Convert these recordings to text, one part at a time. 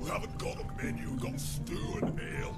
haven't got a menu, got stew and ale.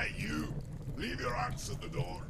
Hey, you! Leave your axe at the door.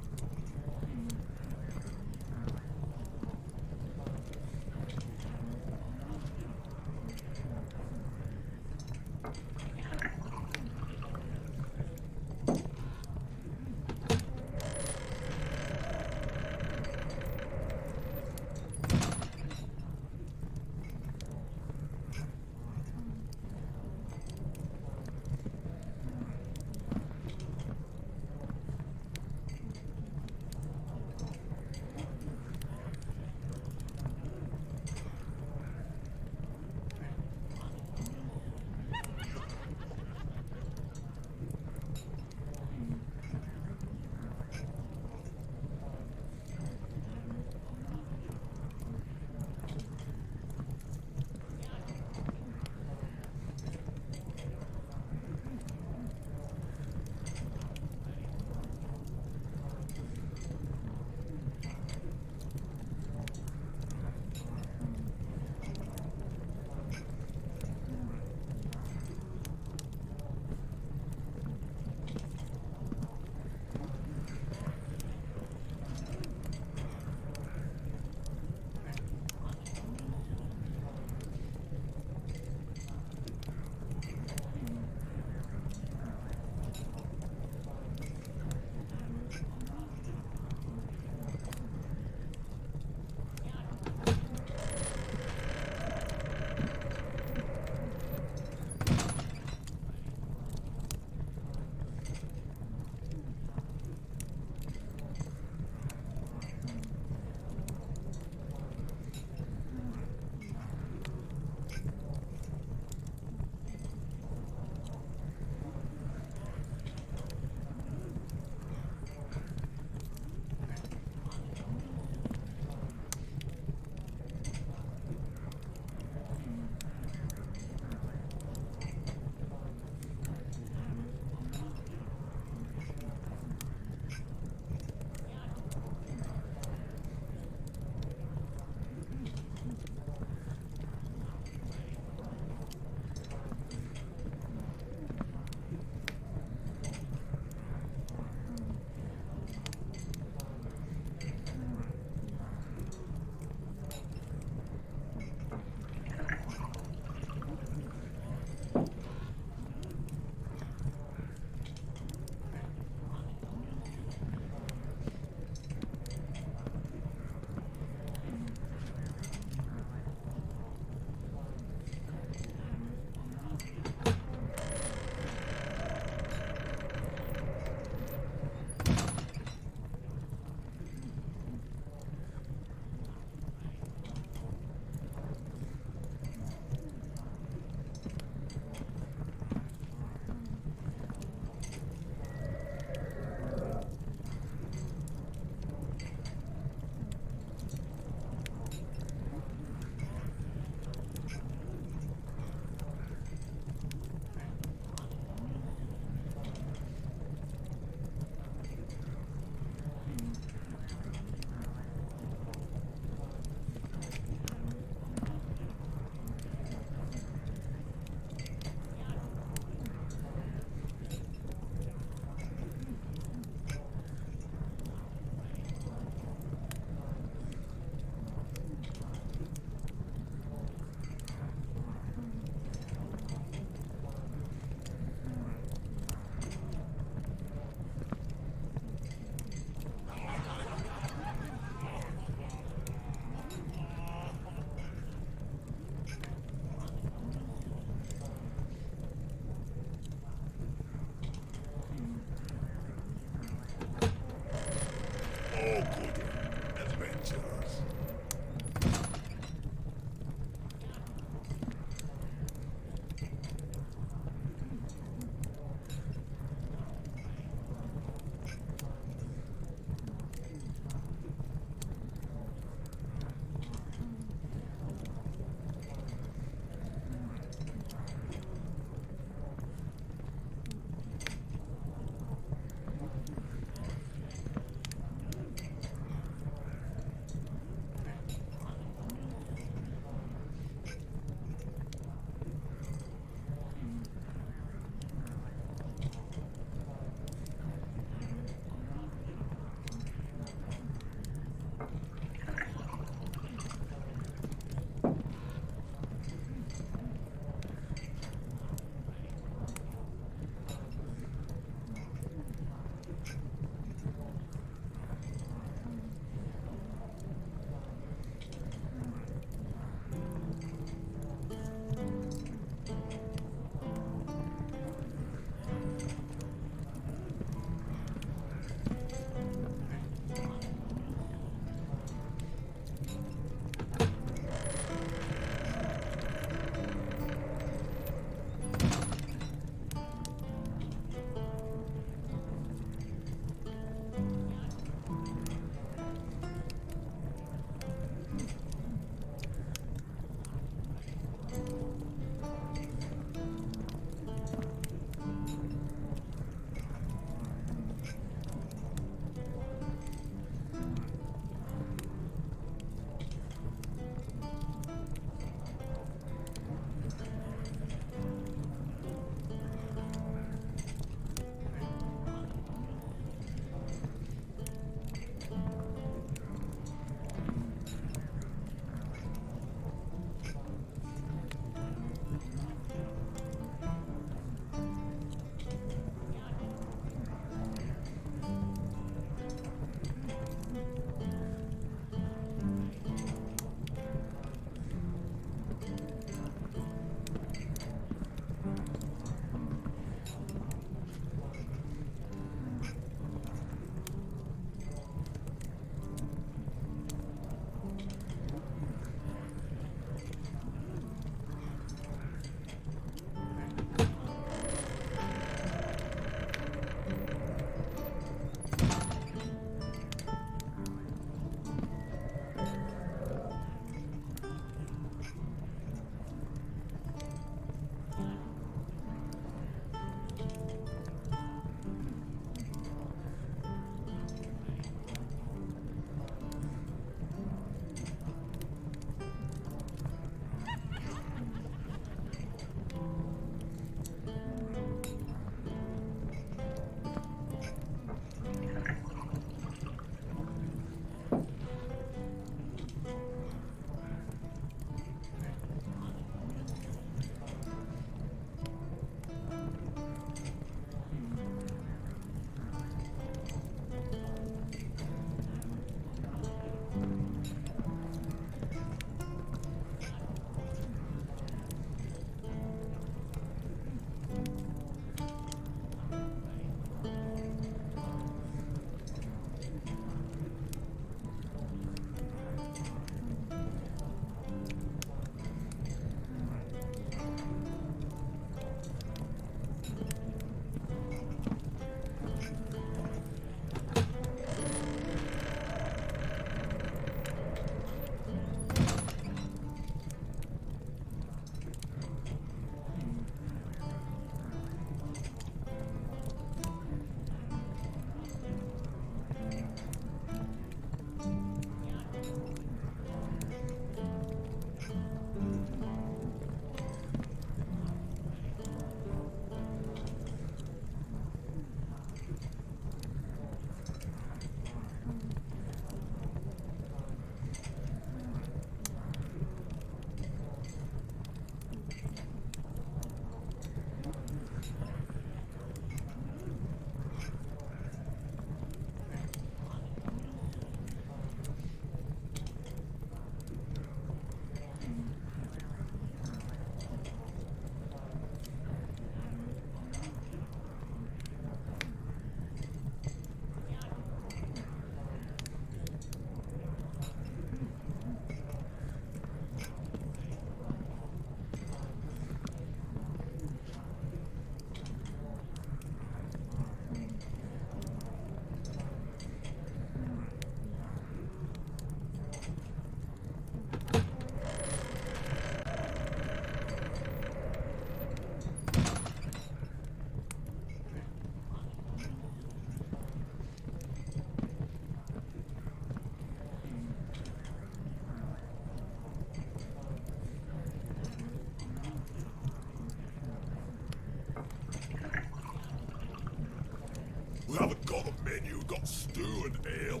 do an ale.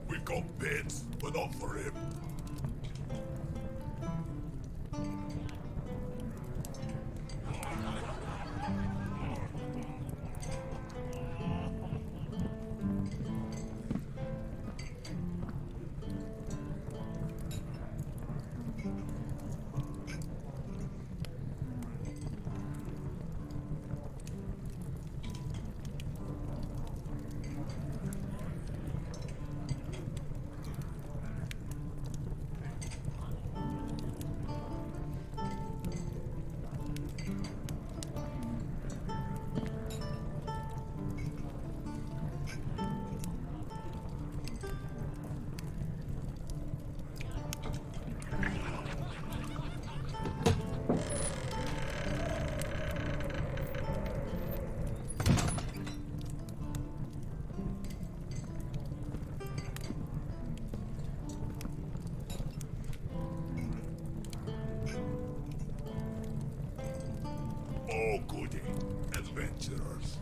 We've got bits, but not for him. Oh, goody. Adventurers.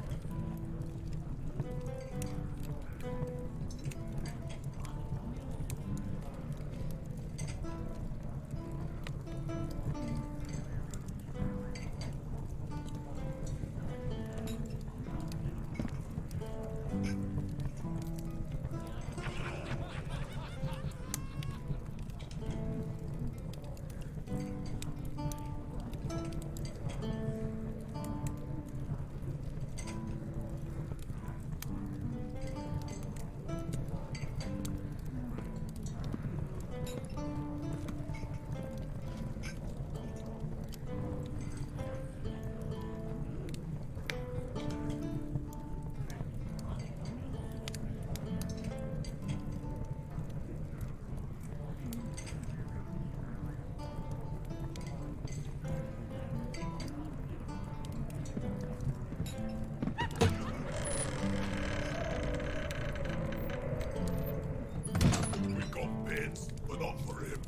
offer him.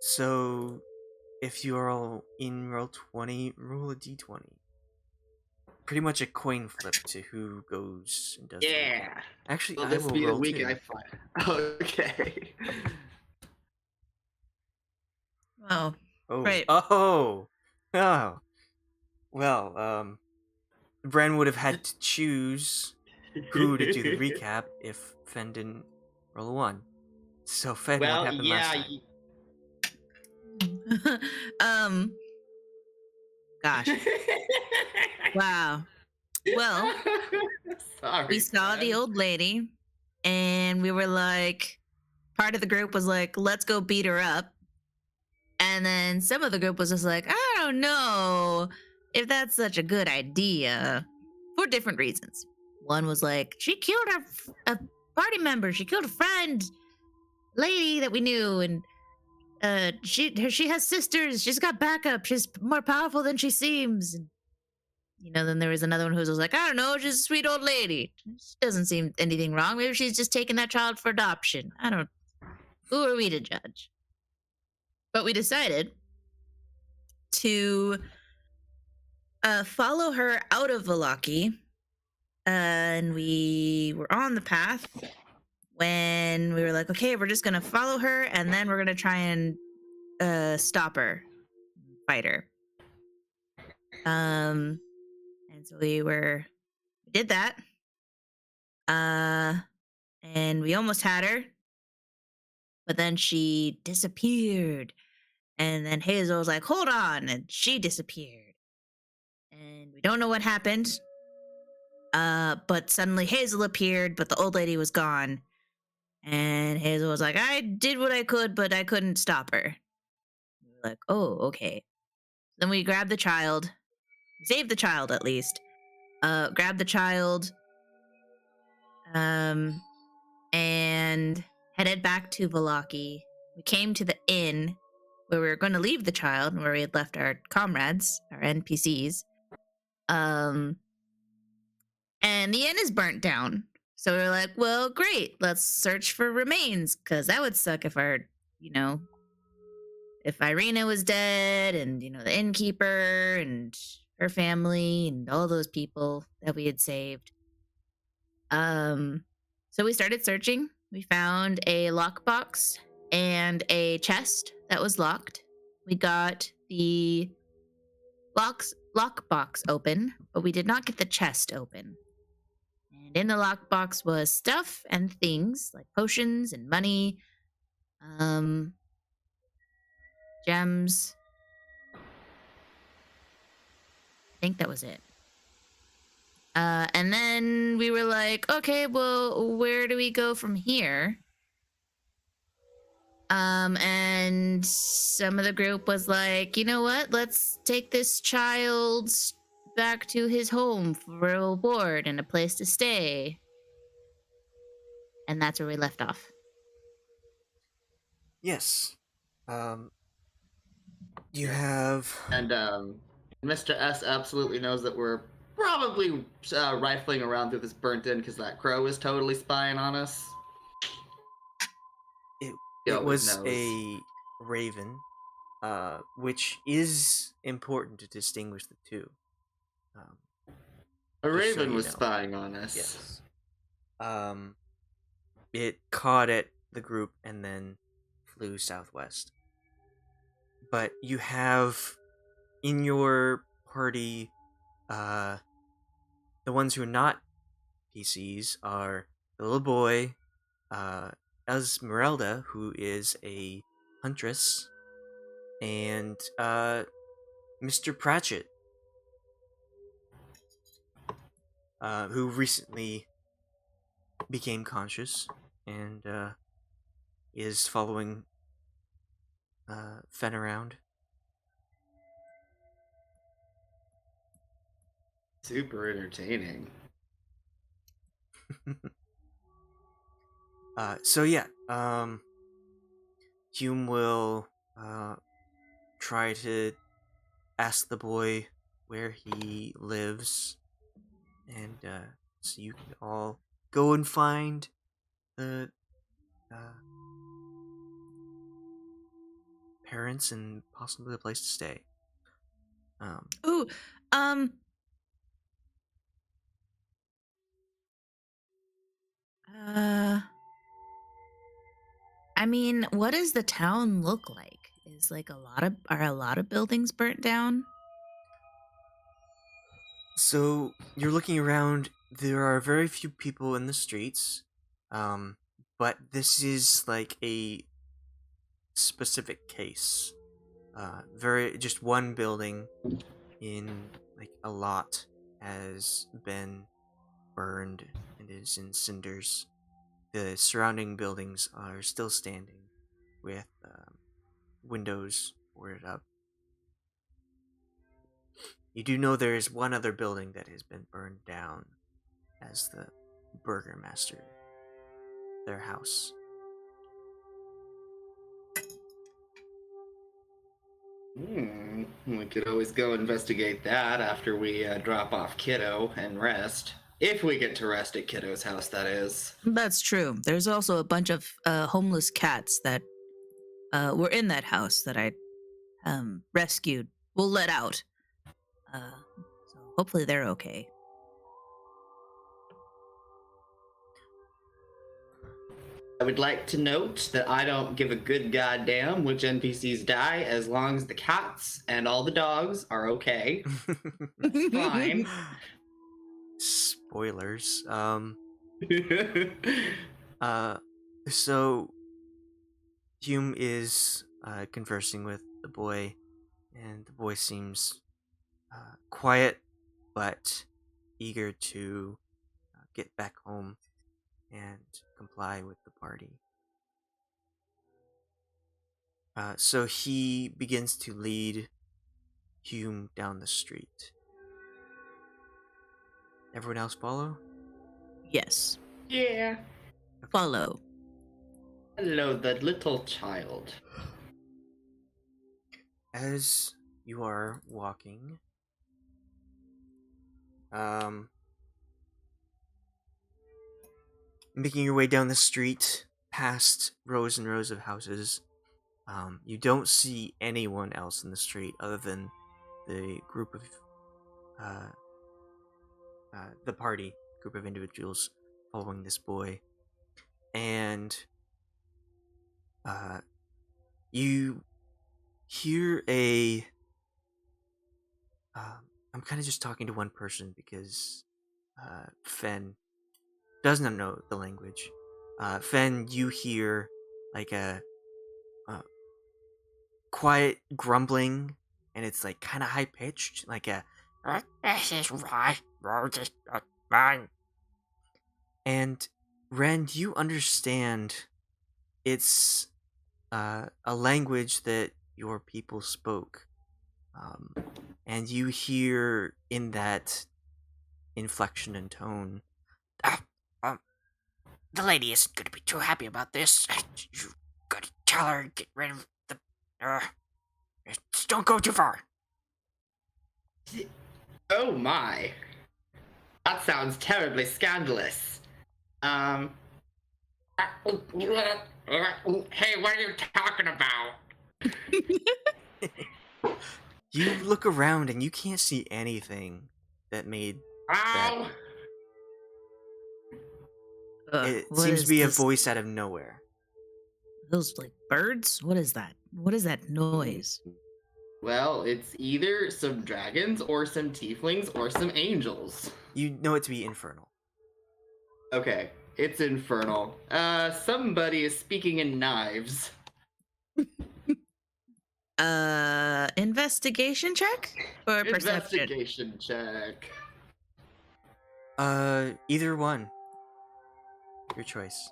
So, if you are all in roll 20, roll a d20. Pretty much a coin flip to who goes and does the recap. Yeah. Actually, Will I this will be the roll week too. I find? Okay. Oh, Oh, right. oh, oh. Well, Bren would have had to choose who to do the recap if Fenn didn't roll a 1. So, Fenn, what Well, happened yeah. last time? Gosh. Wow. Well, Sorry, we saw the friend. old lady and we were like, part of the group was like, let's go beat her up. And then some of the group was just like, I don't know if that's such a good idea for different reasons. One was like, she killed a party member. She killed a friend, lady that we knew. And she has sisters. She's got backup. She's more powerful than she seems. And, then there was another one who was like, I don't know, she's a sweet old lady. She doesn't seem anything wrong. Maybe she's just taking that child for adoption. I don't. Who are we to judge? But we decided to follow her out of Valaki, and we were on the path when we were like, okay, we're just gonna follow her, and then we're gonna try and stop her, fight her. And so we did that, and we almost had her, but then she disappeared, and then Hazel was like, hold on, and she disappeared, and we don't know what happened. But suddenly Hazel appeared, but the old lady was gone. And Hazel was like, I did what I could, but I couldn't stop her. We were like, oh, okay. Then we grabbed the child, saved the child at least, grabbed the child, and headed back to Valaki. We came to the inn where we were going to leave the child, where we had left our comrades, our NPCs. And the inn is burnt down. So we were like, well, great, let's search for remains, because that would suck if if Irina was dead and, the innkeeper and her family and all those people that we had saved. So we started searching. We found a lockbox and a chest that was locked. We got the lockbox open, but we did not get the chest open. And in the lockbox was stuff and things like potions and money, gems. I think that was it. And then we were like, okay, well, where do we go from here? And some of the group was like, you know what? Let's take this child back to his home for a reward and a place to stay. And that's where we left off. Yes. You have. And Mr. S absolutely knows that we're probably rifling around through this burnt inn because that crow is totally spying on us. It was a raven, which is important to distinguish the two. A just so raven you was know. spying on us. Yes. It caught at the group and then flew southwest. But you have in your party, the ones who are not PCs are the little boy, Esmeralda, who is a huntress, and Mr. Pratchett, who recently became conscious and is following Fenn around. Super entertaining. So yeah, Hume will try to ask the boy where he lives, and so you can all go and find the parents and possibly a place to stay. Ooh, um, I mean, what does the town look like? Is like are a lot of buildings burnt down? So you're looking around. There are very few people in the streets, but this is like a specific case. Very just one building in like a lot has been burned and is in cinders. The surrounding buildings are still standing, with windows boarded up. You do know there is one other building that has been burned down as the burgomaster, their house. We could always go investigate that after we drop off Kiddo and rest. If we get to rest at Kiddo's house, that is. That's true. There's also a bunch of homeless cats that were in that house that I rescued. Well, let out. So hopefully they're okay. I would like to note that I don't give a good goddamn which NPCs die as long as the cats and all the dogs are okay. Fine. Spoilers. So Hume is conversing with the boy, and the boy seems quiet but eager to get back home and comply with the party. So he begins to lead Hume down the street. Everyone else follow? Yes. Yeah. Follow. Hello, the little child. As you are walking, making your way down the street, past rows and rows of houses, you don't see anyone else in the street other than the group of, the party group of individuals following this boy. And, you hear a, I'm kind of just talking to one person because, Fenn does not know the language. Fenn, you hear like a quiet grumbling, and it's like kind of high pitched, like a. This is right. And Renn, you understand it's a language that your people spoke, and you hear in that inflection and tone. The lady isn't going to be too happy about this. You gotta tell her, get rid of the. Just don't go too far. Oh my. That sounds terribly scandalous. Hey, what are you talking about? You look around and you can't see anything that made Ow! it What seems is to be this? a voice out of nowhere. Those like birds? What is that? What is that noise? Well, it's either some dragons or some tieflings or some angels. You know it to be infernal. Okay, it's infernal. Somebody is speaking in knives. Investigation check or perception? Investigation check. Either one. Your choice.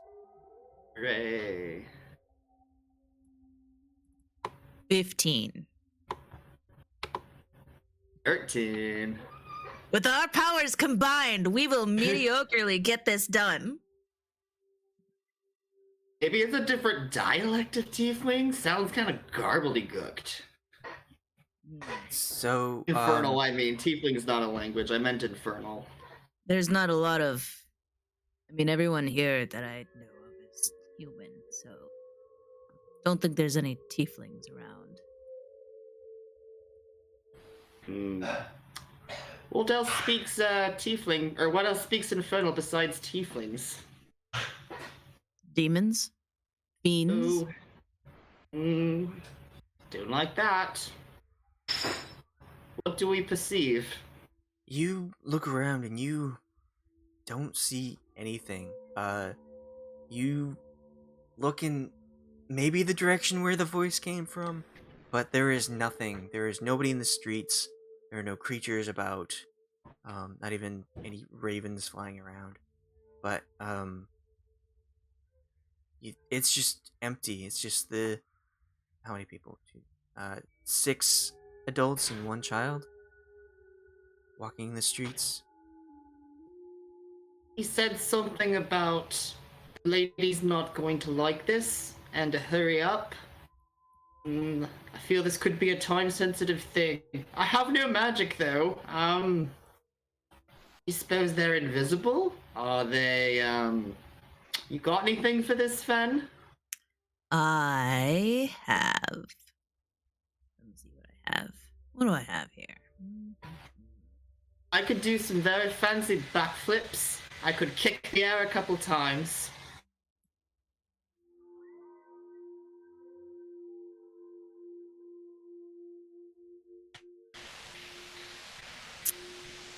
Hooray. 15. 13. With our powers combined, we will mediocrely get this done. Maybe it's a different dialect of tiefling? Sounds kind of garbledy-gooked. So Infernal, I mean. Tiefling's not a language. I meant infernal. There's not a lot of. I mean, everyone here that I know of is human, so. don't think there's any tieflings around. What else speaks Tiefling, or what else speaks Infernal besides Tieflings? Demons? Fiends? Ooh. Don't like that. What do we perceive? You look around and you don't see anything. You look in maybe the direction where the voice came from, but there is nothing. There is nobody in the streets. There are no creatures about. Not even any ravens flying around. But it's just empty. It's just how many people? 6 adults and 1 child walking the streets. He said something about the lady's not going to like this and to hurry up. I feel this could be a time-sensitive thing. I have no magic though. You suppose they're invisible? Are they, you got anything for this, Fenn? I have. Let me see what I have. What do I have here? I could do some very fancy backflips. I could kick the air a couple times.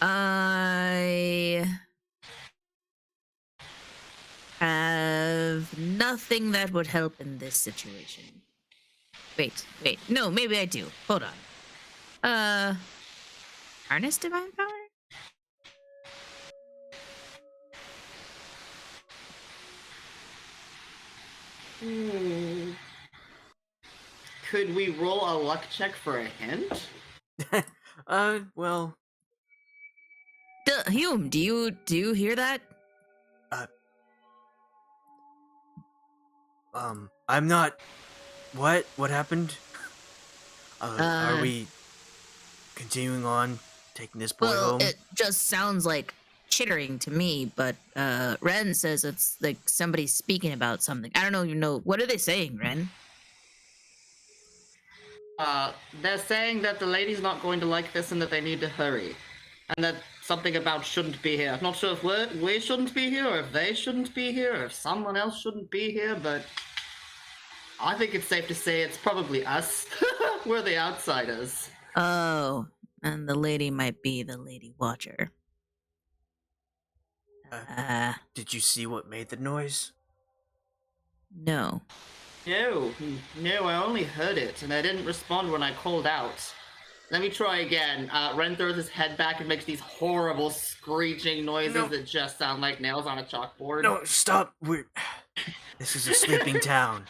I have nothing that would help in this situation. Wait. No, maybe I do. Hold on. Harness Divine Power? Could we roll a luck check for a hint? Well, Hume, do you hear that? I'm not. What happened? Are we continuing on taking this boy Well, home? it just sounds like chittering to me, but Renn says it's like somebody speaking about something. I don't even know. What are they saying, Renn? They're saying that the lady's not going to like this and that they need to hurry. And that something about shouldn't be here. I'm not sure if we shouldn't be here, or if they shouldn't be here, or if someone else shouldn't be here, but I think it's safe to say it's probably us. We're the outsiders. Oh, and the lady might be the Lady Watcher. Did you see what made the noise? No. No, I only heard it, and I didn't respond when I called out. Let me try again. Renn throws his head back and makes these horrible screeching noises that just sound like nails on a chalkboard. No, stop. This is a sleeping town.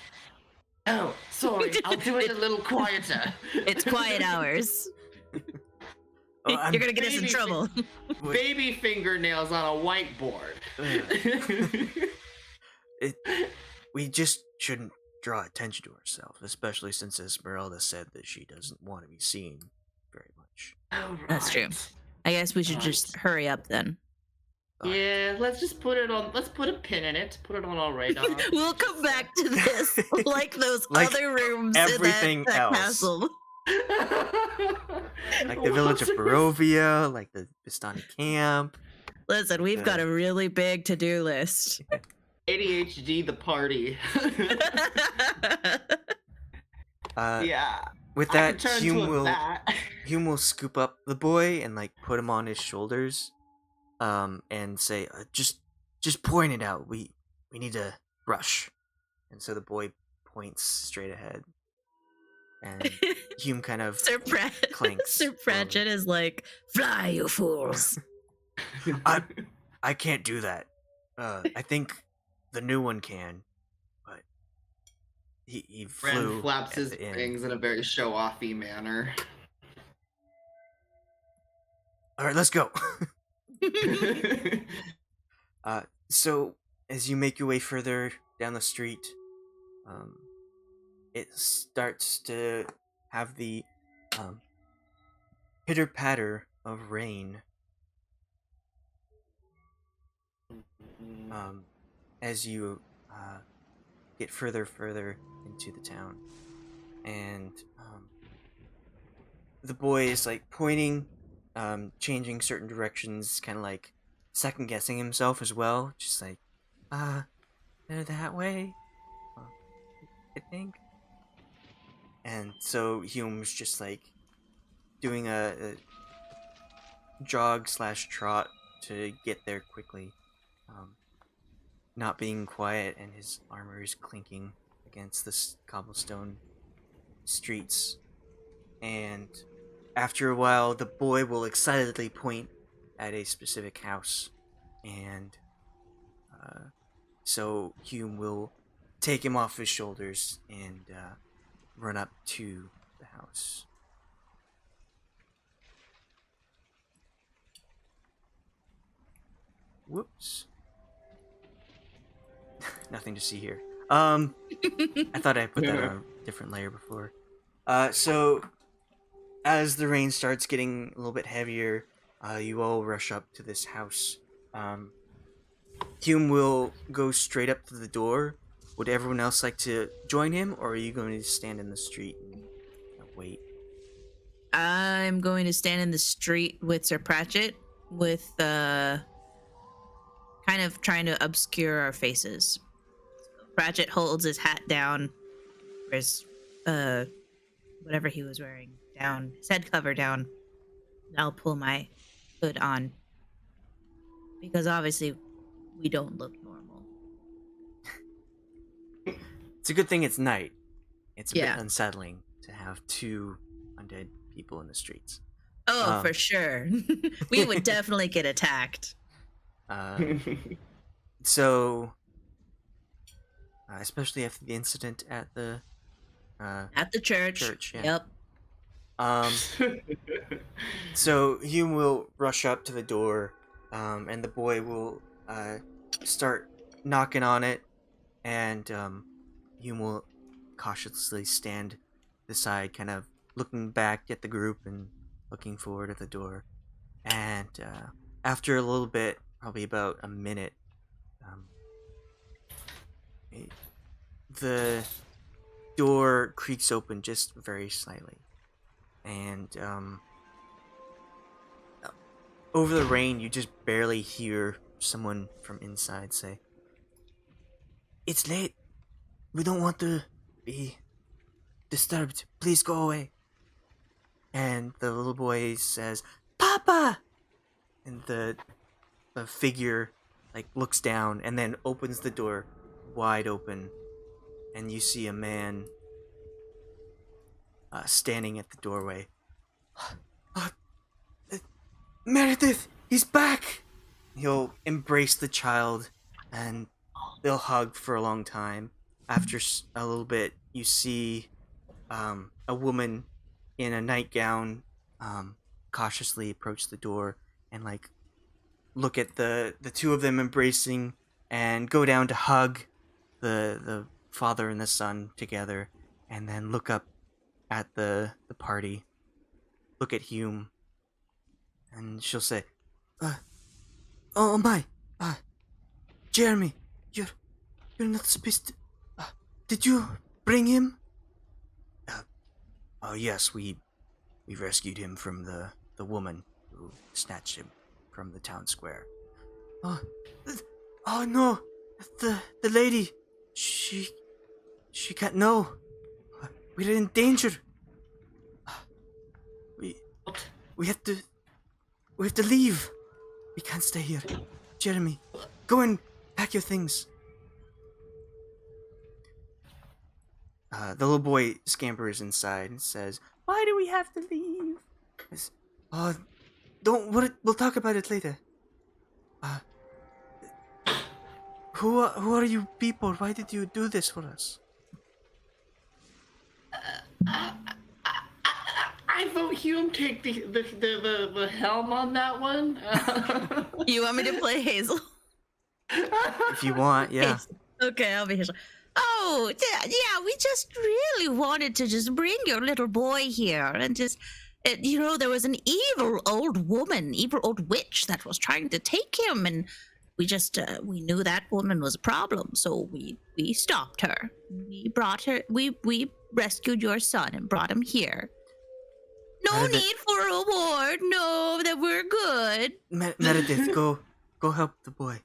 Oh, sorry. I'll do it a little quieter. It's quiet hours. You're gonna get us in trouble. Baby fingernails on a whiteboard. We just shouldn't draw attention to ourselves, especially since Esmeralda said that she doesn't want to be seen very much. Oh, That's true. I guess we should just hurry up then. Yeah, let's just put it on. Let's put a pin in it. Put it on our radar. We'll come back to this like those Like other rooms everything in that else. castle. Like the village of Barovia, like the Vistani camp. Listen, we've got a really big to-do list. ADHD, the party. Yeah. With I could that, turn Hume to a will bat. Hume will scoop up the boy and like put him on his shoulders, and say, "Just point it out. We need to rush." And so the boy points straight ahead, and Hume kind of clinks. Sir Pratchett is like, "Fly, you fools!" I can't do that. I think the new one can, but he flew. Renn flaps at his the end. wings in a very show-offy manner. All right, let's go. So as you make your way further down the street, it starts to have the pitter patter of rain. As you get further into the town. And the boy is like pointing, changing certain directions, kind of like second guessing himself as well. Just like, they're that way, I think. And so Hume's just like doing a jog / trot to get there quickly, not being quiet, and his armor is clinking against the cobblestone streets. And after a while, the boy will excitedly point at a specific house, and so Hume will take him off his shoulders and run up to the house. Whoops. Nothing to see here. I thought I put that on a different layer before. So as the rain starts getting a little bit heavier, you all rush up to this house. Hume will go straight up to the door. Would everyone else like to join him, or are you going to stand in the street and wait? I'm going to stand in the street with Sir Pratchett, with kind of trying to obscure our faces. Pratchett holds his hat down, or his whatever he was wearing down, his head cover down. I'll pull my hood on, because obviously we don't look normal. It's a good thing it's night. It's a bit unsettling to have two undead people in the streets. Oh, for sure. We would definitely get attacked. So, especially after the incident at the church. Yeah. Yep. So Hume will rush up to the door, and the boy will start knocking on it, and Hume will cautiously stand beside, kind of looking back at the group and looking forward at the door. And after a little bit, probably about a minute, the door creaks open just very slightly. And over the rain, you just barely hear someone from inside say, "It's late. We don't want to be disturbed. Please go away." And the little boy says, "Papa!" And the figure like looks down and then opens the door wide open, and you see a man standing at the doorway. "Meredith, he's back!" He'll embrace the child, and they'll hug for a long time. After a little bit, you see a woman in a nightgown cautiously approach the door and like look at the two of them embracing and go down to hug the father and the son together, and then look up at the party, look at Hume, and she'll say, "Oh my, Jeremy, you're not supposed to. Did you bring him?" "Oh yes, we rescued him from the woman who snatched him from the town square." Oh no, the lady, she can't know. We're in danger. We have to leave. We can't stay here. Jeremy, go and pack your things. The little boy scampers inside and says, "Why do we have to leave?" Don't worry, we'll talk about it later. Who are you people? Why did you do this for us? I vote Hume take the helm on that one. You want me to play Hazel? If you want, yeah. Okay, I'll be Hazel. Oh, yeah, we just really wanted to just bring your little boy here and just, there was an evil old witch that was trying to take him, and we knew that woman was a problem, so we stopped her. We brought her. We rescued your son and brought him here. No Meredith- need for a reward. No, that we're good. Meredith, go help the boy.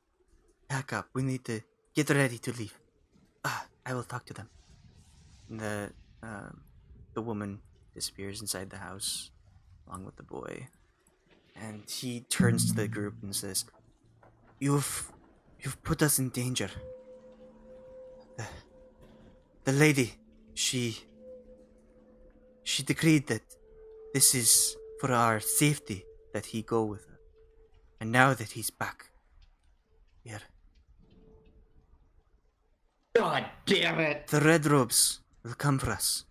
Pack up. We need to get ready to leave. I will talk to them. The woman disappears inside the house along with the boy, and he turns to the group and says, You've put us in danger. The lady, she decreed that this is for our safety that he go with her. And now that he's back here, God damn it! the red robes will come for us.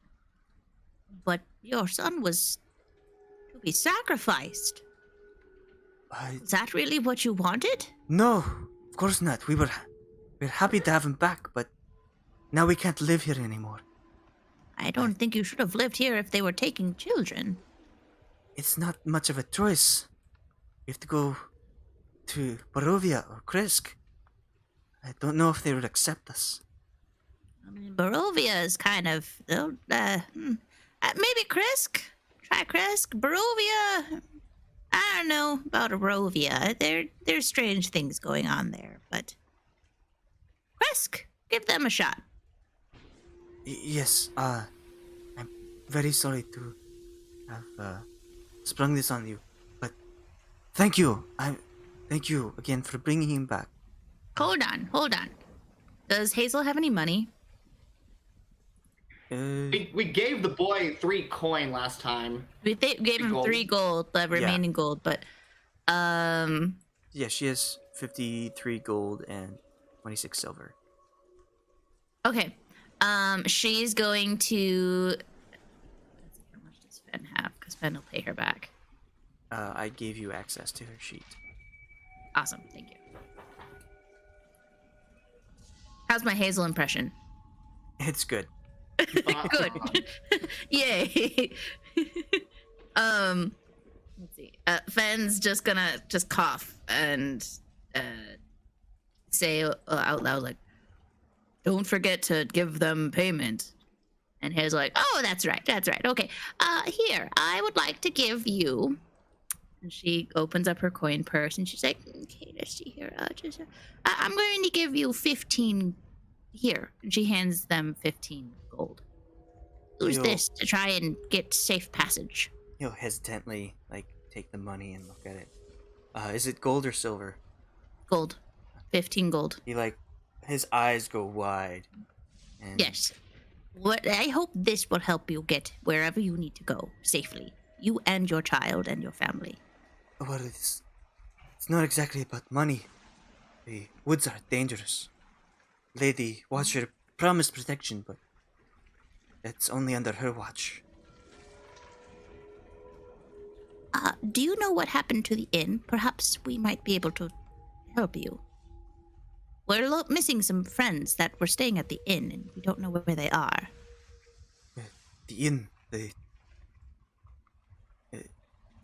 But your son was to be sacrificed. Is that really what you wanted? No, of course not. We're happy to have him back, but now we can't live here anymore. I don't think you should have lived here if they were taking children. It's not much of a choice. We have to go to Barovia or Krisk. I don't know if they would accept us. I mean, Barovia is kind of maybe Krisk. Try Krisk. Barovia. I don't know about Barovia. There's strange things going on there, but Krisk, give them a shot. Yes. I'm very sorry to have sprung this on you, but thank you. Thank you again for bringing him back. Hold on. Does Hazel have any money? We gave the boy 3 coin last time. We gave him Gold. 3 gold, the remaining gold, but Yeah, she has 53 gold and 26 silver. okay. She's going to. How much does Fenn have? Because Fenn will pay her back. I gave you access to her sheet. Awesome, thank you. How's my Hazel impression? It's good. Good. Yay. Let's see. Fenn's just gonna cough and say out loud, like, don't forget to give them payment. And Hazel's like, oh, that's right. Okay. Here, I would like to give you. And she opens up her coin purse and she's like, okay, let's see here. I'm going to give you 15 here. And she hands them 15 gold. Use this to try and get safe passage. He'll hesitantly, take the money and look at it. Is it gold or silver? Gold. 15 gold. His eyes go wide. And Yes. I hope this will help you get wherever you need to go safely. You and your child and your family. Well, it's not exactly about money. The woods are dangerous. Lady Watcher promised protection, but that's only under her watch. Do you know what happened to the inn? Perhaps we might be able to help you. We're missing some friends that were staying at the inn, and we don't know where they are. The inn,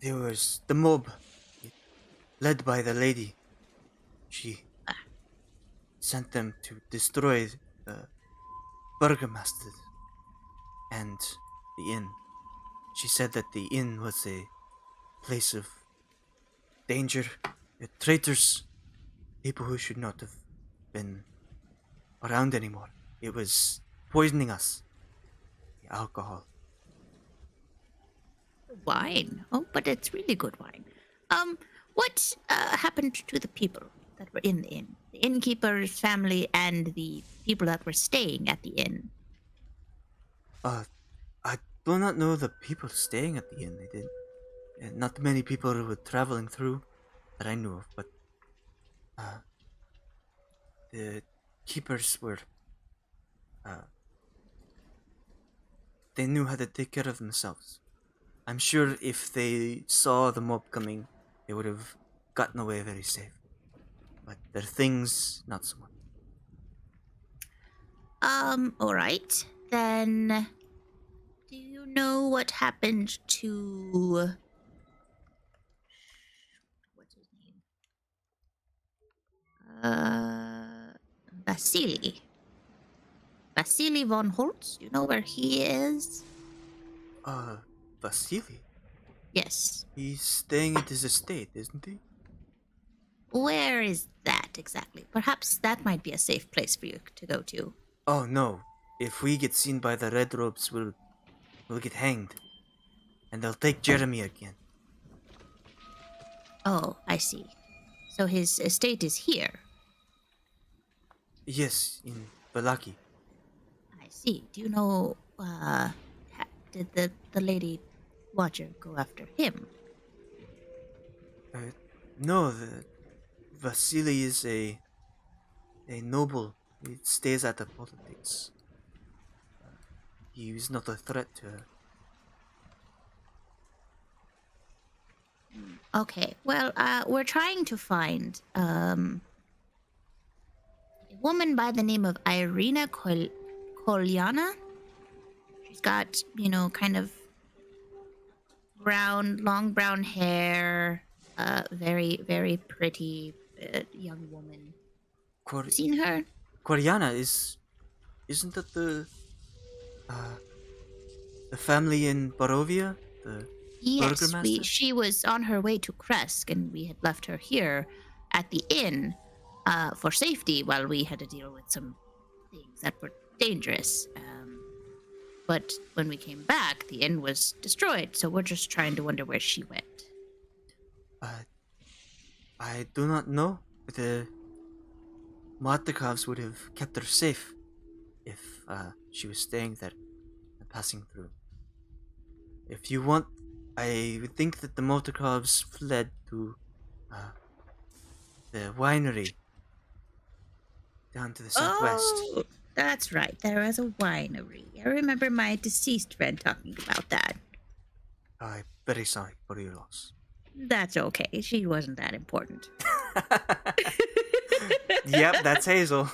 there was the mob, led by the lady. She sent them to destroy the burgomaster and the inn. She said that the inn was a place of danger, traitors, people who should not have been around anymore. It was poisoning us. The alcohol. Wine. Oh, but it's really good wine. What happened to the people that were in the inn? The innkeeper's family and the people that were staying at the inn. I do not know the people staying at the inn. They didn't. Not many people were traveling through that I knew of, but the keepers were. They knew how to take care of themselves. I'm sure if they saw the mob coming, they would have gotten away very safe. But their things, not so much. Alright. Then, do you know what happened to... What's his name? Vasily. Vasily von Holtz. You know where he is? Vasily? Yes. He's staying at his estate, isn't he? Where is that exactly? Perhaps that might be a safe place for you to go to. Oh no. If we get seen by the red robes, we'll get hanged. And they'll take Jeremy again. Oh, I see. So his estate is here. Yes, in Balaki. I see. Do you know, did the lady watcher go after him? No, the Vasily is a noble. He stays out of politics. He is not a threat to her. Okay, well, we're trying to find a woman by the name of Irina Kolyana. She's got, kind of long brown hair, very, very pretty young woman. Seen her? Koryana isn't that the family in Barovia? The Yes, burgomaster? she was on her way to Kresk, and we had left her here at the inn for safety while we had to deal with some things that were dangerous. But when we came back, the inn was destroyed, so we're just trying to wonder where she went. I do not know. The Martikovs would have kept her safe if she was staying there and passing through. If you want, I would think that the Martikovs fled to the winery down to the southwest. Oh, that's right. There was a winery. I remember my deceased friend talking about that. I'm very sorry for your loss. That's okay. She wasn't that important. Yep, that's Hazel.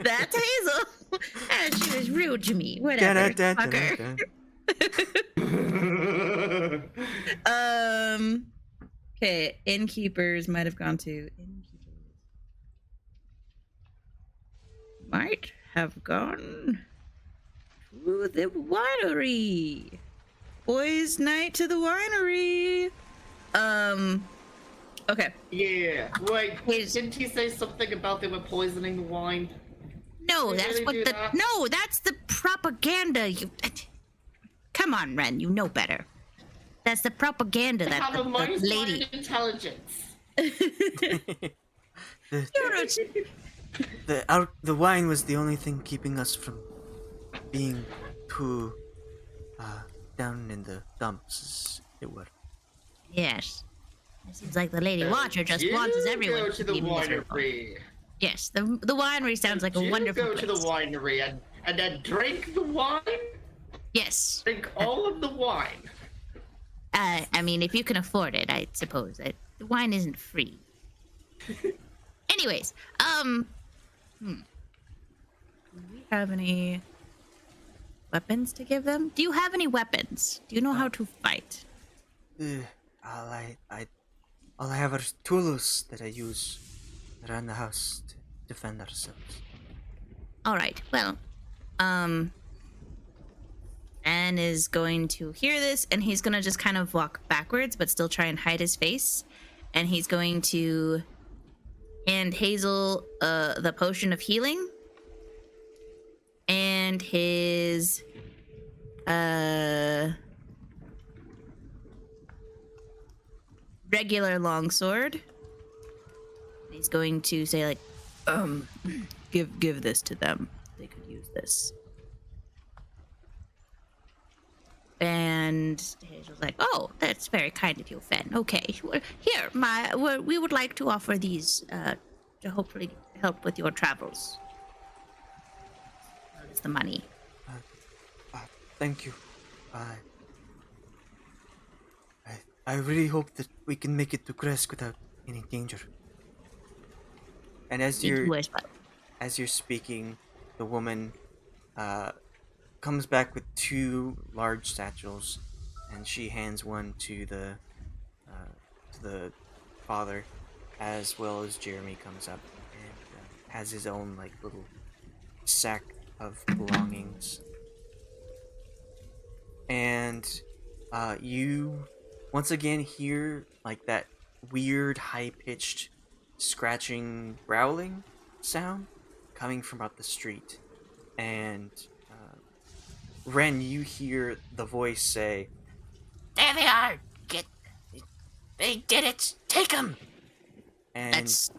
That's Hazel. And she was rude to me. Whatever. Fucker. Okay, innkeepers might have gone to might have gone to the winery. Boys' night to the winery. Okay. Yeah. Wait, didn't he say something about they were poisoning the wine? No, Did that's they what do the that? no, that's the propaganda. Come on, Renn, you know better. That's the propaganda They that have a the minus lady. 1 intelligence. The wine was the only thing keeping us from being too down in the dumps, as it were. Yes. It seems like the Lady Watcher just wants us everyone Go to the be miserable. winery. Yes, the winery sounds like a You wonderful go place. to the winery and then drink the wine. Yes. Drink all of the wine. I mean, if you can afford it, I suppose. The wine isn't free. Anyways, do we have any weapons to give them? Do you have any weapons? Do you know how to fight? All I have are tools that I use around the house to defend ourselves. All right. Well, Anne is going to hear this, and he's gonna just kind of walk backwards, but still try and hide his face. And he's going to hand Hazel the potion of healing and his regular longsword. He's going to say like, give this to them. They could use this. And Hazel's like, oh, that's very kind of you, Fenn. Okay, well, here, we would like to offer these to hopefully help with your travels. That's the money. Thank you. I really hope that we can make it to Kresk without any danger. And as you're speaking, the woman comes back with 2 large satchels, and she hands one to the father, as well as Jeremy comes up. And has his own like little sack of belongings. And you once again hear like that weird high-pitched scratching growling sound coming from up the street. And Renn, you hear the voice say, There they are! They did it! Take them! and That's.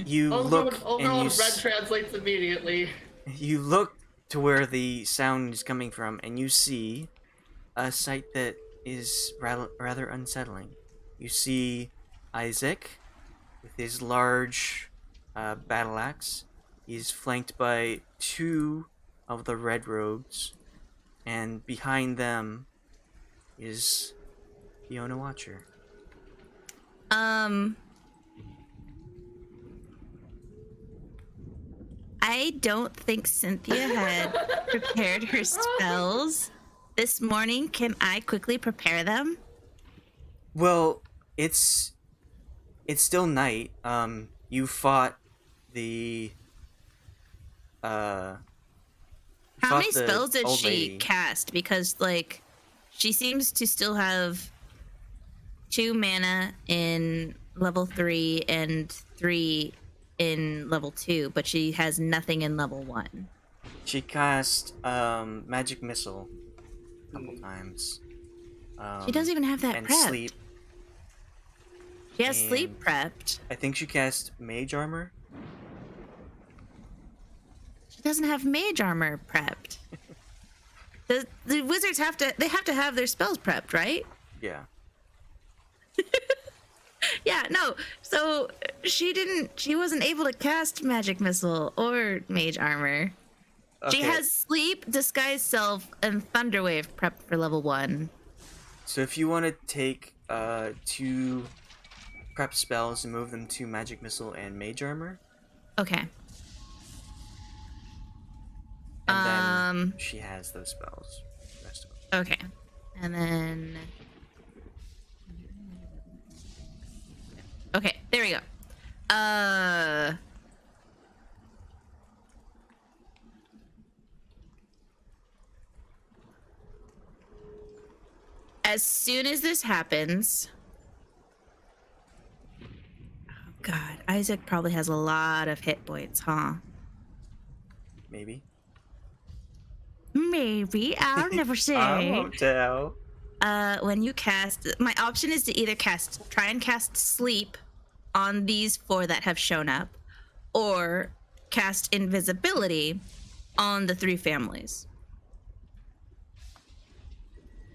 you Oh look god, and Red translates immediately. you look to where the sound is coming from, and you see a sight that is rather unsettling. You see Isaac with his large battle axe. He's flanked by two of the red robes, and behind them is Fiona Watcher. I don't think Cynthia had prepared her spells this morning. Can I quickly prepare them? Well, it's still night. You fought the How many spells did she cast? Because, like, she seems to still have 2 mana in level 3 and 3 in level 2, but she has nothing in level 1. She cast magic missile a couple times. She doesn't even have that and prepped. sleep. She has and sleep prepped. I think she cast mage armor. She doesn't have mage armor prepped. The wizards have to have their spells prepped, right? Yeah. Yeah, no. So she wasn't able to cast magic missile or mage armor. Okay. She has sleep, disguise self, and thunderwave prepped for level 1. So if you want to take 2 prep spells and move them to magic missile and mage armor, Okay. and then she has those spells. The rest of them. Okay. And then okay, there we go. As soon as this happens, oh god, Isaac probably has a lot of hit points, huh? Maybe. Maybe. I'll never say. I won't tell. When you cast, my option is to either try and cast sleep on these 4 that have shown up, or cast invisibility on the 3 families.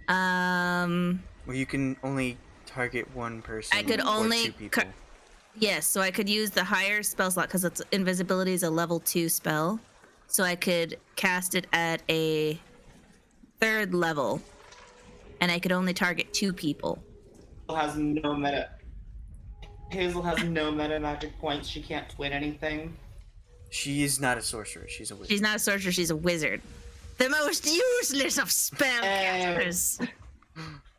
Well, you can only target one person. I could or only 2 people. Yes, so I could use the higher spell slot because invisibility is a level 2 spell. So I could cast it at a 3rd level, and I could only target 2 people. Has no meta. Hazel has no meta magic points. She can't twin anything. She is not a sorcerer. She's a wizard. She's not a sorcerer, she's a wizard. The most useless of spellcasters.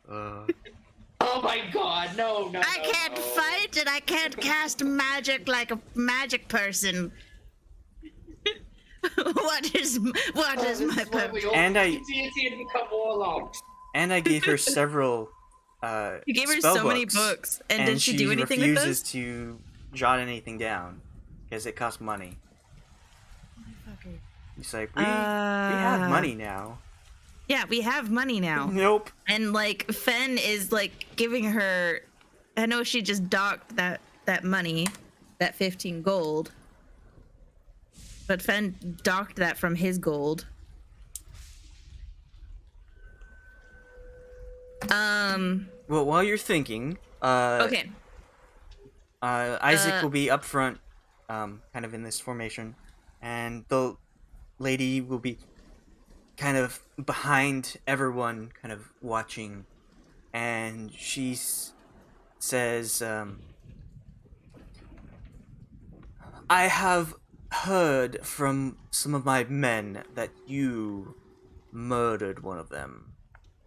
Oh my god, no. I can't fight and I can't cast magic like a magic person. What is my purpose? And I become warlocks. And I gave her several You gave her spell so many books, books, and did she do anything with refuses those? to jot anything down because it costs money. He's like, we have money now. Yeah, we have money now. Nope. And like Fenn is like giving her, I know she just docked that money, that 15 gold. But Fenn docked that from his gold. Well, while you're thinking, Okay. Isaac will be up front, kind of in this formation, and the lady will be kind of behind everyone, kind of watching, and she says, I have heard from some of my men that you murdered one of them,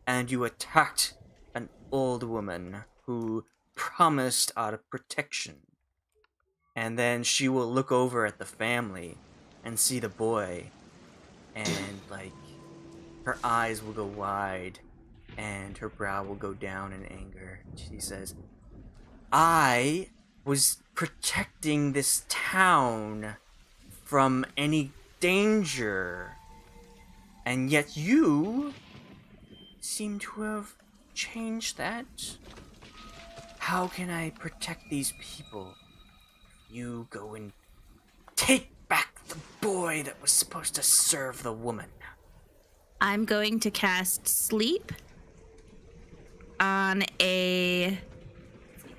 and you attacked an old woman who promised out of protection. and then she will look over at the family and see the boy, and like her eyes will go wide and her brow will go down in anger. She says, I was protecting this town from any danger, and yet you seem to have changed that. How can I protect these people? You go and take back the boy that was supposed to serve the woman. I'm going to cast Sleep on a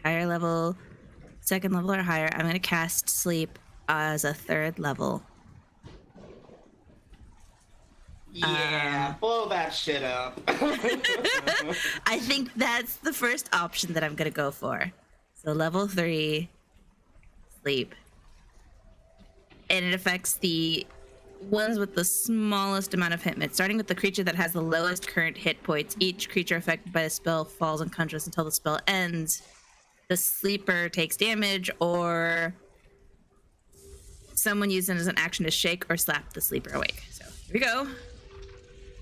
higher level, second level or higher. I'm going to cast Sleep as a third level. Yeah, blow that shit up. I think that's the first option that I'm going to go for. So level 3, Sleep. And it affects the ones with the smallest amount of hit points, starting with the creature that has the lowest current hit points. Each creature affected by the spell falls unconscious until the spell ends. The sleeper takes damage, or someone uses it as an action to shake or slap the sleeper awake. So here we go.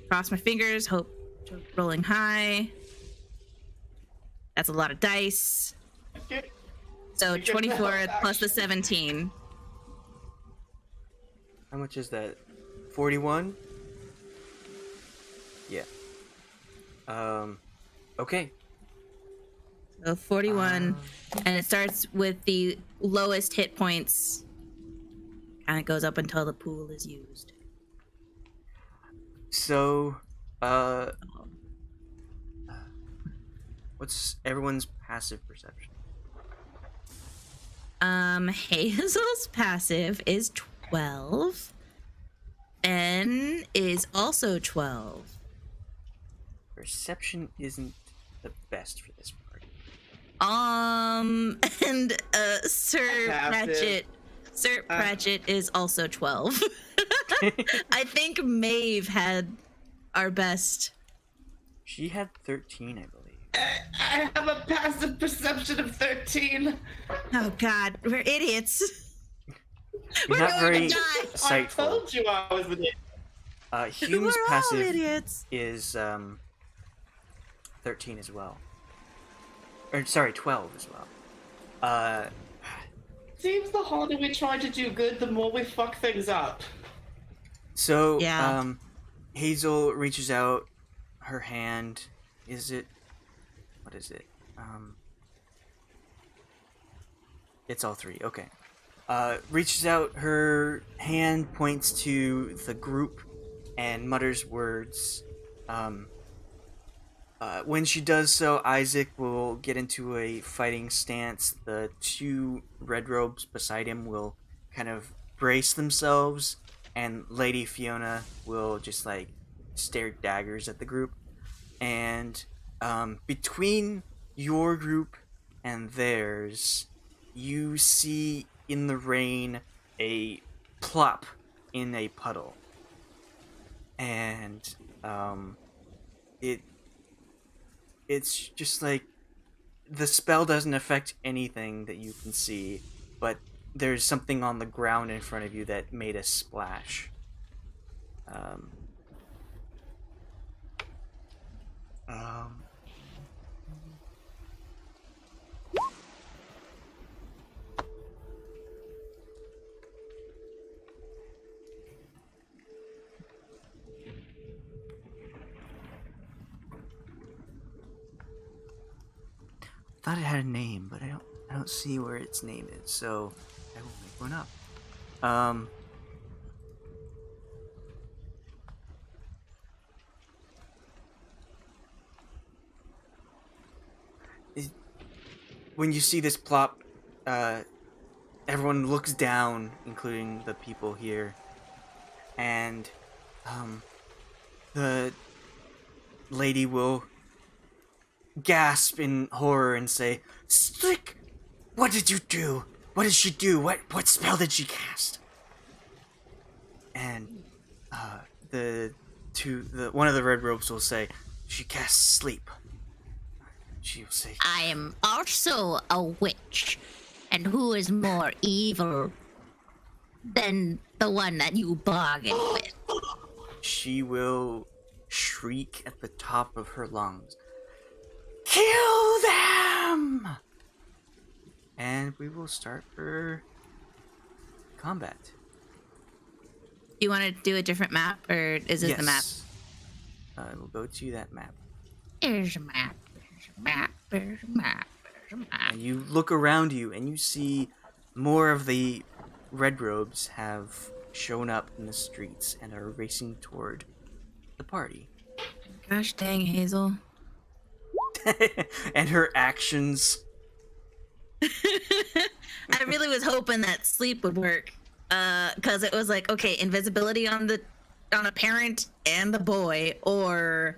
Cross my fingers, hope to rolling high. That's a lot of dice. So 24 plus the 17. How much is that? 41? Yeah. Okay. So 41, and it starts with the lowest hit points, and it goes up until the pool is used. So, what's everyone's passive perception? Hazel's passive is 12. Fenn is also 12. Perception isn't the best for this party. And Sir Passive. Pratchett is also 12. I think Maeve had our best. She had 13, I believe. I have a passive perception of 13. Oh god, we're idiots. You're not very die. I insightful. told you I was with it. Hume's We're all passive idiots. is 13 as well. Or sorry, 12 as well. Seems the harder we try to do good, the more we fuck things up. So Yeah. Hazel reaches out her hand. What is it? It's all three. Okay. Reaches out her hand, points to the group, and mutters words. When she does so, Isaac will get into a fighting stance. The two red robes beside him will kind of brace themselves, and Lady Fiona will just like stare daggers at the group. And between your group and theirs, you see in the rain a plop in a puddle. And it's just like the spell doesn't affect anything that you can see, but there's something on the ground in front of you that made a splash. Thought it had a name, but I don't see where its name is, so I will make one up. When you see this plop, everyone looks down, including the people here, and the lady will gasp in horror and say, "Slick, what did you do? What did she do? What spell did she cast?" And one of the red robes will say, "She cast sleep." She will say, I am also a witch. And who is more evil than the one that you bargained with? She will shriek at the top of her lungs. Kill them! And we will start her combat. Do you want to do a different map, or is this the map? We'll go to that map. There's a map. There's a map. There's a map. There's a map. And you look around you and you see more of the red robes have shown up in the streets and are racing toward the party. Gosh dang, Hazel. And her actions. I really was hoping that sleep would work. Cause it was like, okay, invisibility on a parent and the boy, or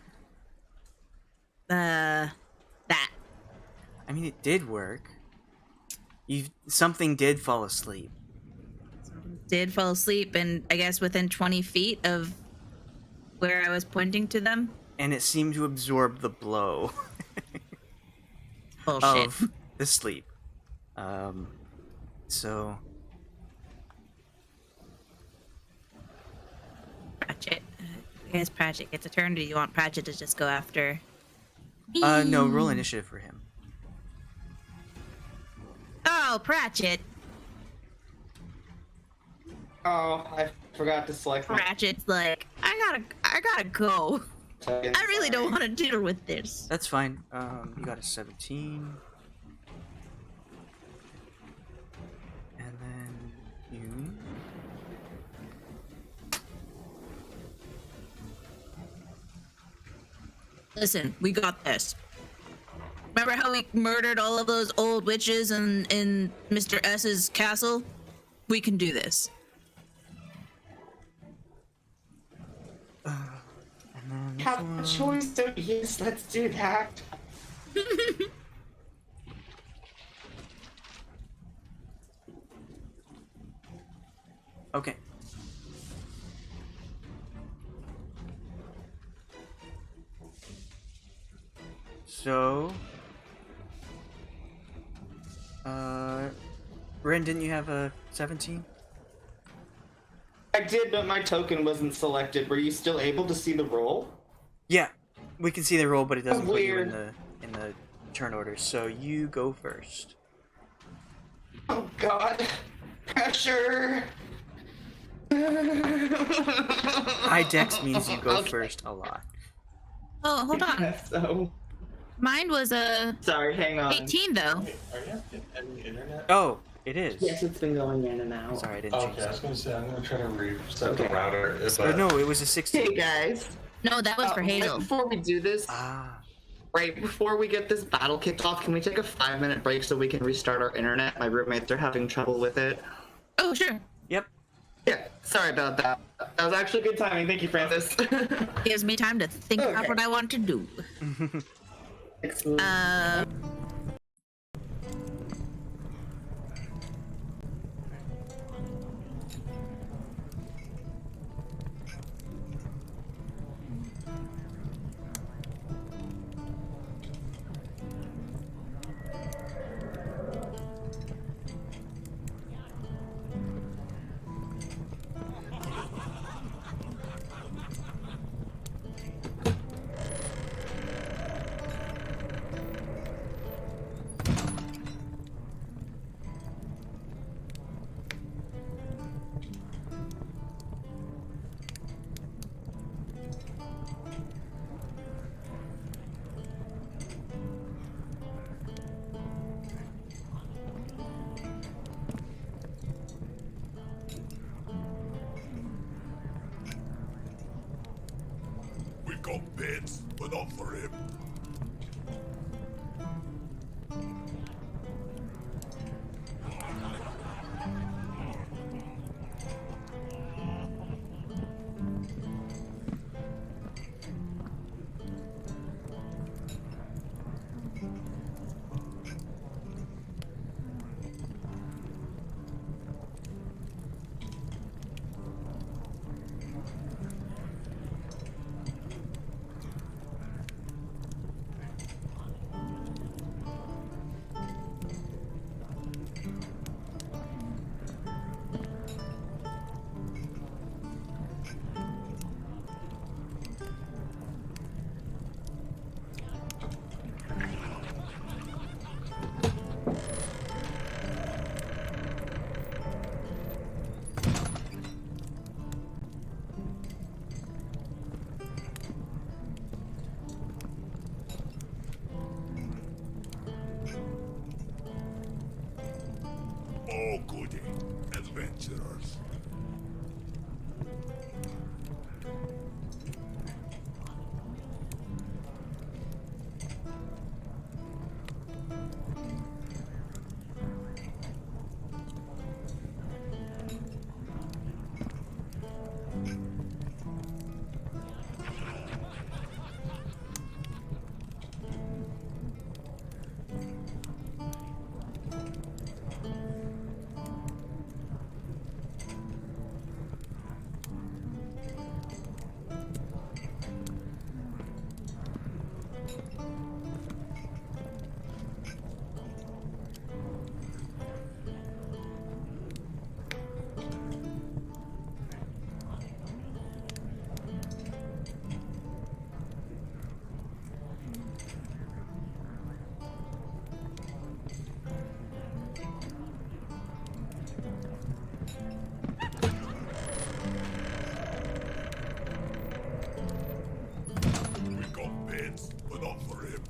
that. I mean, it did work. Something did fall asleep. Did fall asleep, and I guess within 20 feet of where I was pointing to them. And it seemed to absorb the blow Bullshit. of the sleep. So Pratchett. I guess Pratchett gets a turn. Do you want Pratchett to just go after? no, roll initiative for him. Oh, Pratchett. Oh, I forgot to select my Pratchett's like, I gotta go. token. I really don't Sorry. want to deal with this. That's fine. You got a 17. And then you. Listen, we got this. Remember how we murdered all of those old witches in Mr. S's castle? We can do this. And then this Have a one. choice, so yes, let's do that. Okay. So, Renn, didn't you have a 17? I did, but my token wasn't selected. Were you still able to see the roll? Yeah, we can see the roll, but it doesn't put you in Weird. the turn order. So you go first. Oh God, pressure. High dex means you go Okay. first a lot. Oh, hold on. So Mine was a sorry, hang on. 18 though. Wait, are you on the internet? Oh, it is. Yes, it's been going in and out. Sorry, I didn't change Okay, I was that. gonna say I'm gonna try to reset Okay. the router. Or no, it was a 16. Hey guys. No, that was for Right Hazel. before we do this, Ah, right before we get this battle kicked off, can we take a 5-minute break so we can restart our internet? My roommates are having trouble with it. Oh, sure. yep. Yeah, sorry about that. That was actually good timing. Thank you, Francis. Gives me time to think about Okay. what I want to do. Excellent. We got bits, but not for him. bits, but not for him.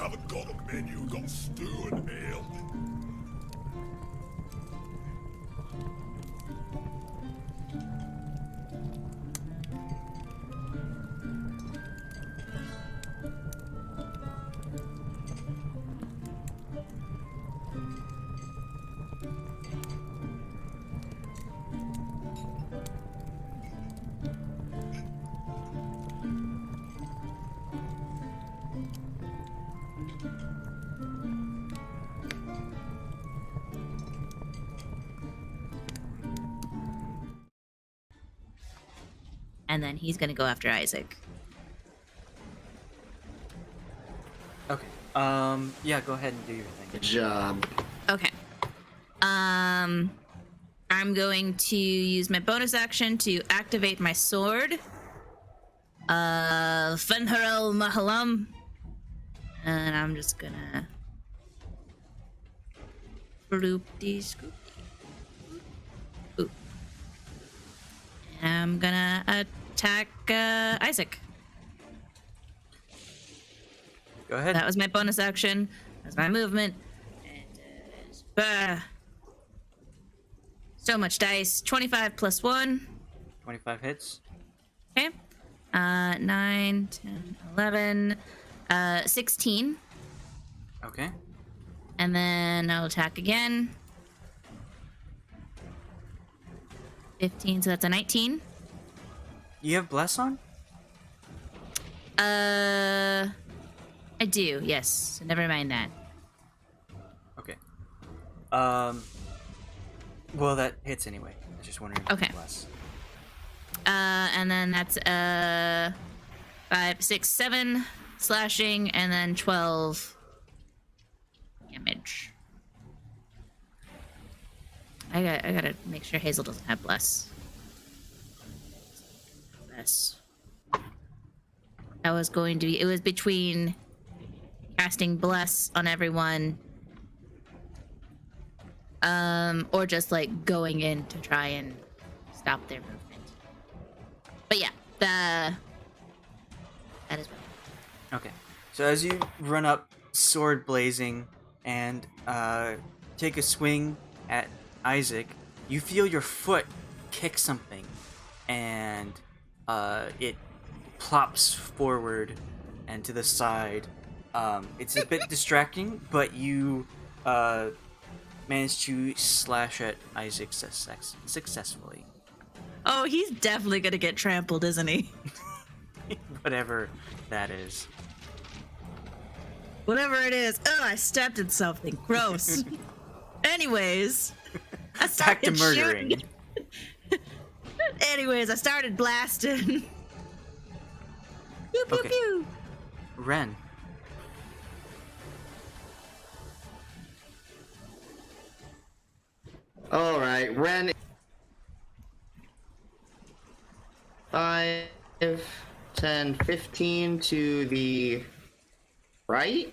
haven't got a menu, got stew and ale. And then he's gonna go after Isaac. Okay. Yeah, go ahead and do your thing. Good job. Okay. I'm going to use my bonus action to activate my sword. Fenn Mahalam. And I'm just gonna floopty scoopty. Oop. And I'm gonna attack Isaac. Go ahead. That was my bonus action. That's my movement. And so much dice. 25 plus 1. 25 hits. Okay. 9, 10, 11, 16. Okay. And then I'll attack again. 15, so that's a 19. You have Bless on? I do, yes. So never mind that. Okay. Well, that hits anyway. I was just wondering if Okay. it's Bless. And then that's 5, 6, 7 slashing, and then 12 damage. I gotta make sure Hazel doesn't have bless. Bless. That was going to be. It was between casting bless on everyone, or just like going in to try and stop their movement. But yeah, that is what. Okay. So as you run up, sword blazing, and take a swing at Isaac, you feel your foot kick something, and it plops forward and to the side. It's a bit distracting, but you manage to slash at Isaac successfully. Oh, he's definitely gonna get trampled, isn't he? Whatever that is. Whatever it is. Oh, I stepped in something. Gross. Anyways, I Back to started murdering. shooting. Anyways, I started blasting. Pew, pew, Okay. pew. Renn. Alright, Renn. 5, 10, 15 to the right.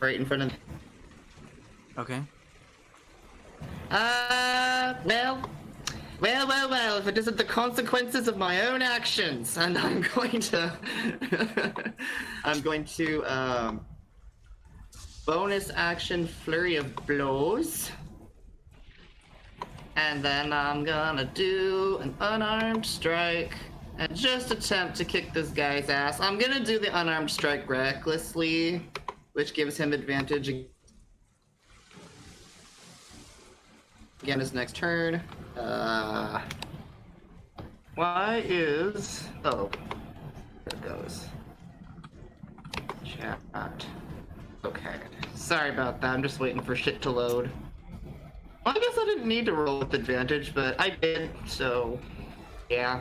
Right in front of. Okay. Well, if it isn't the consequences of my own actions, and I'm going to, bonus action flurry of blows. And then I'm gonna do an unarmed strike and just attempt to kick this guy's ass. I'm gonna do the unarmed strike recklessly, which gives him advantage again his next turn. Why is... Oh, there it goes. Chat. Okay. Sorry about that, I'm just waiting for shit to load. Well, I guess I didn't need to roll with advantage, but I did, so... Yeah.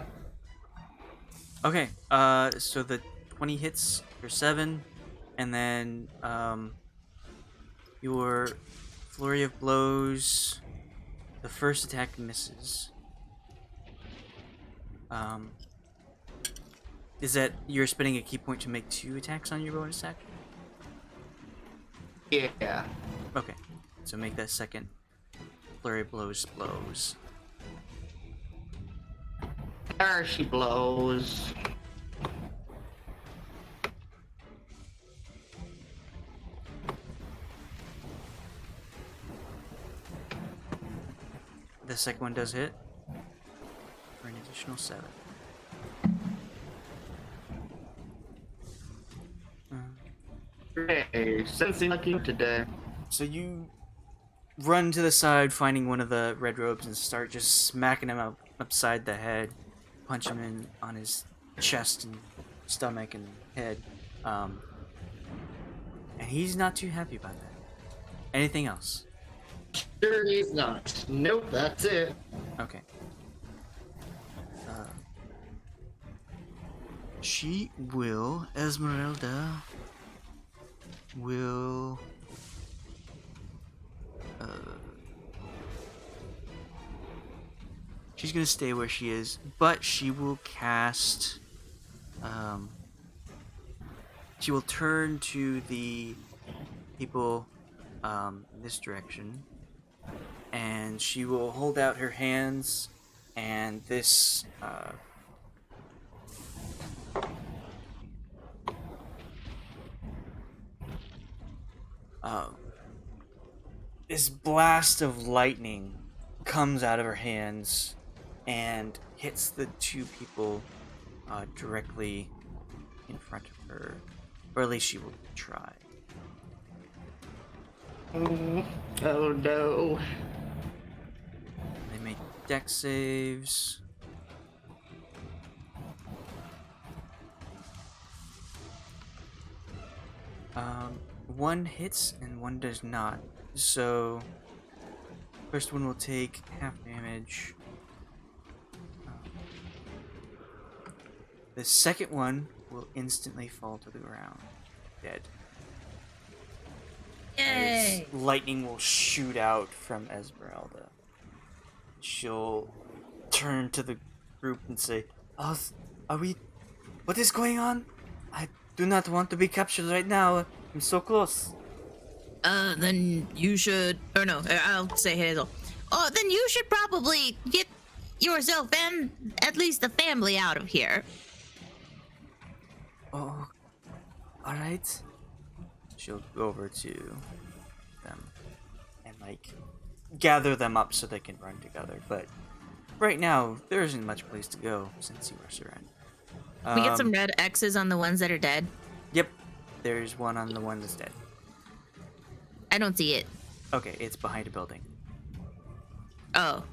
Okay, so the 20 hits for 7, and then, your flurry of blows, the first attack misses. Is that you're spending a key point to make 2 attacks on your bonus attack? Yeah. Okay, so make that second flurry of blows. There she blows. The second one does hit for an additional 7. Hey, sensing lucky today. So you run to the side, finding one of the red robes, and start just smacking him upside the head, punch him in on his chest and stomach and head. And he's not too happy about that. Anything else? Sure he's not. Nope, that's it. Okay. She will, Esmeralda will she's gonna stay where she is, but she will cast she will turn to the people in this direction, and she will hold out her hands, and this this blast of lightning comes out of her hands and hits the two people directly in front of her, or at least she will try. Oh no. They make dex saves. One hits and one does not. So, first one will take half damage. The second one will instantly fall to the ground, dead. Yay! As lightning will shoot out from Esmeralda. She'll turn to the group and say, "Oh, are we? What is going on? I do not want to be captured right now. I'm so close." Then you should, or no, I'll say Hazel. Oh, then you should probably get yourself and at least the family out of here. Oh, all right. She'll go over to them and gather them up so they can run together. But right now there isn't much place to go since you are surrounded. We get some red X's on the ones that are dead. Yep, there's one on the one that's dead. I don't see it. Okay, it's behind a building. Oh.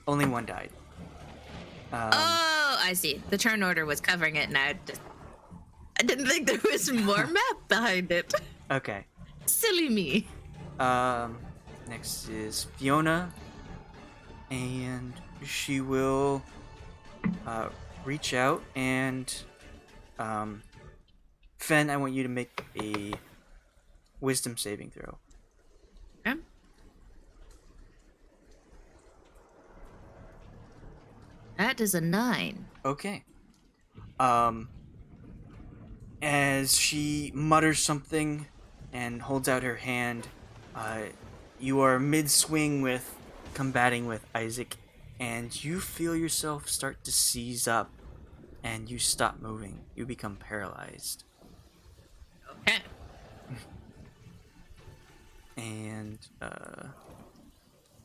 Only one died. Oh, I see. The turn order was covering it, and I didn't think there was more map behind it. Okay. Silly me. Next is Fiona, and she will reach out and Fenn, I want you to make a wisdom saving throw. Okay. That is a 9. Okay. As she mutters something and holds out her hand, you are mid-swing with combating with Isaac, and you feel yourself start to seize up, and you stop moving. You become paralyzed. Okay. And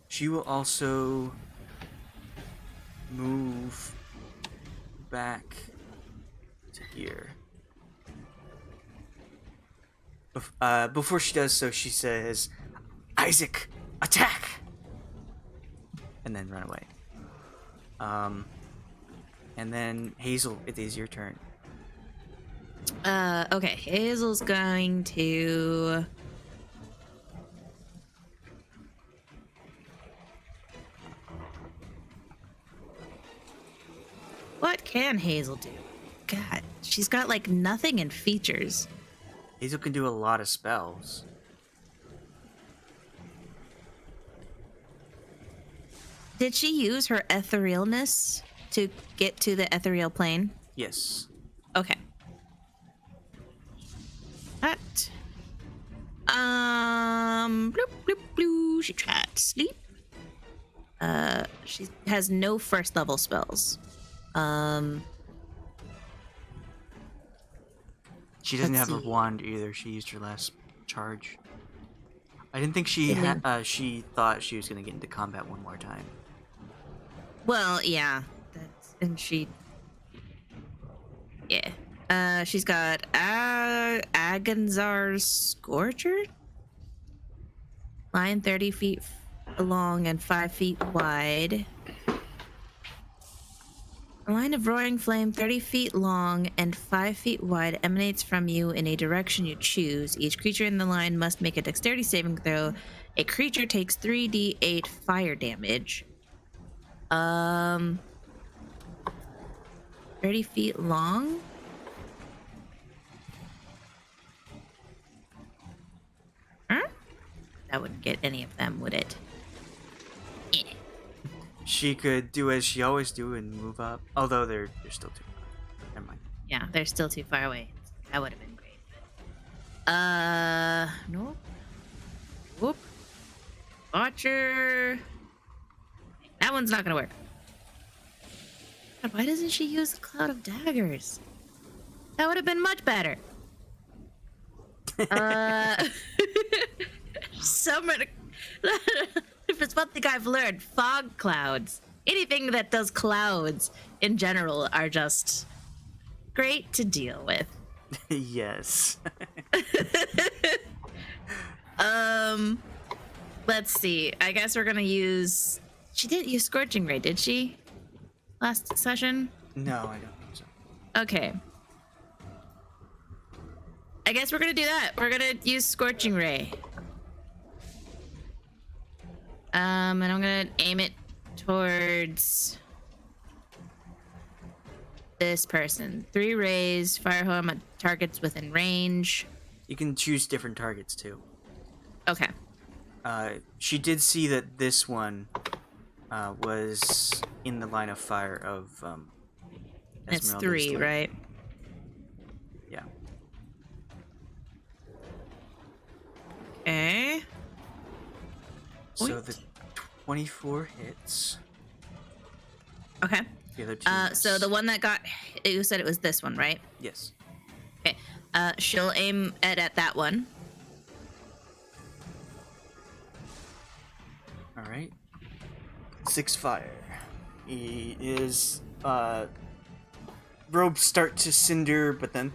she will also move back to here. Before she does so, she says, "Isaac, attack!" and then run away. And then Hazel, it is your turn. Okay. Hazel's going to... What can Hazel do? God, she's got like nothing in features. Hazel can do a lot of spells. Did she use her etherealness to get to the ethereal plane? Yes. Okay. That. Bloop, bloop, bloop. She tried to sleep. She has no first level spells. She doesn't Let's have a see. wand either. She used her last charge. I didn't think she Really? she thought she was gonna get into combat one more time. Well, yeah. And she. Yeah. She's got Aganzar's Scorcher? Line 30 feet long and 5 feet wide. A line of roaring flame 30 feet long and 5 feet wide emanates from you in a direction you choose. Each creature in the line must make a dexterity saving throw. A creature takes 3d8 fire damage. 30 feet long? Huh? That wouldn't get any of them, would it? Eh. She could do as she always do and move up. Although they're still too far. Never mind. Yeah, they're still too far away. That would have been great. Nope. Whoop. Archer. That one's not gonna work. God, why doesn't she use the cloud of daggers? That would have been much better. Summon. If it's one thing I've learned, fog clouds. Anything that does clouds in general are just great to deal with. Yes. Let's see. I guess we're gonna use. She didn't use Scorching Ray, did she? Last session? No, I don't think so. Okay. I guess we're gonna do that. We're gonna use Scorching Ray. And I'm gonna aim it towards this person. 3 rays, fire home at targets within range. You can choose different targets too. Okay. She did see that this one was in the line of fire of It's Esmeralda's 3, flame. right? Yeah. Okay. So Oink. the 24 hits. Okay. The other two So miss. the one that got, you said it was this one, right? Yes. Okay. She'll aim at that one. All right. 6 fire. He is robes start to cinder, but then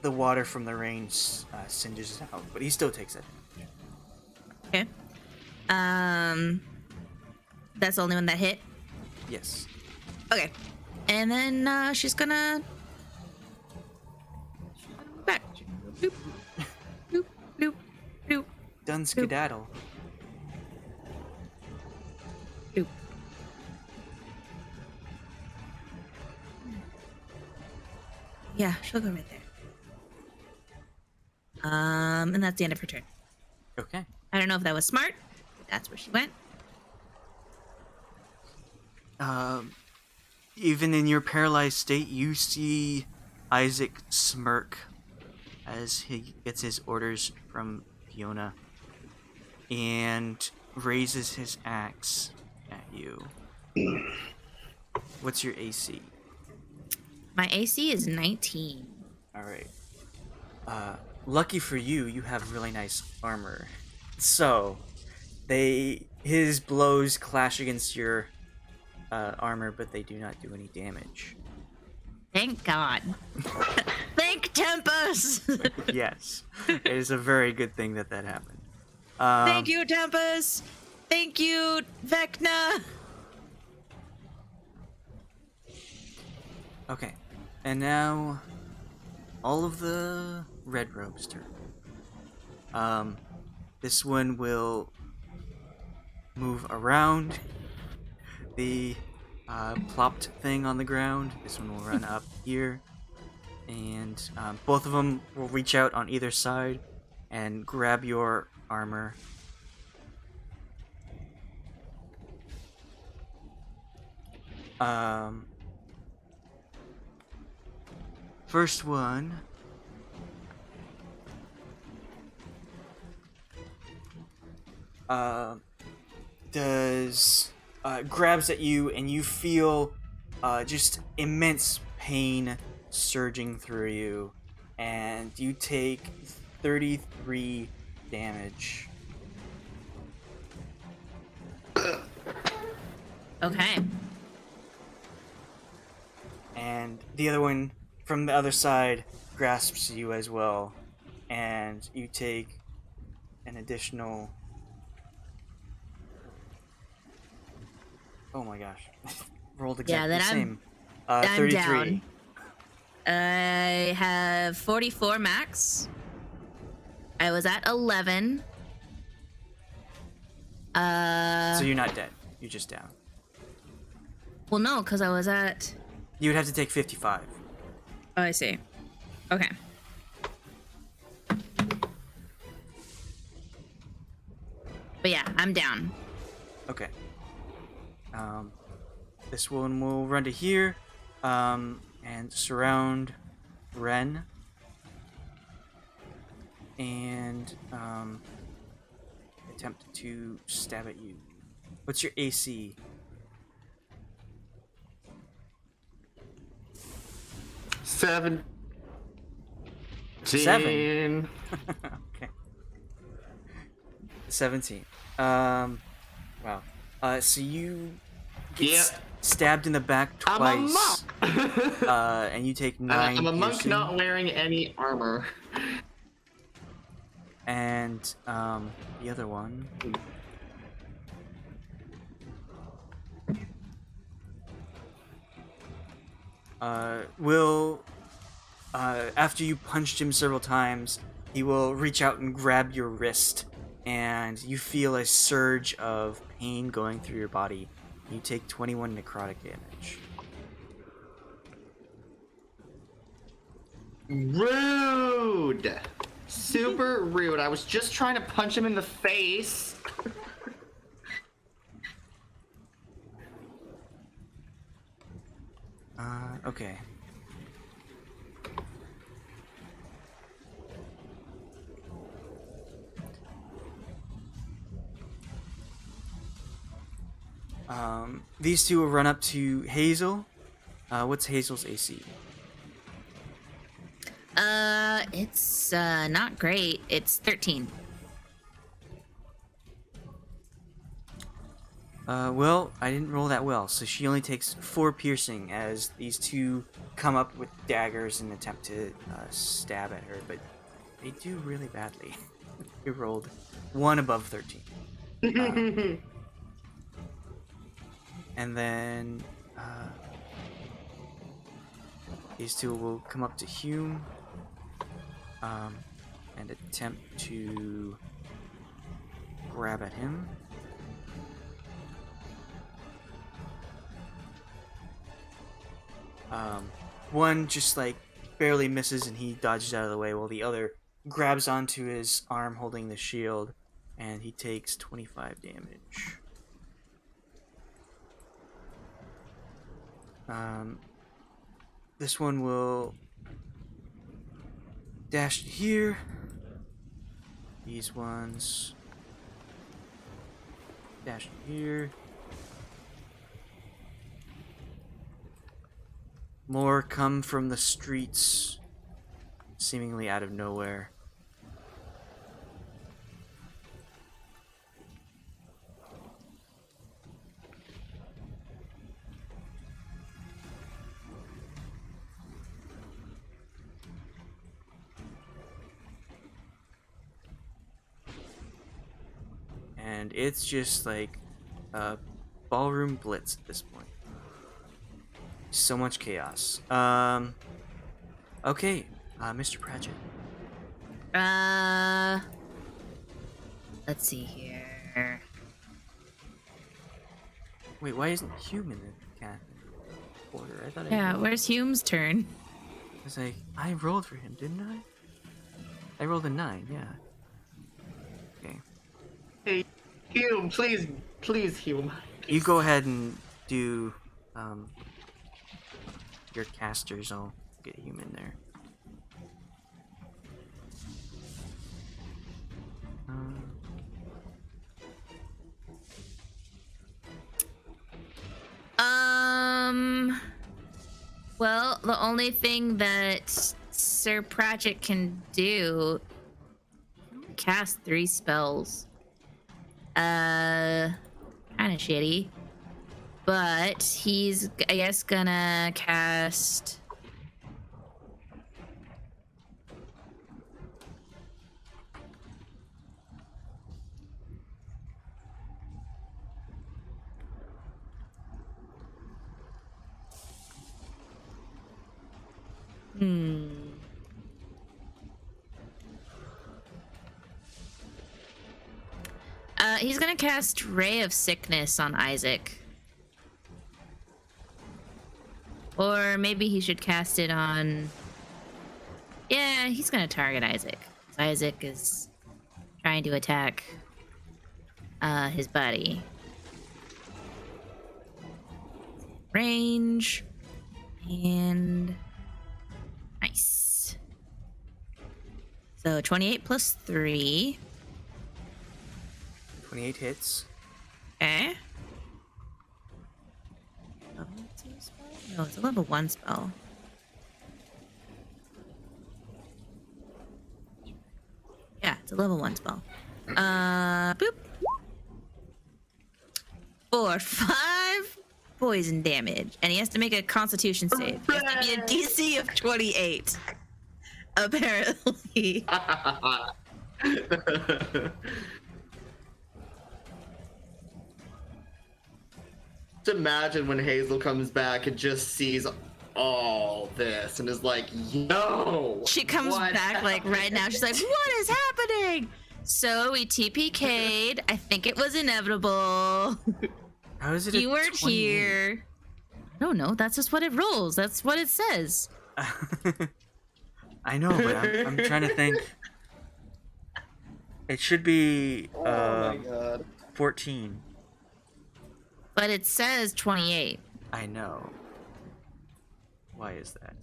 the water from the rain singes it out. But he still takes it. Okay. That's the only one that hit. Yes. Okay. And then she's gonna move back. Doop, doop, doop, doop, Done skedaddle. doop. Yeah, she'll go right there. And that's the end of her turn. Okay. I don't know if that was smart, but that's where she went. Even in your paralyzed state, you see Isaac smirk as he gets his orders from Fiona and raises his axe at you. What's your AC? My AC is 19. Alright. Lucky for you, you have really nice armor. So, his blows clash against your armor, but they do not do any damage. Thank God. Thank Tempest. Yes. It is a very good thing that happened. Thank you, Tempest. Thank you, Vecna. Okay. And now, all of the red robes turn. This one will move around the plopped thing on the ground. This one will run up here. And both of them will reach out on either side and grab your armor. First one. Does grabs at you, and you feel just immense pain surging through you, and you take 33 damage. Okay. And the other one from the other side grasps you as well, and you take an additional... Oh my gosh. Rolled exactly then the I'm- same. I'm 33. down. I have 44 max. I was at 11. So you're not dead. You're just down. Well, no, because I was at... You would have to take 55. Oh, I see. Okay. But yeah, I'm down. Okay. This one will run to here, and surround Renn, and attempt to stab at you. What's your AC? 7. 7. Okay. 17. Wow. So you get Yep. stabbed in the back I'm a twice. monk. And you take 9 I'm a monk piercing. not wearing any armor. And the other one. Will after you punched him several times, he will reach out and grab your wrist, and you feel a surge of pain going through your body. You take 21 necrotic damage. Rude. Super rude. I was just trying to punch him in the face. Okay. These two will run up to Hazel. What's Hazel's AC? It's not great. It's 13. Well, I didn't roll that well, so she only takes 4 piercing as these two come up with daggers and attempt to stab at her, but they do really badly. You rolled 1 above 13. And then these two will come up to Hume and attempt to grab at him. One just like barely misses and he dodges out of the way, while the other grabs onto his arm holding the shield, and he takes 25 damage. This one will dash here. These ones dash here. More come from the streets, seemingly out of nowhere. And it's just like a ballroom blitz at this point. So much chaos. Okay, Mr. Pratchett. Let's see here. Wait, why isn't Hume in the cat order? I thought Yeah, I where's Hume's turn? was like, I rolled for him, didn't I? I rolled a 9, yeah. Okay. Hey, Hume, please, Hume. You go ahead and do your casters. I'll get Hume in there. the only thing that Sir Pratchett can do, cast 3 spells. Kind of shitty. But he's, I guess, gonna cast. He's gonna cast Ray of Sickness on Isaac. Or maybe he should cast it on... Yeah, he's gonna target Isaac. Isaac is trying to attack his buddy. Range. And... Nice. So 28 plus 3. 28 hits. Okay. Level 2 spell? No, it's a level 1 spell. Yeah, it's a level 1 spell. Boop. 4, 5 poison damage. And he has to make a constitution save. He has to be a DC of 28. Apparently. Just imagine when Hazel comes back and just sees all this and is like, yo! She comes what back like right now. She's like, what is happening? So we TPK'd. I think it was inevitable. How is it? You weren't here. I don't know. That's just what it rolls. That's what it says. I know, but I'm trying to think. It should be Oh my god. 14. But it says 28. I know. Why is that?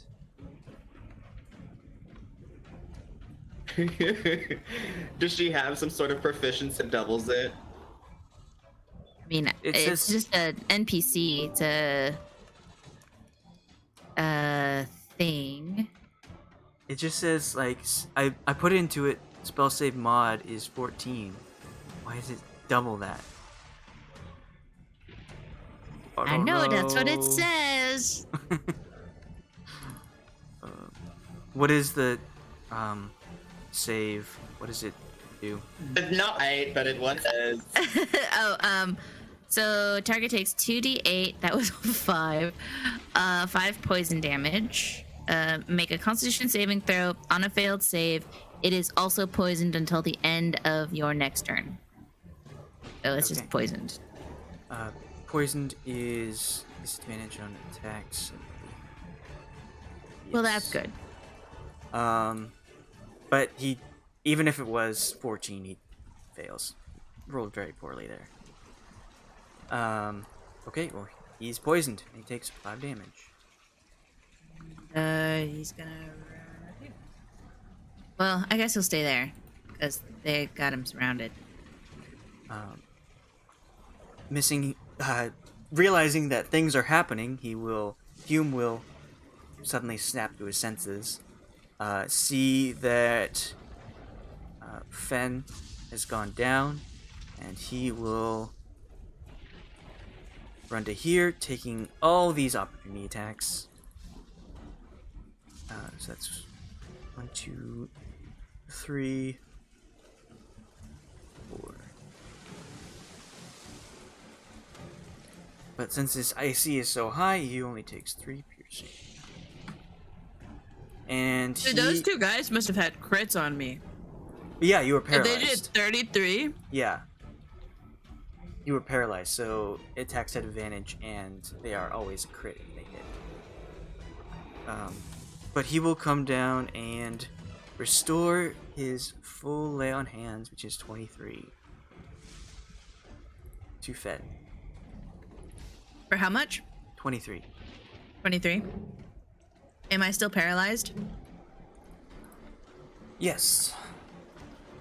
Does she have some sort of proficiency that doubles it? I mean, It it's says- just an NPC. It's a thing. It just says like I put into it. Spell save mod is 14. Why is it double that? I know, that's what it know. says. What is the save? What does it do? It's not 8, but it was. So target takes 2d8. That was 5. 5 poison damage. Make a Constitution saving throw. On a failed save, it is also poisoned until the end of your next turn. So it's just Okay. poisoned. Poisoned is disadvantage on attacks. Well, that's good. But he, even if it was 14, he fails. Rolled very poorly there. Okay, well, he's poisoned. He takes 5 damage. He's gonna... Well, I guess he'll stay there. Because they got him surrounded. Realizing that things are happening, Hume will suddenly snap to his senses, see that Fenn has gone down, and he will run to here, taking all these opportunity attacks. So that's 1, 2, 3, 4. But since his AC is so high, he only takes 3 piercing. And Dude, those two guys must have had crits on me. yeah, you were If paralyzed. they did 33. Yeah. You were paralyzed, so attacks at advantage, and they are always a crit if they hit. But he will come down and restore his full lay on hands, which is 23, to Fenn. For how much? 23. 23. Am I still paralyzed? Yes.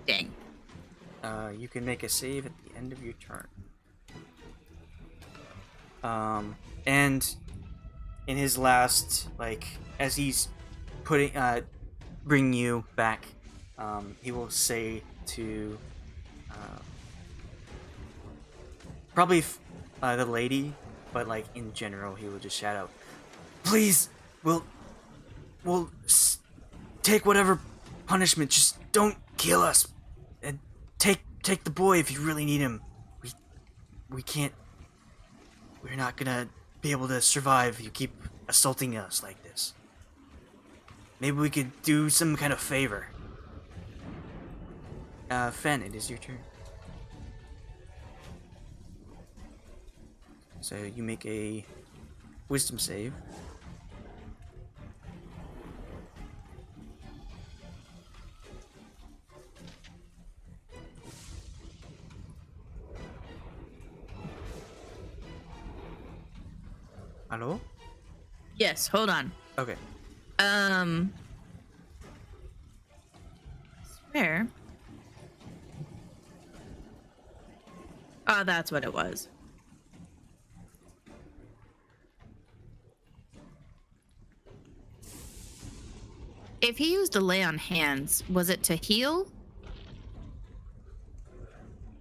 Dang. You can make a save at the end of your turn. And in his last, like, as he's putting, bringing you back, he will say to, probably the lady, but like in general, he will just shout out, "Please, we'll take whatever punishment. Just don't kill us, and take the boy if you really need him. We can't. We're not gonna be able to survive if you keep assaulting us like this. Maybe we could do some kind of favor." Fenn, it is your turn. So you make a wisdom save. Hello? Yes, hold on. Okay. Swear. Oh, that's what it was. If he used a lay on hands, was it to heal?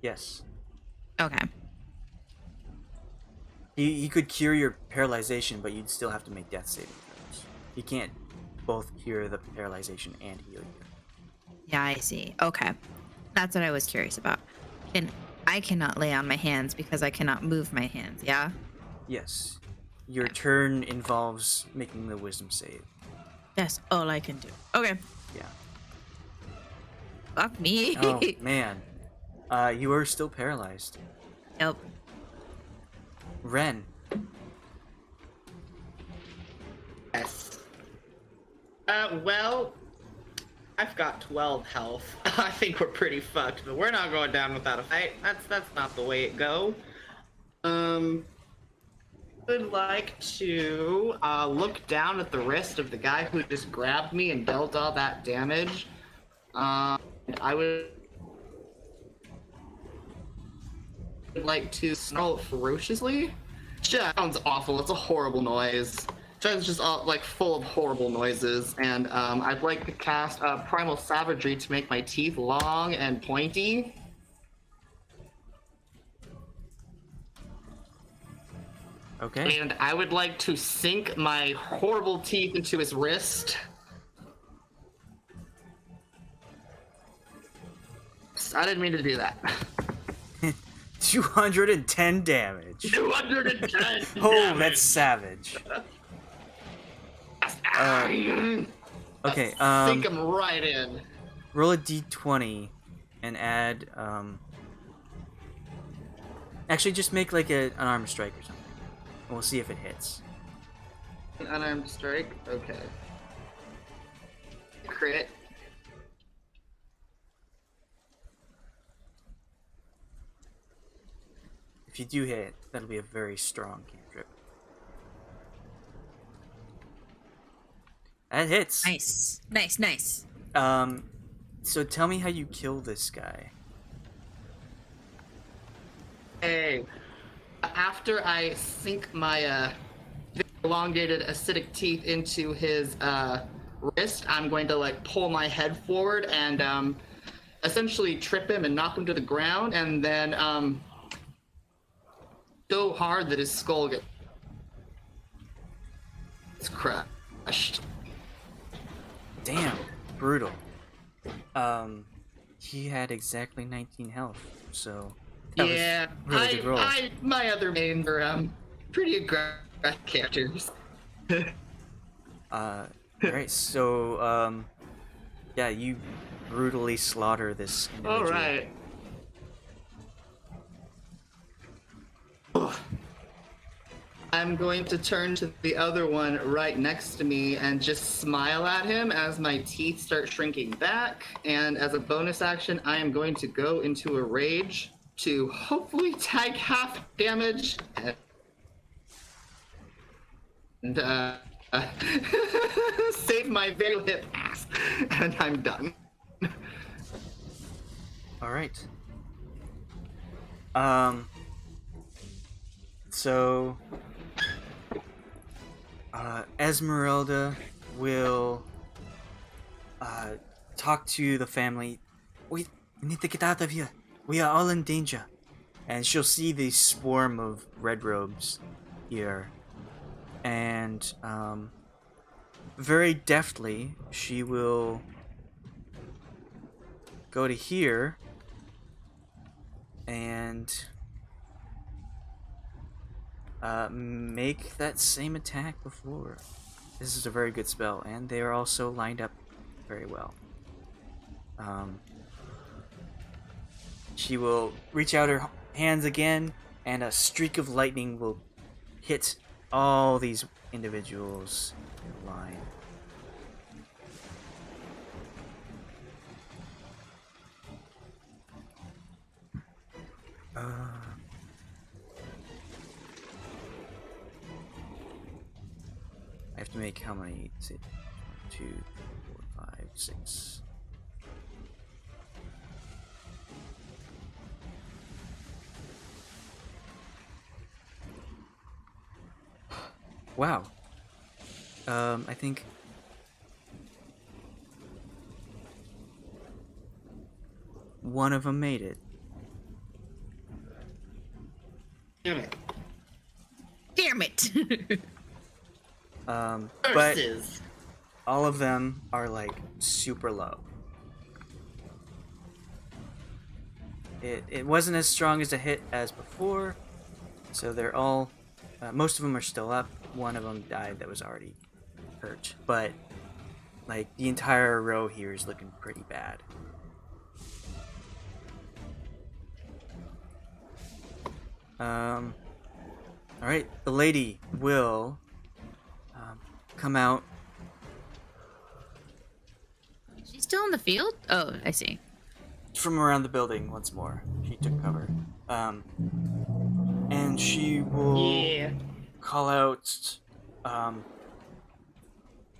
Yes. Okay. He could cure your paralyzation, but you'd still have to make death saving throws. He can't both cure the paralyzation and heal you. Yeah, I see. Okay. That's what I was curious about. And I cannot lay on my hands because I cannot move my hands, yeah? Yes. Your turn involves making the wisdom save. That's all I can do. Okay. Yeah. Fuck me. Oh, man. You are still paralyzed. Yep. Renn. Yes. Well, I've got 12 health. I think we're pretty fucked, but we're not going down without a fight. That's not the way it go. Would like to look down at the wrist of the guy who just grabbed me and dealt all that damage. I would like to snarl ferociously. Just sounds awful. It's a horrible noise. It's just like full of horrible noises. And I'd like to cast Primal Savagery to make my teeth long and pointy. Okay. And I would like to sink my horrible teeth into his wrist. I didn't mean to do that. 210 damage. 210 Oh, that's savage. Okay, Sink him right in. roll a d20 and add, actually just make like an armor strike or something. And we'll see if it hits. An unarmed strike? Okay. Crit. If you do hit, that'll be a very strong cantrip. That hits. Nice. Nice, nice. So tell me how you kill this guy. Hey. After I sink my elongated acidic teeth into his wrist, I'm going to like pull my head forward and essentially trip him and knock him to the ground, and then so hard that his skull gets crushed. Damn, brutal. He had exactly 19 health, so that Yeah, was really good roll. my other mains are pretty aggressive characters. Alright, so yeah, you brutally slaughter this individual. All right. I'm going to turn to the other one right next to me and just smile at him as my teeth start shrinking back. And as a bonus action, I am going to go into a rage to hopefully tag half damage and save my very hit ass. And I'm done. Alright. So Esmeralda will talk to the family. We need to get out of here. We are all in danger. And she'll see the swarm of red robes here. And very deftly, she will go to here and make that same attack before. This is a very good spell, and they are also lined up very well. She will reach out her hands again, and a streak of lightning will hit all these individuals in line. I have to make how many? Is it 2, 4, 5, 6? Wow. I think one of them made it. Damn it. Damn it. But Versus. all of them are like super low. It wasn't as strong as a hit as before, so they're all most of them are still up. One of them died that was already hurt, but like the entire row here is looking pretty bad. All right, the lady will come out. She's still in the field? Oh, I see. From around the building once more. She took cover. And she will Yeah. call out,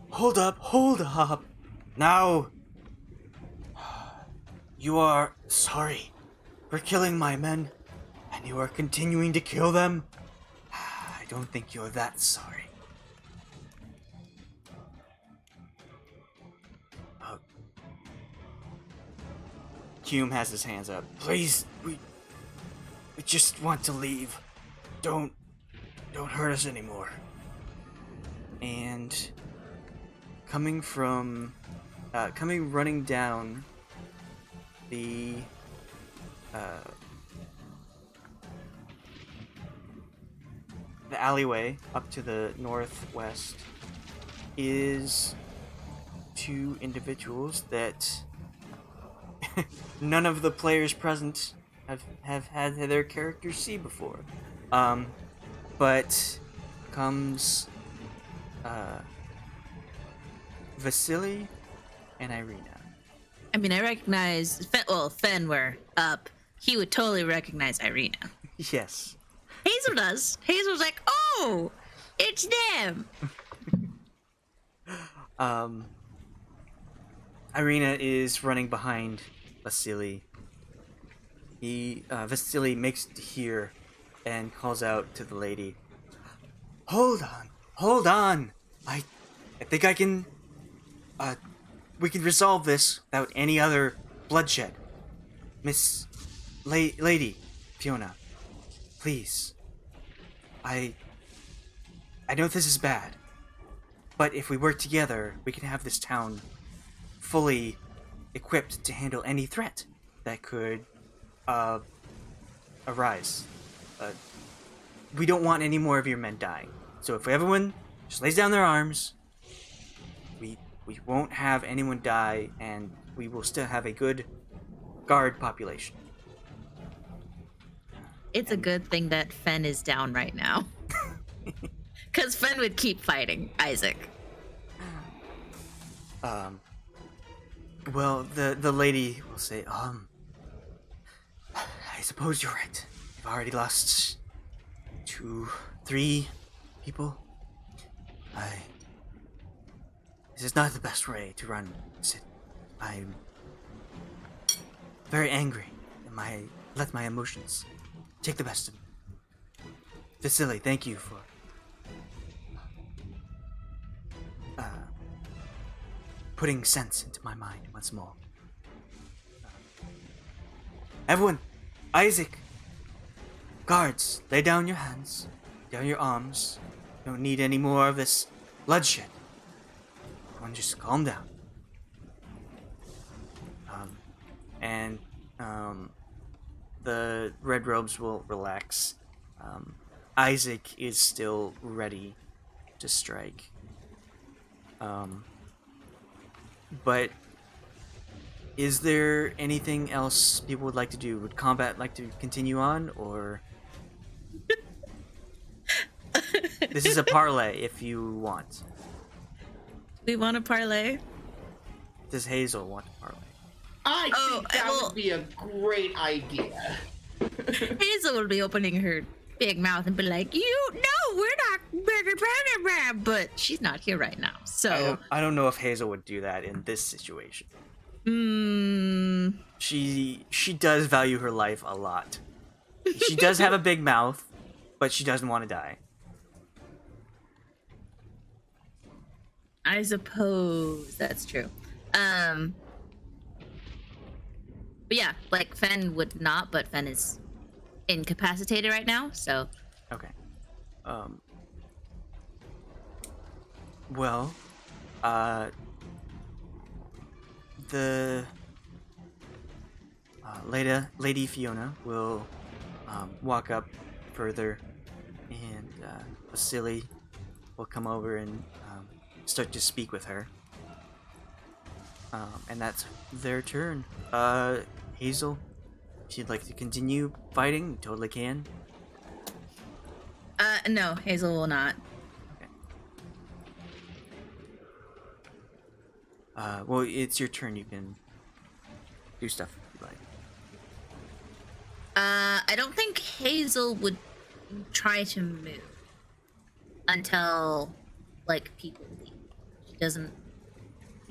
hold up. Now, you are sorry for killing my men, and you are continuing to kill them. I don't think you're that sorry. Hume has his hands up. Please, we just want to leave. Don't hurt us anymore. And coming running down the alleyway up to the northwest is 2 individuals that none of the players present have had their characters see before. But comes Vasily and Irina. I mean, I recognize Fenn were up. He would totally recognize Irina. Yes. Hazel does. Hazel's like, oh, it's them. Irina is running behind Vasily. Vasily makes it here and calls out to the lady. Hold on. I think I can, we can resolve this without any other bloodshed. Miss Lady Fiona, please. I know this is bad, but if we work together, we can have this town fully equipped to handle any threat that could arise. We don't want any more of your men dying. So if everyone just lays down their arms, we won't have anyone die, and we will still have a good guard population. It's a good thing that Fenn is down right now. Because Fenn would keep fighting Isaac. Well, the lady will say, I suppose you're right. We've already lost 2, 3 people. This is not the best way to run. I'm very angry, and let my emotions take the best of me. Vasily, thank you for putting sense into my mind once more. Everyone, Isaac, guards, lay down your hands, down your arms. Don't need any more of this bloodshed. Everyone, just calm down. The red robes will relax. Isaac is still ready to strike. But is there anything else people would like to do? Would combat like to continue on, or this is a parlay if you want. We want to parlay. Does Hazel want to parlay? I think that well- would be a great idea. Hazel will be opening her big mouth and be like, we're not, but she's not here right now. So, I don't know if Hazel would do that in this situation. She does value her life a lot. She does have a big mouth, but she doesn't want to die. I suppose that's true. But yeah, like Fenn would not, but Fenn is incapacitated right now, so. Okay. Well, the Lady Fiona will walk up further, and Vasily will come over and start to speak with her. And that's their turn. Hazel, if you'd like to continue fighting, you totally can. No, Hazel will not. Okay. Well, it's your turn. You can do stuff if you like. I don't think Hazel would try to move until, like, people leave. She doesn't.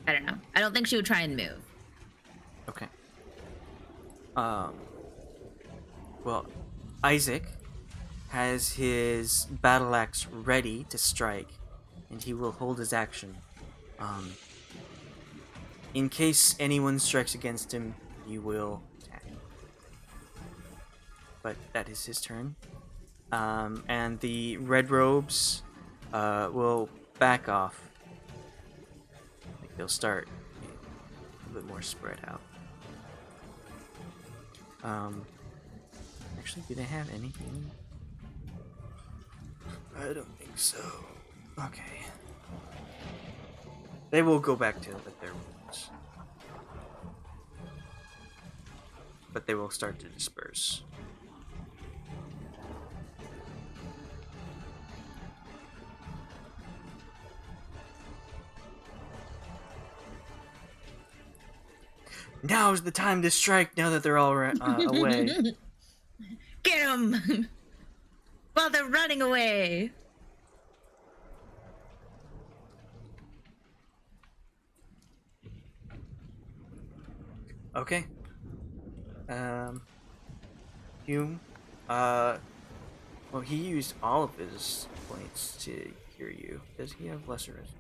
I don't know. I don't think she would try and move. Okay. Well, Isaac has his battle axe ready to strike, and he will hold his action. In case anyone strikes against him, he will attack. But that is his turn. And the red robes will back off. Like they'll start a bit more spread out. Actually, do they have anything? I don't think so. Okay. They will go back to their rooms. But they will start to disperse. Now's the time to strike now that they're all away. Get them! While they're running away! Okay. Hume, well, he used all of his points to hear you. Does he have lesser restoration?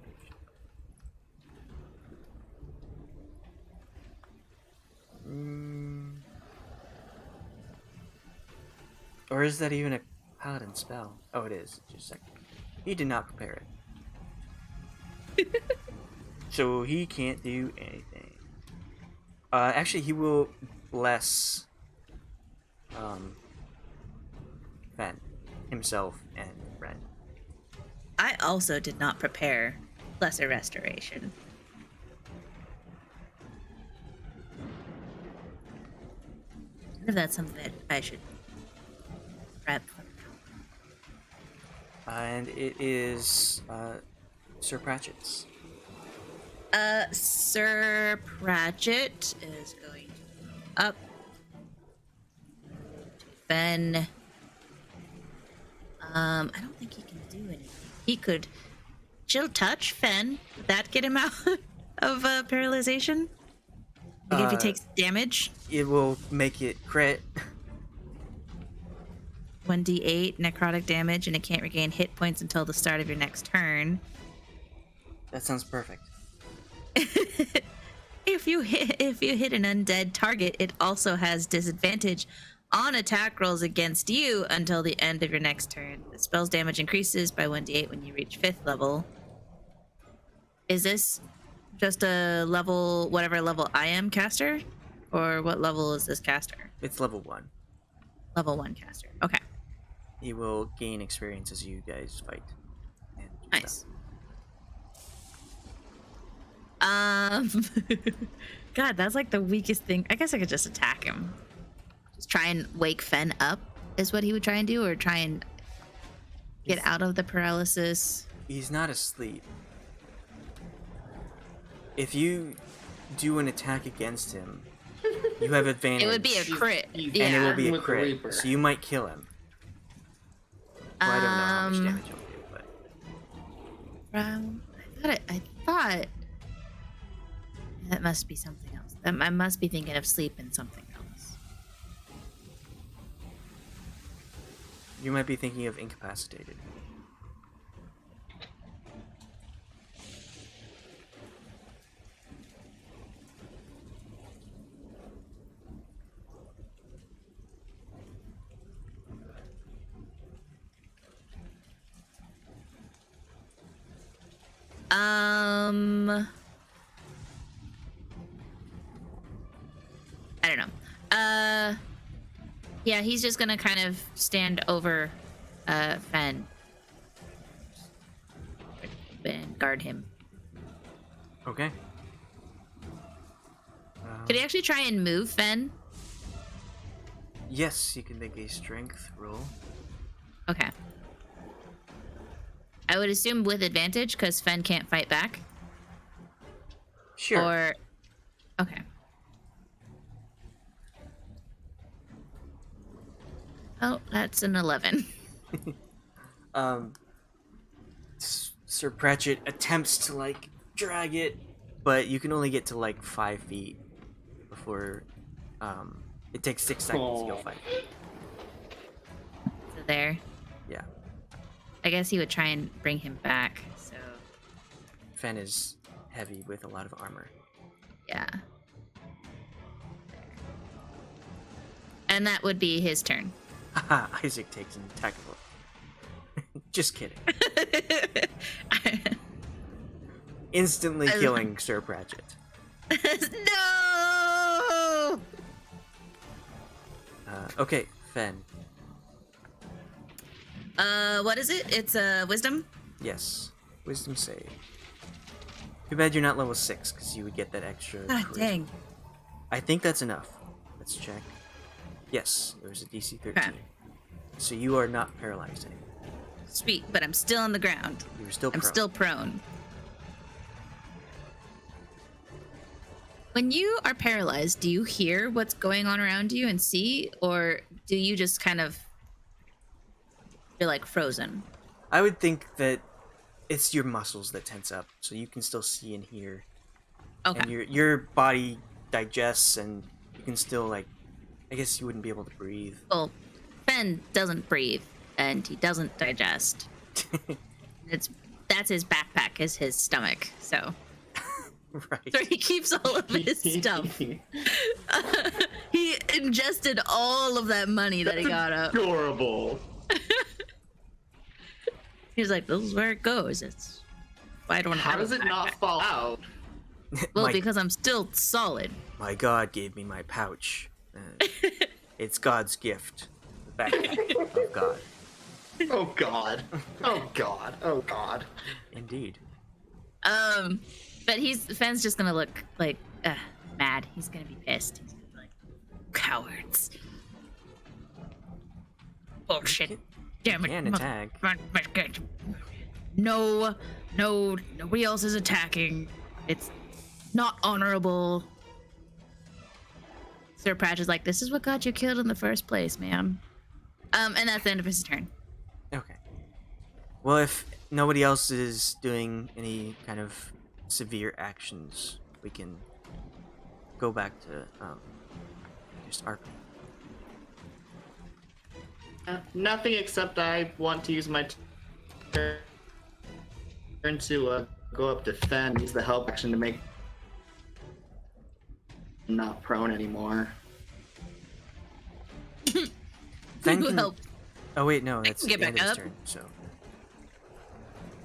Or is that even a paladin spell? Oh, it is. Just a second. He did not prepare it. So he can't do anything. Actually, he will bless Fenn, himself, and Renn. I also did not prepare lesser restoration. I wonder if that's something that I should prep. And it is Sir Pratchett's. Sir Pratchett is going to up to Fenn. I don't think he can do anything. He could chill touch Fenn. Would that get him out of paralyzation? Like if he takes damage? It will make it crit. 1d8 necrotic damage, and it can't regain hit points until the start of your next turn. That sounds perfect. If you hit an undead target, it also has disadvantage on attack rolls against you until the end of your next turn. The spell's damage increases by 1d8 when you reach 5th level. Is this just a level, whatever level I am caster? Or what level is this caster? It's level 1. Level 1 caster. Okay. He will gain experience as you guys fight. And do Nice. stuff. God, that's like the weakest thing. I guess I could just attack him. Just try and wake Fenn up is what he would try and do, or try and get out of the paralysis. He's not asleep. If you do an attack against him, you have advantage. It would be a crit. he's- Yeah. And it will be a With the crit. Reaper. So you might kill him. Well, I don't know how much damage he'll do, but... I thought that must be something else. I must be thinking of sleep and something else. You might be thinking of incapacitated. I don't know. Yeah, he's just gonna kind of stand over Fenn and guard him. Okay. Could he actually try and move Fenn? Yes, you can make a strength roll. Okay. I would assume with advantage because Fenn can't fight back. Sure. Or okay. Oh, that's an 11. Sir Pratchett attempts to like drag it, but you can only get to like 5 feet before it takes 6 seconds to go 5 feet. So there. Yeah. I guess he would try and bring him back. So Fenn is heavy with a lot of armor. yeah. And that would be his turn. Haha, Isaac takes an attack of Just kidding. Instantly killing Sir Pratchett. No! Okay, Fenn. What is it? It's wisdom? Yes. Wisdom save. Too bad you're not level 6, because you would get that extra. Ah, charisma. dang. I think that's enough. Let's check. Yes, there's a DC 13. Okay. So you are not paralyzed anymore. Sweet, but I'm still on the ground. You're still I'm prone. still prone. When you are paralyzed, do you hear what's going on around you and see, or do you just kind of feel like frozen? I would think that it's your muscles that tense up, so you can still see and hear. Okay. And your body digests, and you can still, like, I guess you wouldn't be able to breathe. Well, Fenn doesn't breathe, and he doesn't digest. That's his backpack, is his stomach. So Right. so he keeps all of his stuff. He ingested all of that money that he got up. Adorable. He's like, this is where it goes. It's I don't How have does a it not backpack. fall out? Well, my, because I'm still solid. my God gave me my pouch. It's God's gift. The backpack of God. Oh god. Oh god. Oh god. Indeed. But Fenn's just gonna look like mad. He's gonna be pissed. He's gonna be like, cowards. Bullshit. Damn it. Can attack. No, nobody else is attacking. It's not honorable. Sir Pratch is like, this is what got you killed in the first place, ma'am. And that's the end of his turn. Okay. Well, if nobody else is doing any kind of severe actions, we can go back to just RP. Nothing except I want to use my turn to Go up to Fenn, use the help action to make him not prone anymore. Fenn Who can... helped? Oh wait, no, that's can get the end back of his up. turn.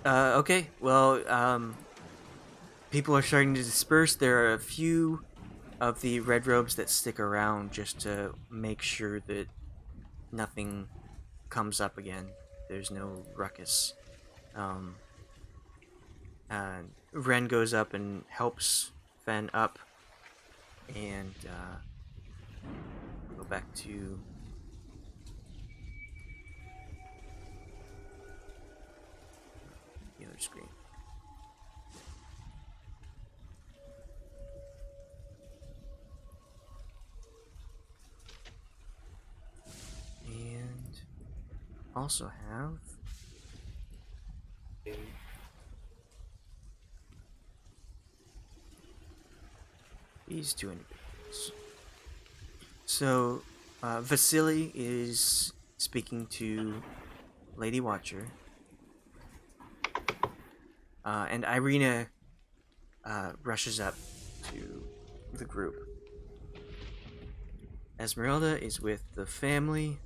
So. Okay. Well, people are starting to disperse. There are a few of the red robes that stick around just to make sure that nothing comes up again. There's no ruckus. Renn goes up and helps Fenn up, and go back to the other screen. And also have these two individuals. So, Vasily is speaking to Lady Watcher, and Irina rushes up to the group. Esmeralda is with the family.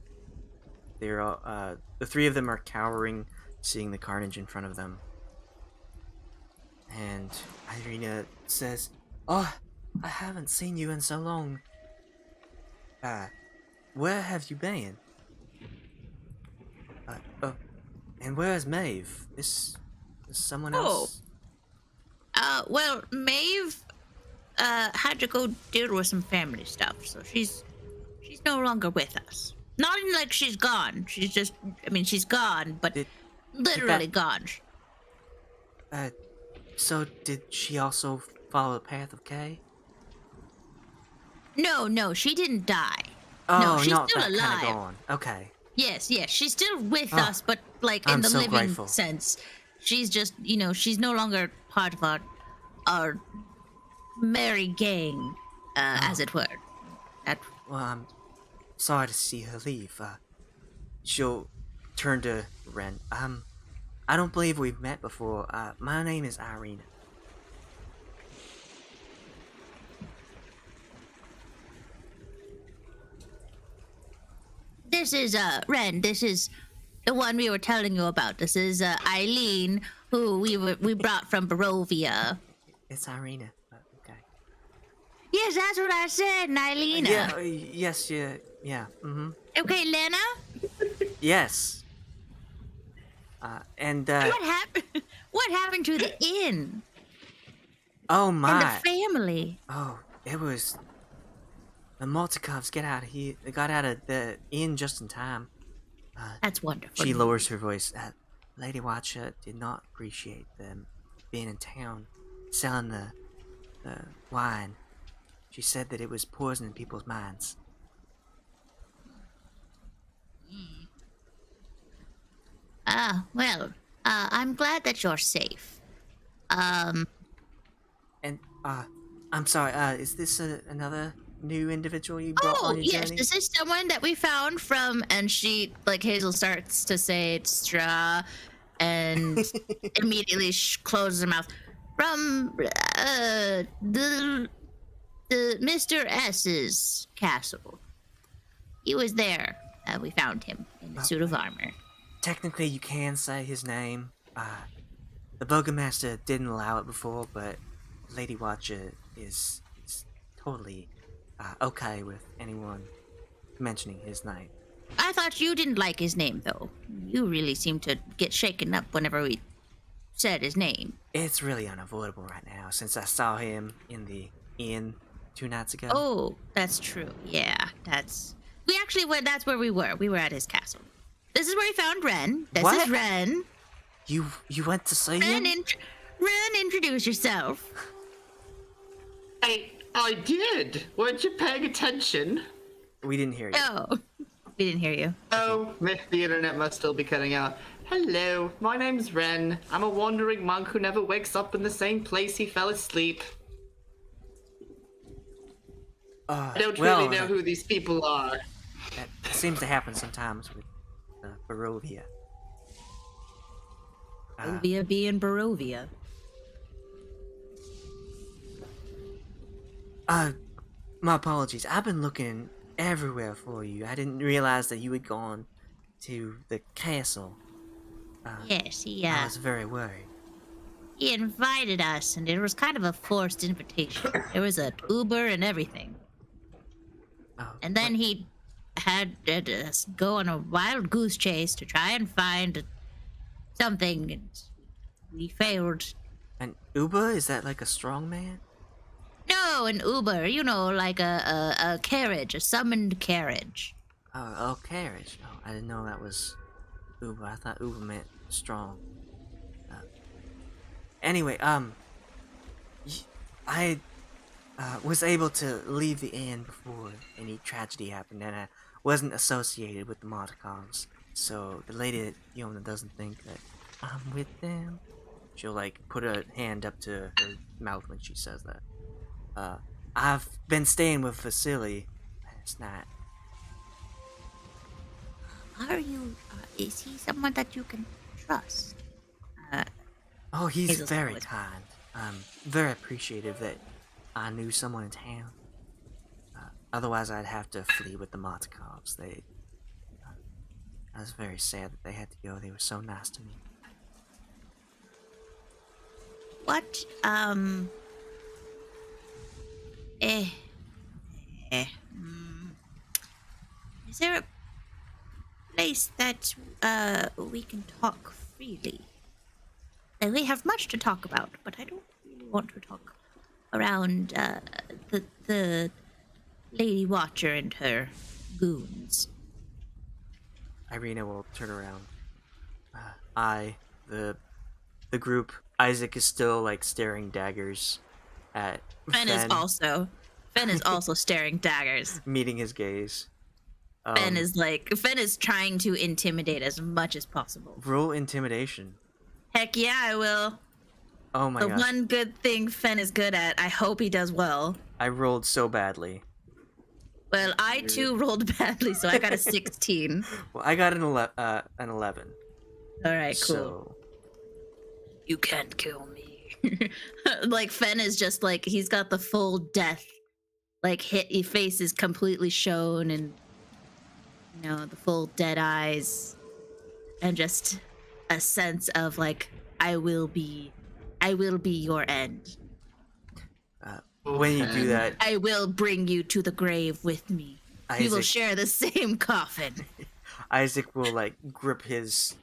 They're all, the three of them are cowering, seeing the carnage in front of them. And Irina says, "Oh, I haven't seen you in so long. Where have you been? Oh, and where's Maeve? Is someone else?" Well, Maeve, had to go deal with some family stuff, so she's no longer with us. Not in like she's gone. She's just, I mean, she's gone, but literally gone. So did she also follow the path of Kay? No, she didn't die. Oh, no, she's not still that alive. kind of gone. Okay. Yes, she's still with Oh, us, but like in I'm the so living grateful. sense. She's just, she's no longer part of our merry gang, as it were. Well, I'm sorry to see her leave. She'll turn to Renn. I don't believe we've met before. My name is Irina. This is Renn. This is the one we were telling you about. This is Eileen, who we brought from Barovia. It's Irina. Okay. Yes, that's what I said, Nylena. Yeah. Yes. Yeah. Mm-hmm. Okay, Lena. Yes. And What happened? What happened to the inn oh and my. the family? Oh, it was the Multikovs get out of here. They got out of the inn just in time. That's wonderful. She lowers her voice. Lady Watcher did not appreciate them being in town selling the wine. She said that it was poisoning people's minds. Well, I'm glad that you're safe. And I'm sorry. Is this another new individual you brought Oh, on your yes, journey? this is someone that we found from, and she, like, Hazel starts to say Stra, and immediately closes her mouth. From, the Mr. S's castle. He was there. We found him in a suit of armor. Technically, you can say his name. The Burgomaster didn't allow it before, but Lady Watcher is totally okay with anyone mentioning his name. I thought you didn't like his name, though. You really seemed to get shaken up whenever we said his name. It's really unavoidable right now since I saw him in the inn 2 nights ago. Oh, that's true. Yeah, we actually went. That's where we were. We were at his castle. This is where we found Renn. This What? is Renn. You went to see him? Ren, introduce yourself. I did. Weren't you paying attention? We didn't hear you. Oh, we didn't hear you. Oh, the internet must still be cutting out. Hello, my name's Renn. I'm a wandering monk who never wakes up in the same place he fell asleep. I don't really know who these people are. That seems to happen sometimes with Barovia. Barovia being Barovia. My apologies. I've been looking everywhere for you. I didn't realize that you had gone to the castle. Yes, I was very worried. he invited us, and it was kind of a forced invitation. There was an Uber and everything. Oh, And then he had us go on a wild goose chase to try and find something, and we failed. an Uber? Is that like a strong man? No, an Uber, you know, like a carriage, a summoned carriage. Oh, carriage. Oh, I didn't know that was Uber. I thought Uber meant strong. Anyway, I was able to leave the inn before any tragedy happened, and I wasn't associated with the Martikovs. So the lady that Fiona doesn't think that I'm with them. She'll like put a hand up to her mouth when she says that. I've been staying with Vasily last night. Are you, is he someone that you can trust? Oh, he's Hazel's very always- kind. I'm very appreciative that I knew someone in town. Otherwise, I'd have to flee with the Martikovs. I was very sad that they had to go. They were so nice to me. What, is there a place that, we can talk freely? And we have much to talk about, but I don't really want to talk around, the Lady Watcher and her goons. Irina will turn around. The group, Isaac is still like staring daggers at Fenn is also staring daggers. meeting his gaze. Fenn is trying to intimidate as much as possible. Roll intimidation. Heck yeah, I will. Oh my The gosh. one good thing Fenn is good at. I hope he does well. I rolled so badly. Well, I too rolled badly, so I got a 16. Well, I got an 11. All right, cool. So You can't kill me. Like Fenn is just like he's got the full death, like his face is completely shown, and you know the full dead eyes, and just a sense of like I will be your end. when you do that, I will bring you to the grave with me. We will Isaac, share the same coffin. Isaac will like grip his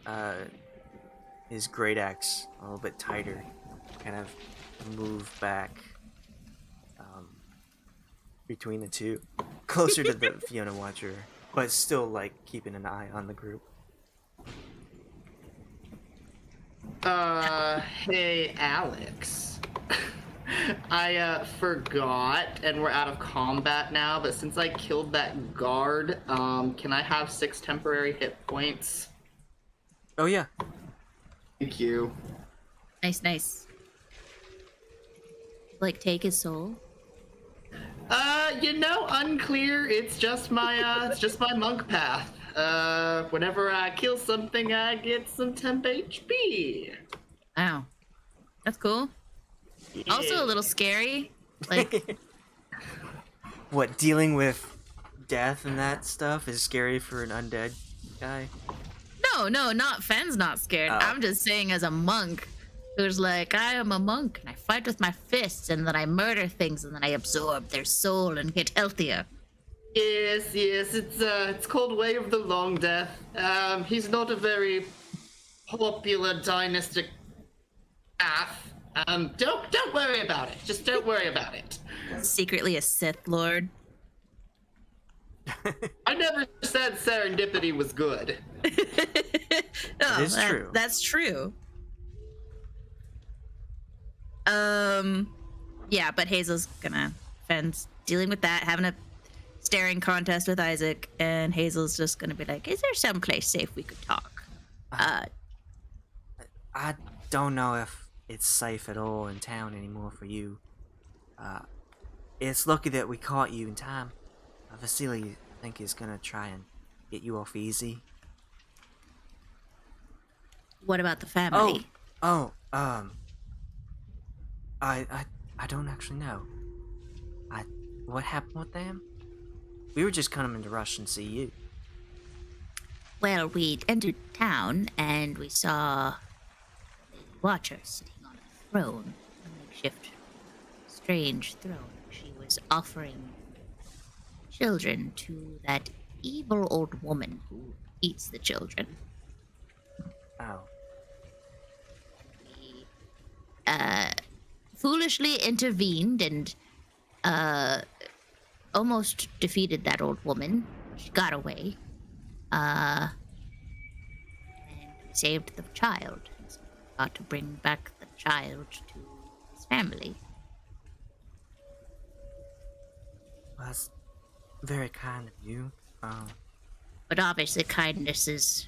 great axe a little bit tighter, kind of move back between the two, closer to the Fiona Watcher, but still like keeping an eye on the group. Hey, Alex. I forgot, and we're out of combat now, but since I killed that guard, can I have 6 temporary hit points? Oh yeah, Thank you. Nice. Like take his soul. Unclear. It's just my monk path. Whenever I kill something, I get some temp HP. Wow, that's cool. Also a little scary. Like what, dealing with death and that stuff is scary for an undead guy? no, not Fenn's not scared. Oh. I'm just saying as a monk who's like, I am a monk and I fight with my fists and then I murder things and then I absorb their soul and get healthier. Yes, it's called Way of the Long Death. He's not a very popular dynastic path. Don't worry about it. Just don't worry about it. Secretly a Sith Lord. I never said serendipity was good. No, is true. That's true. Yeah, but Hazel's Fenn's dealing with that, having a staring contest with Isaac, and Hazel's just gonna be like, is there some place safe we could talk? I don't know if it's safe at all in town anymore for you. It's lucky that we caught you in time. Vasily, I think, is gonna try and get you off easy. What about the family? I don't actually know. What happened with them? We were just coming to rush and see you. Well, we entered town and we saw a watcher sitting on a throne, a makeshift, strange throne. She was offering children to that evil old woman who eats the children. Oh. We foolishly intervened and almost defeated that old woman. She got away. And we saved the child. So we got to bring back the child to his family. Well, that's very kind of you. But obviously kindness is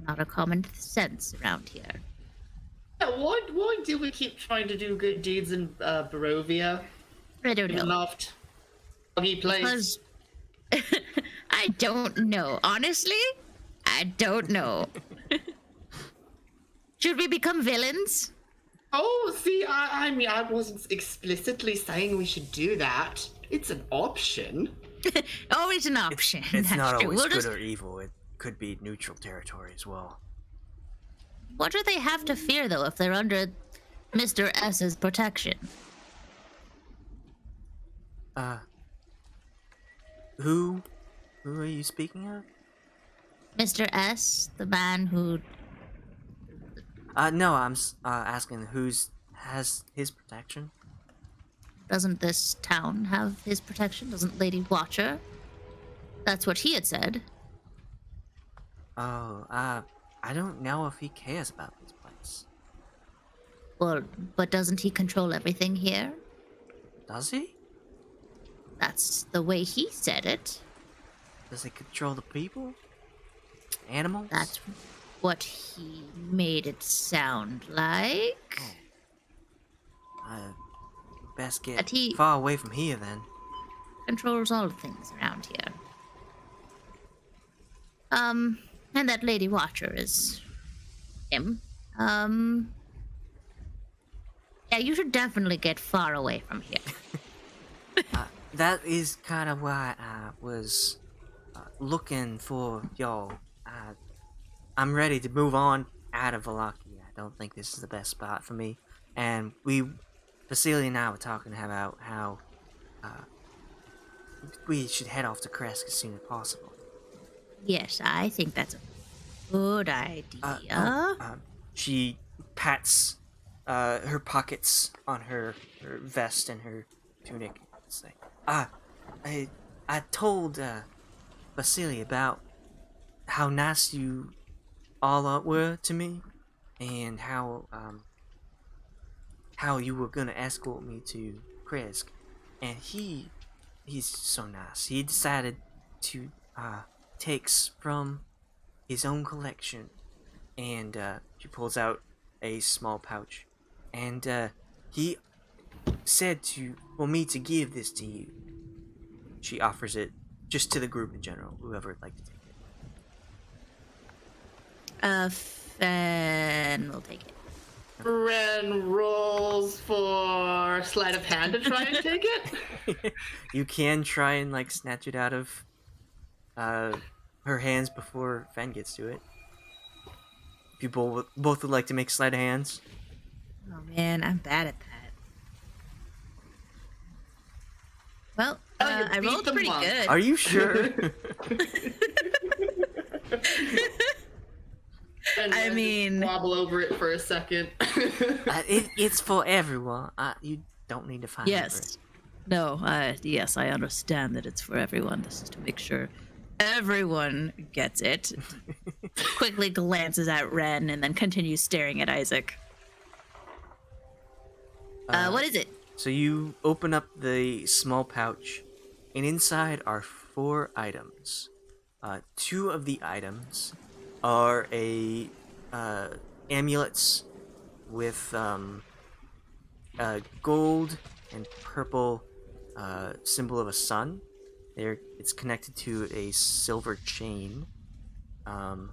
not a common sense around here. Yeah, why do we keep trying to do good deeds in Barovia? I don't We know. loved Buggy Place. Because I don't know. Honestly, I don't know. Should we become villains? Oh, see, I mean, I wasn't explicitly saying we should do that. It's an option. Always an option. It's That's not true. always We'll good just- or evil. It could be neutral territory as well. What do they have to fear, though, if they're under Mr. S's protection? Who are you speaking of? Mr. S, the man who... No, I'm asking has his protection? Doesn't this town have his protection? Doesn't Lady Watcher? That's what he had said. Oh, I don't know if he cares about this place. Well, but doesn't he control everything here? Does he? That's the way he said it. Does he control the people? Animals? That's what he made it sound like. Best get That he- far away from here then. Controls all things around here. And that Lady Watcher is him. Yeah, you should definitely get far away from here. That is kind of why I was looking for y'all. I'm ready to move on out of Valaki. I don't think this is the best spot for me. And Vasily and I were talking about how we should head off to Kresk as soon as possible. Yes, I think that's a good idea. She pats her pockets on her vest and her tunic. It's like, I told Vasily about how nice you all were to me, and how you were gonna escort me to Kresk, and he's so nice. He decided to takes from his own collection, and she pulls out a small pouch, and he said for me to give this to you. She offers it just to the group in general, whoever would like to take it. Fenn will take it. Renn rolls for sleight of hand to try and take it. You can try and like snatch it out of her hands before Fenn gets to it. People both would like to make sleight of hands. Oh man, I'm bad at that. Well, Oh, you I beat rolled the pretty monk. good. Are you sure? And I Renn just mean- wobble over it for a second. It's for everyone. You don't need to find over Yes. it. No, yes, I understand that it's for everyone. This is to make sure everyone gets it. Quickly glances at Renn and then continues staring at Isaac. What is it? So you open up the small pouch, and inside are 4 items. 2 of the items are amulets with gold and purple symbol of a sun. It's connected to a silver chain, and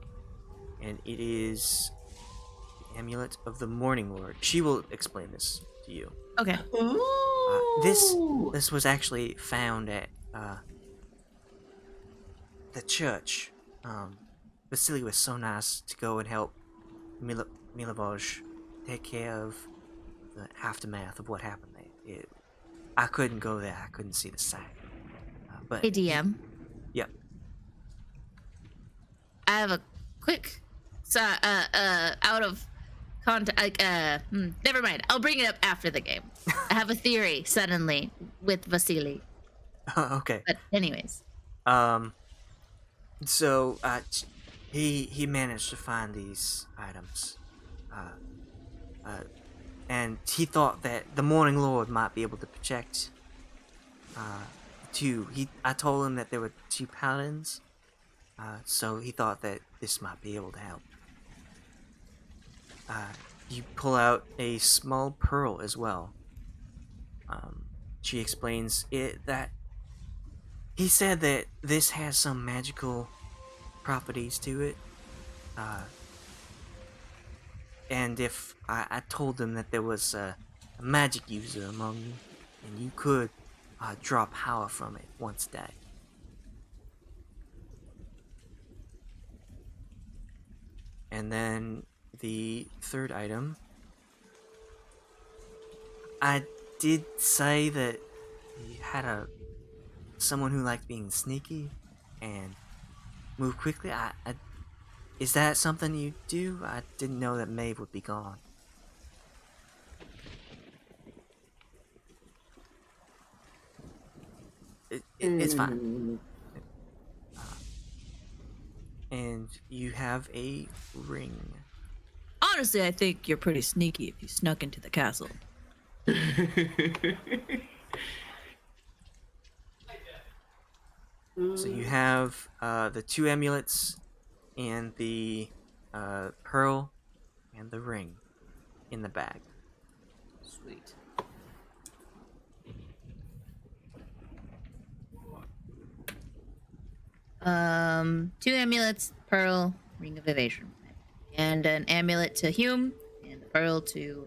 it is the amulet of the Morning Lord. She will explain this to you. Okay. Ooh. This was actually found at the church. Vasily was so nice to go and help Milovoj take care of the aftermath of what happened there. I couldn't go there. I couldn't see the site. But Hey, DM. Yep. I have a quick, out of context. Never mind. I'll bring it up after the game. I have a theory suddenly with Vasily. Okay. But anyways, So he managed to find these items, and he thought that the Morning Lord might be able to protect two. I told him that there were two paladins, so he thought that this might be able to help. You pull out a small pearl as well. She explains that he said that this has some magical properties to it. And if I told him that there was a magic user among you, and you could draw power from it once a day. And then the third item, I did say that you had someone who liked being sneaky and move quickly. Is that something you do? I didn't know that Maeve would be gone. It's fine. And you have a ring. Honestly, I think you're pretty sneaky if you snuck into the castle. So you have the two amulets and the pearl and the ring in the bag. Sweet. Two amulets, pearl, ring of evasion, and an amulet to Hume, and the pearl to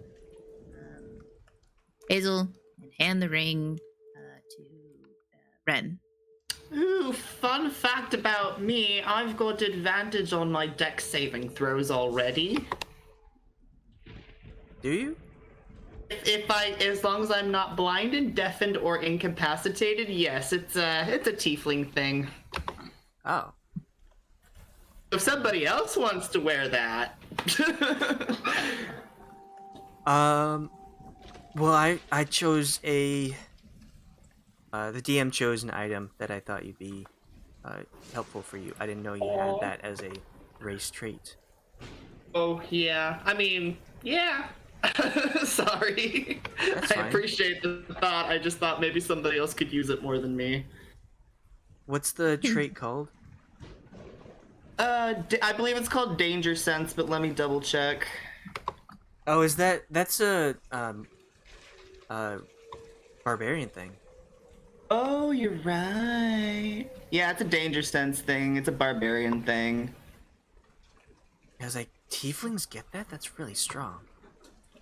Hazel, and hand the ring to Renn. Ooh, fun fact about me, I've got advantage on my dex saving throws already. Do you? As long as I'm not blinded, deafened, or incapacitated, yes, it's a tiefling thing. Oh. If somebody else wants to wear that. Well, I chose the DM chose an item that I thought you'd be helpful for you. I didn't know you had that as a race trait. Oh, yeah. I mean, yeah. Sorry. That's fine. I appreciate the thought. I just thought maybe somebody else could use it more than me. What's the trait called? I believe it's called Danger Sense, but let me double check. Oh, that's a barbarian thing. Oh, you're right. Yeah, it's a Danger Sense thing. It's a barbarian thing. I was like, tieflings get that? That's really strong.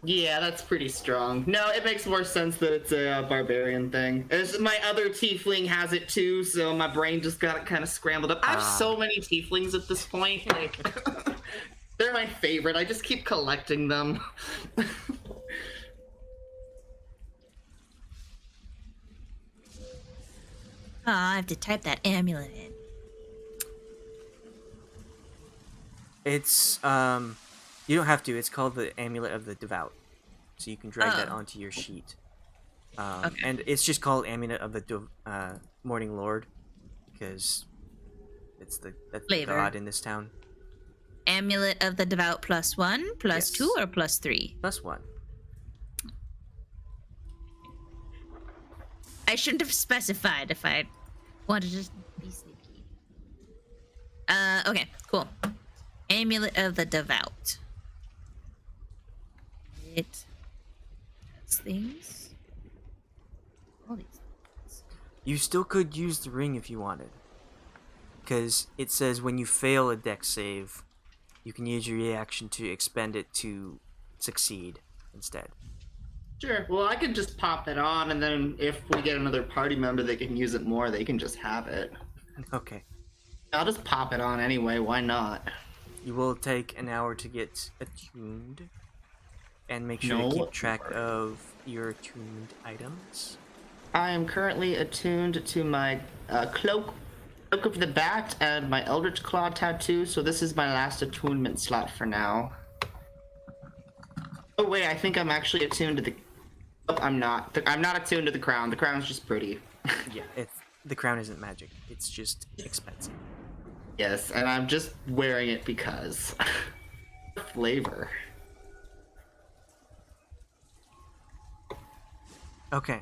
Yeah, that's pretty strong. No, it makes more sense that it's a barbarian thing. My other tiefling has it too, so my brain just got it kind of scrambled up. I have so many tieflings at this point. Like, they're my favorite. I just keep collecting them. I have to type that amulet in. It's you don't have to. It's called the Amulet of the Devout, so you can drag that onto your sheet. Okay. And it's just called Amulet of the Morning Lord because that's the Flavor. god in this town. Amulet of the Devout +1, Yes. +2, or +3? +1. I shouldn't have specified if I wanted to just be sneaky. Okay, cool. Amulet of the Devout. It has things. All these things. You still could use the ring if you wanted, because it says when you fail a dex save, you can use your reaction to expend it to succeed instead. Sure. Well, I could just pop it on, and then if we get another party member that can use it more, they can just have it. Okay. I'll just pop it on anyway. Why not? You will take an hour to get attuned, and make sure No. to keep track of your attuned items. I am currently attuned to my cloak of the bat and my Eldritch Claw tattoo, so this is my last attunement slot for now. Oh wait, I think I'm actually attuned to the... Oh, I'm not. I'm not attuned to the crown. The crown's just pretty. Yeah, the crown isn't magic. It's just expensive. Yes, and I'm just wearing it because... flavor. Okay.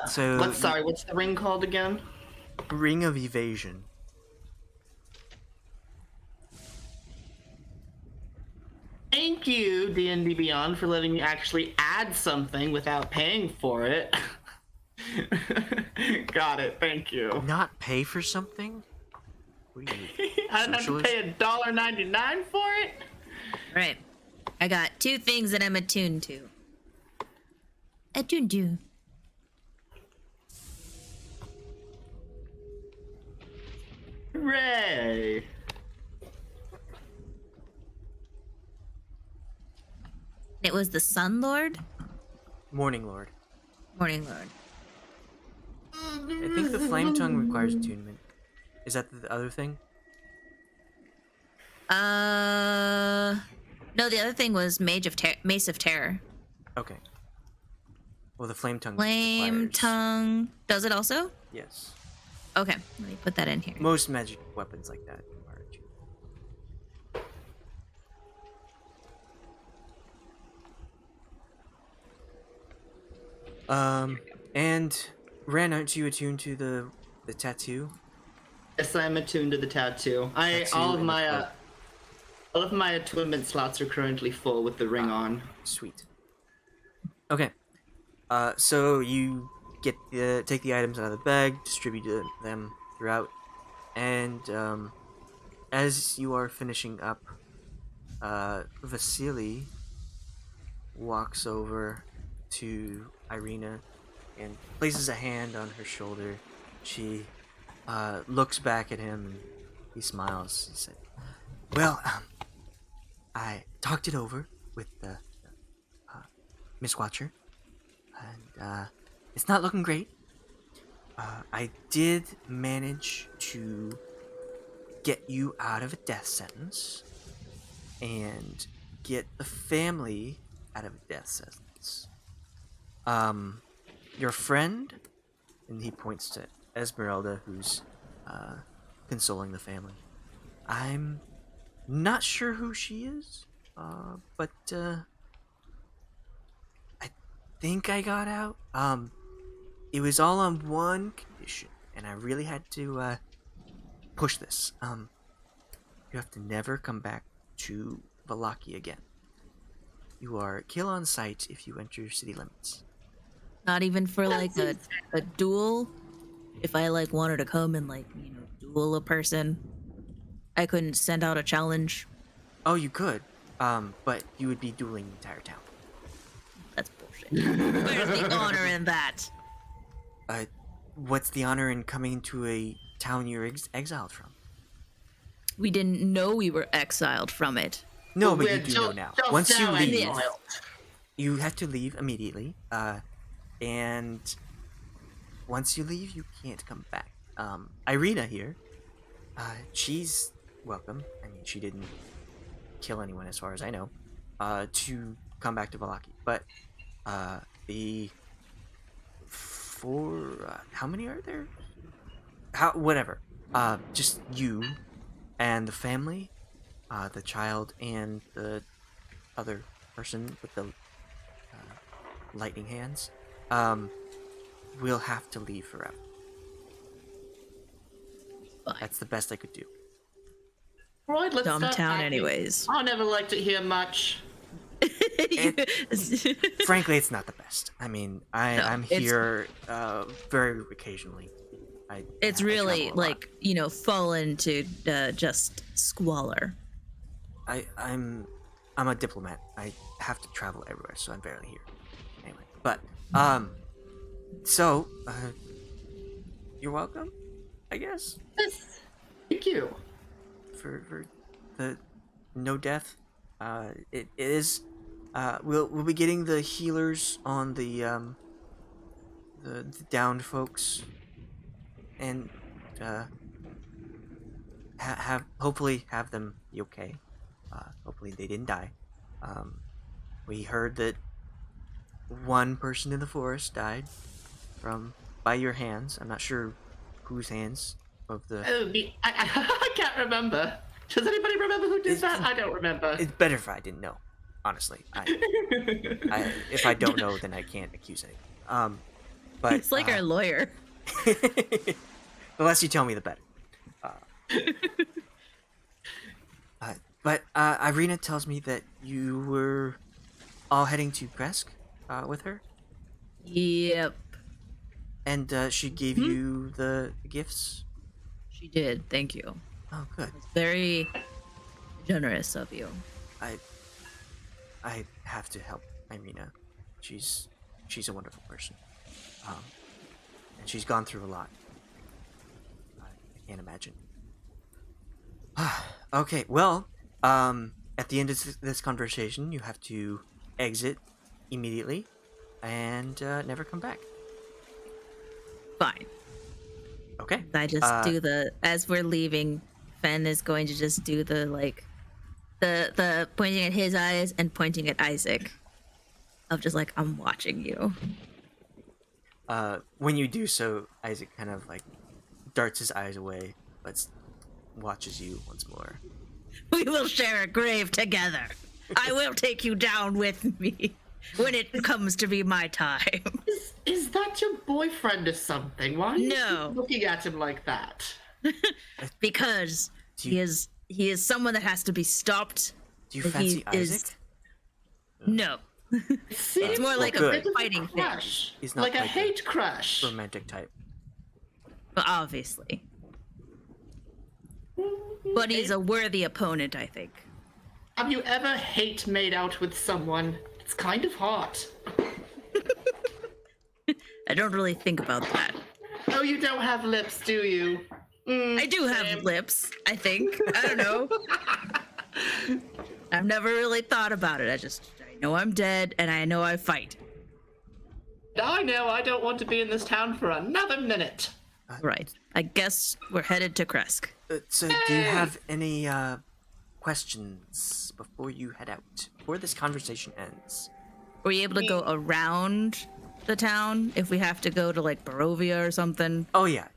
So What's the ring called again? Ring of Evasion. Thank you, D&D Beyond, for letting me actually add something without paying for it. Got it, thank you. Not pay for something? What are you, I don't have to socialist? pay $1.99 for it? Right. I got 2 things that I'm attuned to. Attuned to. Hooray! It was the Sun Lord? Morning Lord. Morning Lord. I think the Flame Tongue requires attunement. Is that the other thing? No, the other thing was Mace of Terror. Okay. Well, the Flame Tongue Flame requires... Tongue. Does it also? Yes. Okay, let me put that in here. Most magic weapons like that require attunement. And Renn, aren't you attuned to the tattoo? Yes, I'm attuned to the tattoo. Tattoo All and the of cloak. all of my attunement slots are currently full with the ring on. Sweet. Okay. So you take the items out of the bag, distribute them throughout, and as you are finishing up, Vasily walks over to Irina and places a hand on her shoulder. She looks back at him and he smiles. He said, "Well, I talked it over with the Miss Watcher, and it's not looking great. I did manage to get you out of a death sentence and get the family out of a death sentence. Your friend," and he points to Esmeralda, who's consoling the family. "I'm not sure who she is, but I think I got out. It was all on one condition, and I really had to push this. You have to never come back to Valaki again. You are kill on sight if you enter city limits." Not even for like a duel? If I like wanted to come and like, duel a person, I couldn't send out a challenge. Oh, you could, but you would be dueling the entire town. That's bullshit. Where's the honor in that? What's the honor in coming to a town you're exiled from? We didn't know we were exiled from it. No, but We're you do know now. just Once you now leave, exiled. you have to leave immediately, and once you leave, you can't come back. Irina here, she's welcome. I mean, she didn't kill anyone as far as I know, to come back to Valaki. But the how many are there? Whatever. Just you and the family, the child and the other person with the lightning hands, will have to leave forever. Fine. That's the best I could do. Right, let's Dumb start town packing. anyways. I never liked it here much. Frankly, it's not the best. I mean, I'm it's- here very occasionally. It's I really travel a lot. like, fall into just squalor. I'm a diplomat. I have to travel everywhere, so I'm barely here. Anyway, But so you're welcome, I guess, Yes. Thank you. for the no death. It is. We'll be getting the healers on the downed folks, and hopefully have them be okay. Hopefully they didn't die. We heard that one person in the forest died by your hands. I'm not sure whose hands of the. Oh, me. I can't remember. Does anybody remember who did that? I don't remember. It's better if I didn't know. Honestly, if I don't know, then I can't accuse anyone. But It's like our lawyer. the less you tell me, the better. But Irina tells me that you were all heading to Kresk with her, Yep, and she gave you the gifts. she did. Thank you. Oh, good. Very generous of you. I have to help Irina. She's a wonderful person, and she's gone through a lot. I can't imagine. Okay, well, at the end of this conversation, you have to exit immediately and never come back. Fine. Okay. I just do as we're leaving, Fenn is going to just do the pointing at his eyes and pointing at Isaac. Of just like, I'm watching you. When you do so, Isaac kind of like darts his eyes away, but watches you once more. We will share a grave together. I will take you down with me when it comes to be my time. Is that your boyfriend or something? Why are you No. keep looking at him like that? Because he is someone that has to be stopped. Do you He fancy is- Isaac? No. It's more like a good. fighting thing. crush. He's not Like a like a- hate crush. Romantic type. Obviously. But he's a worthy opponent, I think. Have you ever hate made out with someone? It's kind of hot. I don't really think about that. Oh, you don't have lips, do you? I do have Same. lips, I think. I don't know. I've never really thought about it. I know I'm dead and I know I fight. I know I don't want to be in this town for another minute. Right. I guess we're headed to Kresk. So, do you have any questions before you head out? Before this conversation ends? Were you able to go around the town if we have to go to like Barovia or something? Oh yeah,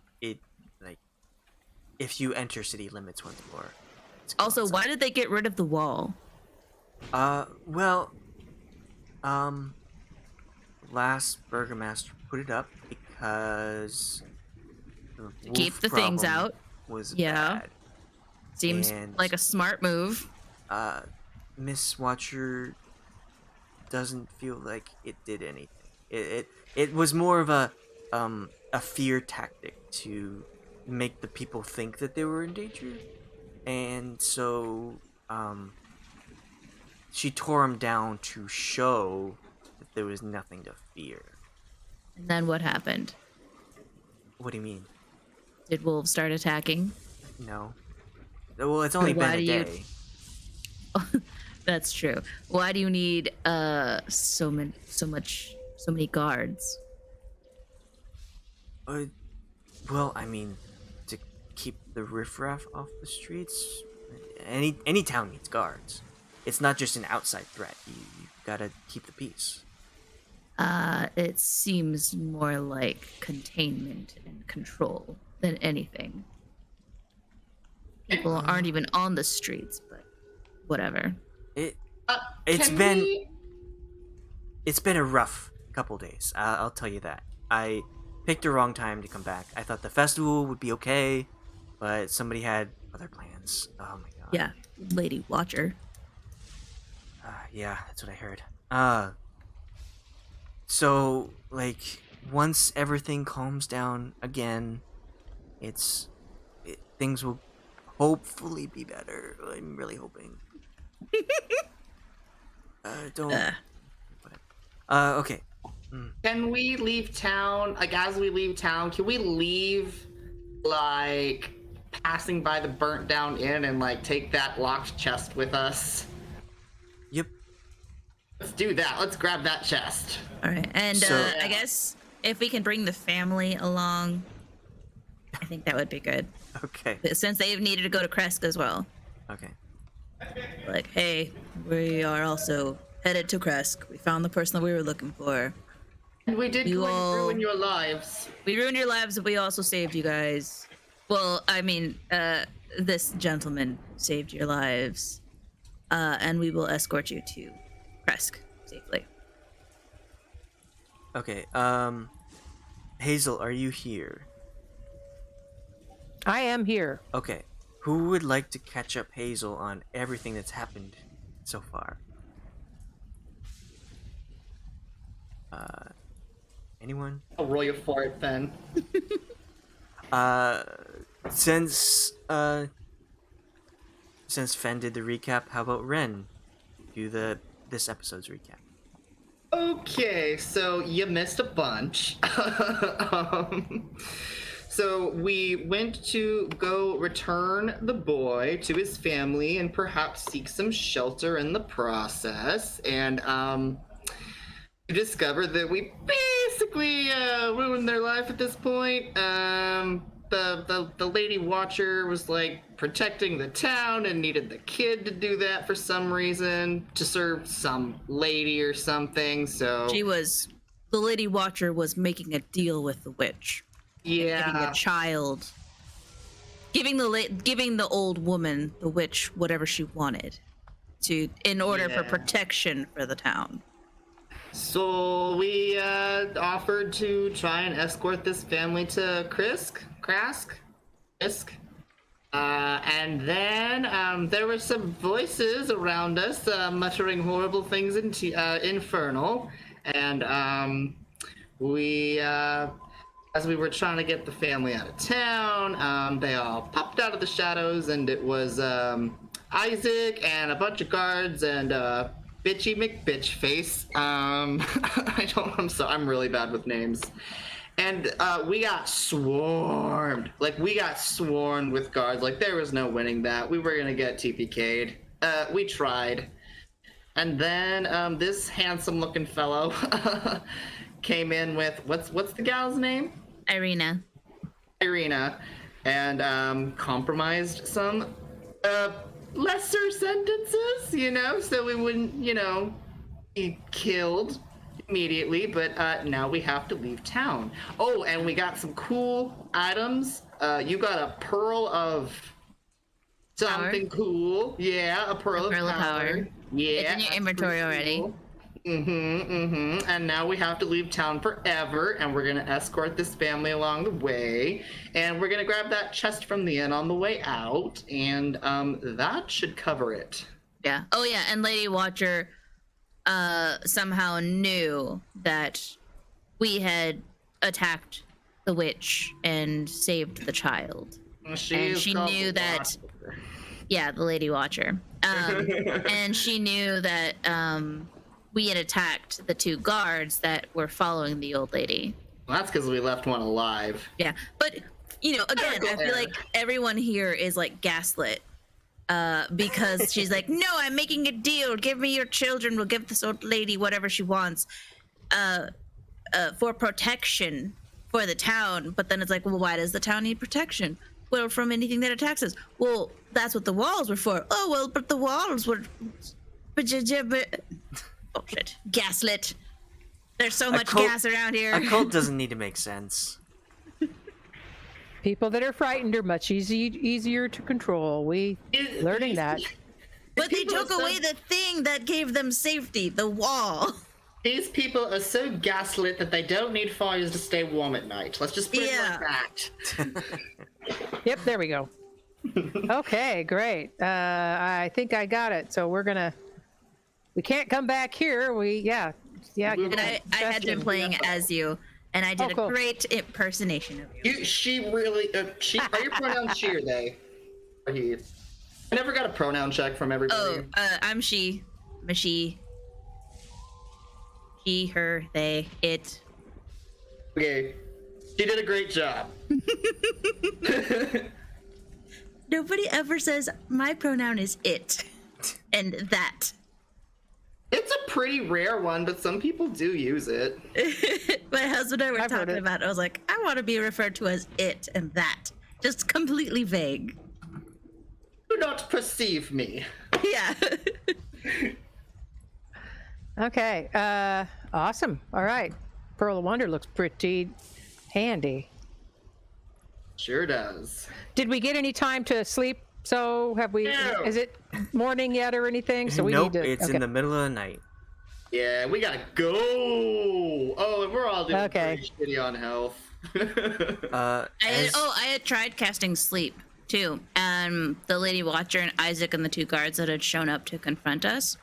if you enter city limits once more. it's Also, closed. why did they get rid of the wall? Well, last Burgomaster put it up because the Keep wolf the things problem out. was Yeah. bad. Seems And- like a smart move. Miss Watcher doesn't feel like it did anything. It was more of a fear tactic to make the people think that they were in danger, and so she tore him down to show that there was nothing to fear. And then what happened? What do you mean? Did wolves start attacking? No. Well, it's only Why been a do you- day. That's true. Why do you need so many guards? Well, I mean, to keep the riffraff off the streets. Any town needs guards. It's not just an outside threat. You gotta keep the peace. It seems more like containment and control than anything. People aren't even on the streets, but whatever. It's Can been we- it's been a rough couple days. I'll tell you that. I picked the wrong time to come back. I thought the festival would be okay, but somebody had other plans. Oh my god. Yeah, Lady Watcher. Yeah, that's what I heard. So like once everything calms down again, things will hopefully be better. I'm really hoping. Don't. Okay. Can we leave town? Like, as we leave town, can we leave, like, passing by the burnt down inn and, like, take that locked chest with us? Yep. Let's do that. Let's grab that chest. All right, and So- I guess if we can bring the family along, I think that would be good. Okay. Since they've needed to go to Kresk as well. Okay. Like, hey, we are also headed to Kresk. We found the person that we were looking for. And we did You all- ruin your lives. We ruined your lives, but we also saved you guys. Well, I mean, this gentleman saved your lives. And we will escort you to Kresk safely. Okay. Hazel, are you here? I am here. Okay. Who would like to catch up Hazel on everything that's happened so far? Anyone? I'll roll you for it, then. Since Fenn did the recap, how about Renn do this episode's recap? Okay, so you missed a bunch. So we went to go return the boy to his family and perhaps seek some shelter in the process. And we discovered that we basically ruined their life at this point. The lady watcher was like protecting the town and needed the kid to do that for some reason, to serve some lady or something. So The Lady Watcher was making a deal with the witch. Giving yeah, the child, giving the old woman, the witch, whatever she wanted, in order for Yeah. protection for the town. so we offered to try and escort this family to Krisk. And then there were some voices around us muttering horrible things into infernal, and we as we were trying to get the family out of town, they all popped out of the shadows, and it was Isaac and a bunch of guards and Bitchy McBitchface. I'm really bad with names. And we got swarmed. Like, we got swarmed with guards. Like, there was no winning that. We were gonna get TPK'd. We tried. And then this handsome-looking fellow came in with, what's the gal's name? Irina. And compromised some lesser sentences, so we wouldn't, be killed immediately. But now we have to leave town. Oh, and we got some cool items. You got a pearl of something cool. Yeah, a pearl of power. Yeah, It's in your that's inventory pretty already. cool. And now we have to leave town forever, and we're gonna escort this family along the way, and we're gonna grab that chest from the inn on the way out, and that should cover it. Yeah. Oh yeah, and Lady Watcher somehow knew that we had attacked the witch and saved the child. And she knew that. Yeah, the Lady Watcher. And she knew that we had attacked the two guards that were following the old lady. Well, that's because we left one alive. Yeah, but again, I feel like everyone here is like gaslit because she's like, no, I'm making a deal. Give me your children. We'll give this old lady whatever she wants for protection for the town. But then it's like, well, why does the town need protection? Well, from anything that attacks us. Well, that's what the walls were for. Oh, well, but the walls were... Bullshit. Gaslit. There's so much gas around here. A cult doesn't need to make sense. People that are frightened are much easier to control. We learning that. But they took away the thing that gave them safety, the wall. These people are so gaslit that they don't need fires to stay warm at night. Let's just put it like that. Yep, there we go. Okay, great. I think I got it. So we can't come back here. And I had been playing as you, and I did cool. a great impersonation of you. She really. Are your pronouns she or they? Or he? I never got a pronoun check from everybody. I'm she. I'm she. She, her, they, it. Okay. She did a great job. Nobody ever says my pronoun is it and that. It's a pretty rare one, but some people do use it. My husband and I were I've heard talking it. about it. I was like, I want to be referred to as it and that. Just completely vague. Do not perceive me. Yeah. Okay. Awesome. All right. Pearl of Wonder looks pretty handy. Sure does. Did we get any time to sleep? So have we? No. Is it morning yet or anything? So we Nope, need to. it's okay. in the middle of the night. Yeah, we gotta go. Oh, and we're all doing Okay. pretty shitty on health. Uh, as- I had tried casting sleep too. The Lady Watcher and Isaac and the two guards that had shown up to confront us.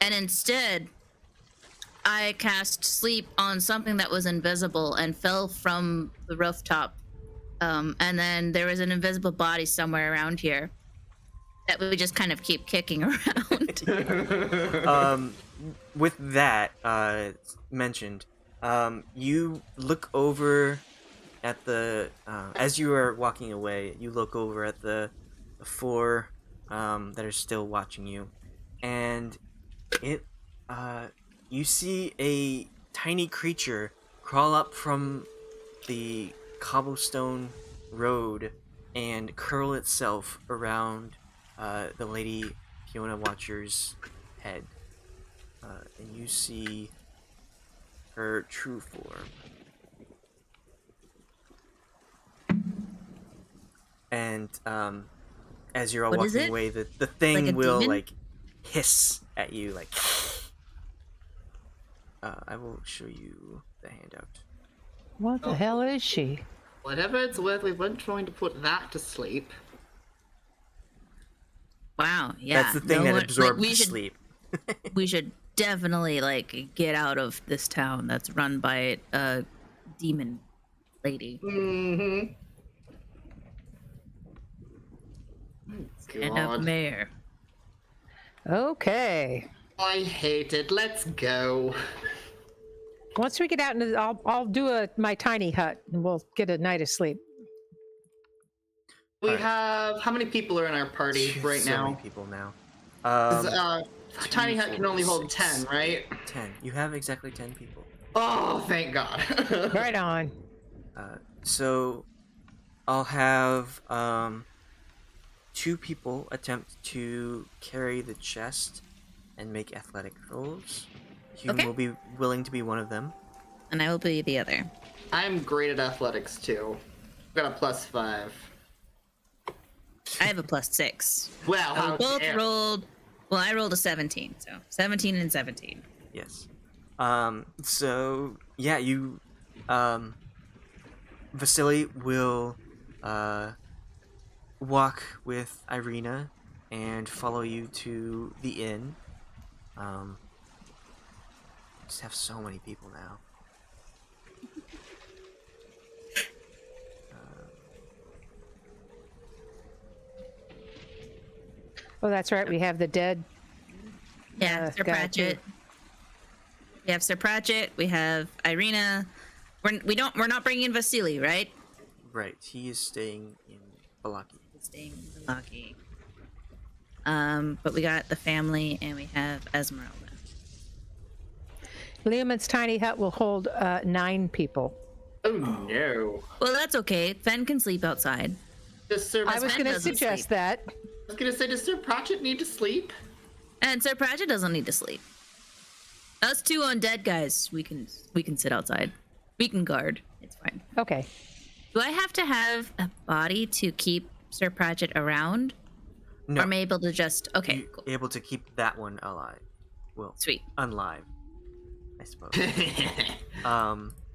And instead, I cast sleep on something that was invisible and fell from the rooftop. And then there was an invisible body somewhere around here that we just kind of keep kicking around. With that mentioned, you look over at the as you are walking away. You look over at the four that are still watching you, and it you see a tiny creature crawl up from the cobblestone road and curl itself around the Lady Fiona Watcher's head. And you see her true form. And as you're all What is walking it? away, the thing Like a will demon? like hiss at you, like. I will show you the handout. What the hell is she? Whatever it's worth, we weren't trying to put that to sleep. Wow, yeah. That's the thing no that one- absorbs we should, sleep. We should definitely get out of this town that's run by a demon lady. Mm-hmm. And a God. mayor. Okay. I hate it. Let's go. Once we get out into, I'll do my tiny hut and we'll get a night of sleep. We Alright. have how many people are in our party right so now? many people now. 'Cause, Tiny hut can only hold 10, right? 10. You have exactly 10 people. Oh, thank God. Right on. So I'll have 2 people attempt to carry the chest and make athletic rolls. You Okay. will be willing to be one of them. And I will be the other. I'm great at athletics too. Got a +5. I have a +6. Well, how We both dare. rolled. Well, I rolled a 17, so 17 and 17. Yes. So yeah, you Vasily will walk with Irina and follow you to the inn. Just have so many people now. Oh, that's right. We have the dead. Yeah, Sir guy, Pratchett. We have Sir Pratchett. We have Irina. We're not bringing in Vasily, right? Right, he is staying in Balaki. Staying in Lucky. But we got the family, and we have Esmeralda. Leomund's tiny hut will hold 9 people. Oh no. Well, that's okay. Fenn can sleep outside. Does Sir I was Fenn going to doesn't suggest sleep. that. I was gonna say, does Sir Pratchett need to sleep? And Sir Pratchett doesn't need to sleep. Us 2 undead guys, we can sit outside. We can guard. It's fine. Okay. Do I have to have a body to keep Sir Pratchett around? No, Or am I able to just... Okay, you cool. able to keep that one alive. Well, Sweet. unlive, I suppose.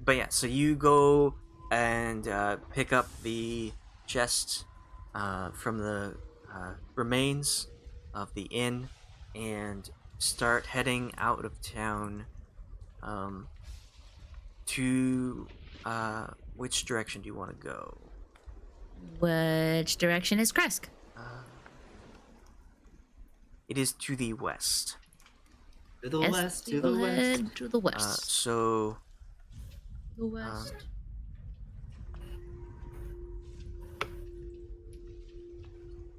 But yeah, so you go and pick up the chest from the remains of the inn and start heading out of town to which direction do you want to go? Which direction is Kresk? It is to the west. To the Yes, west, we to the will west. head to the west. So The west.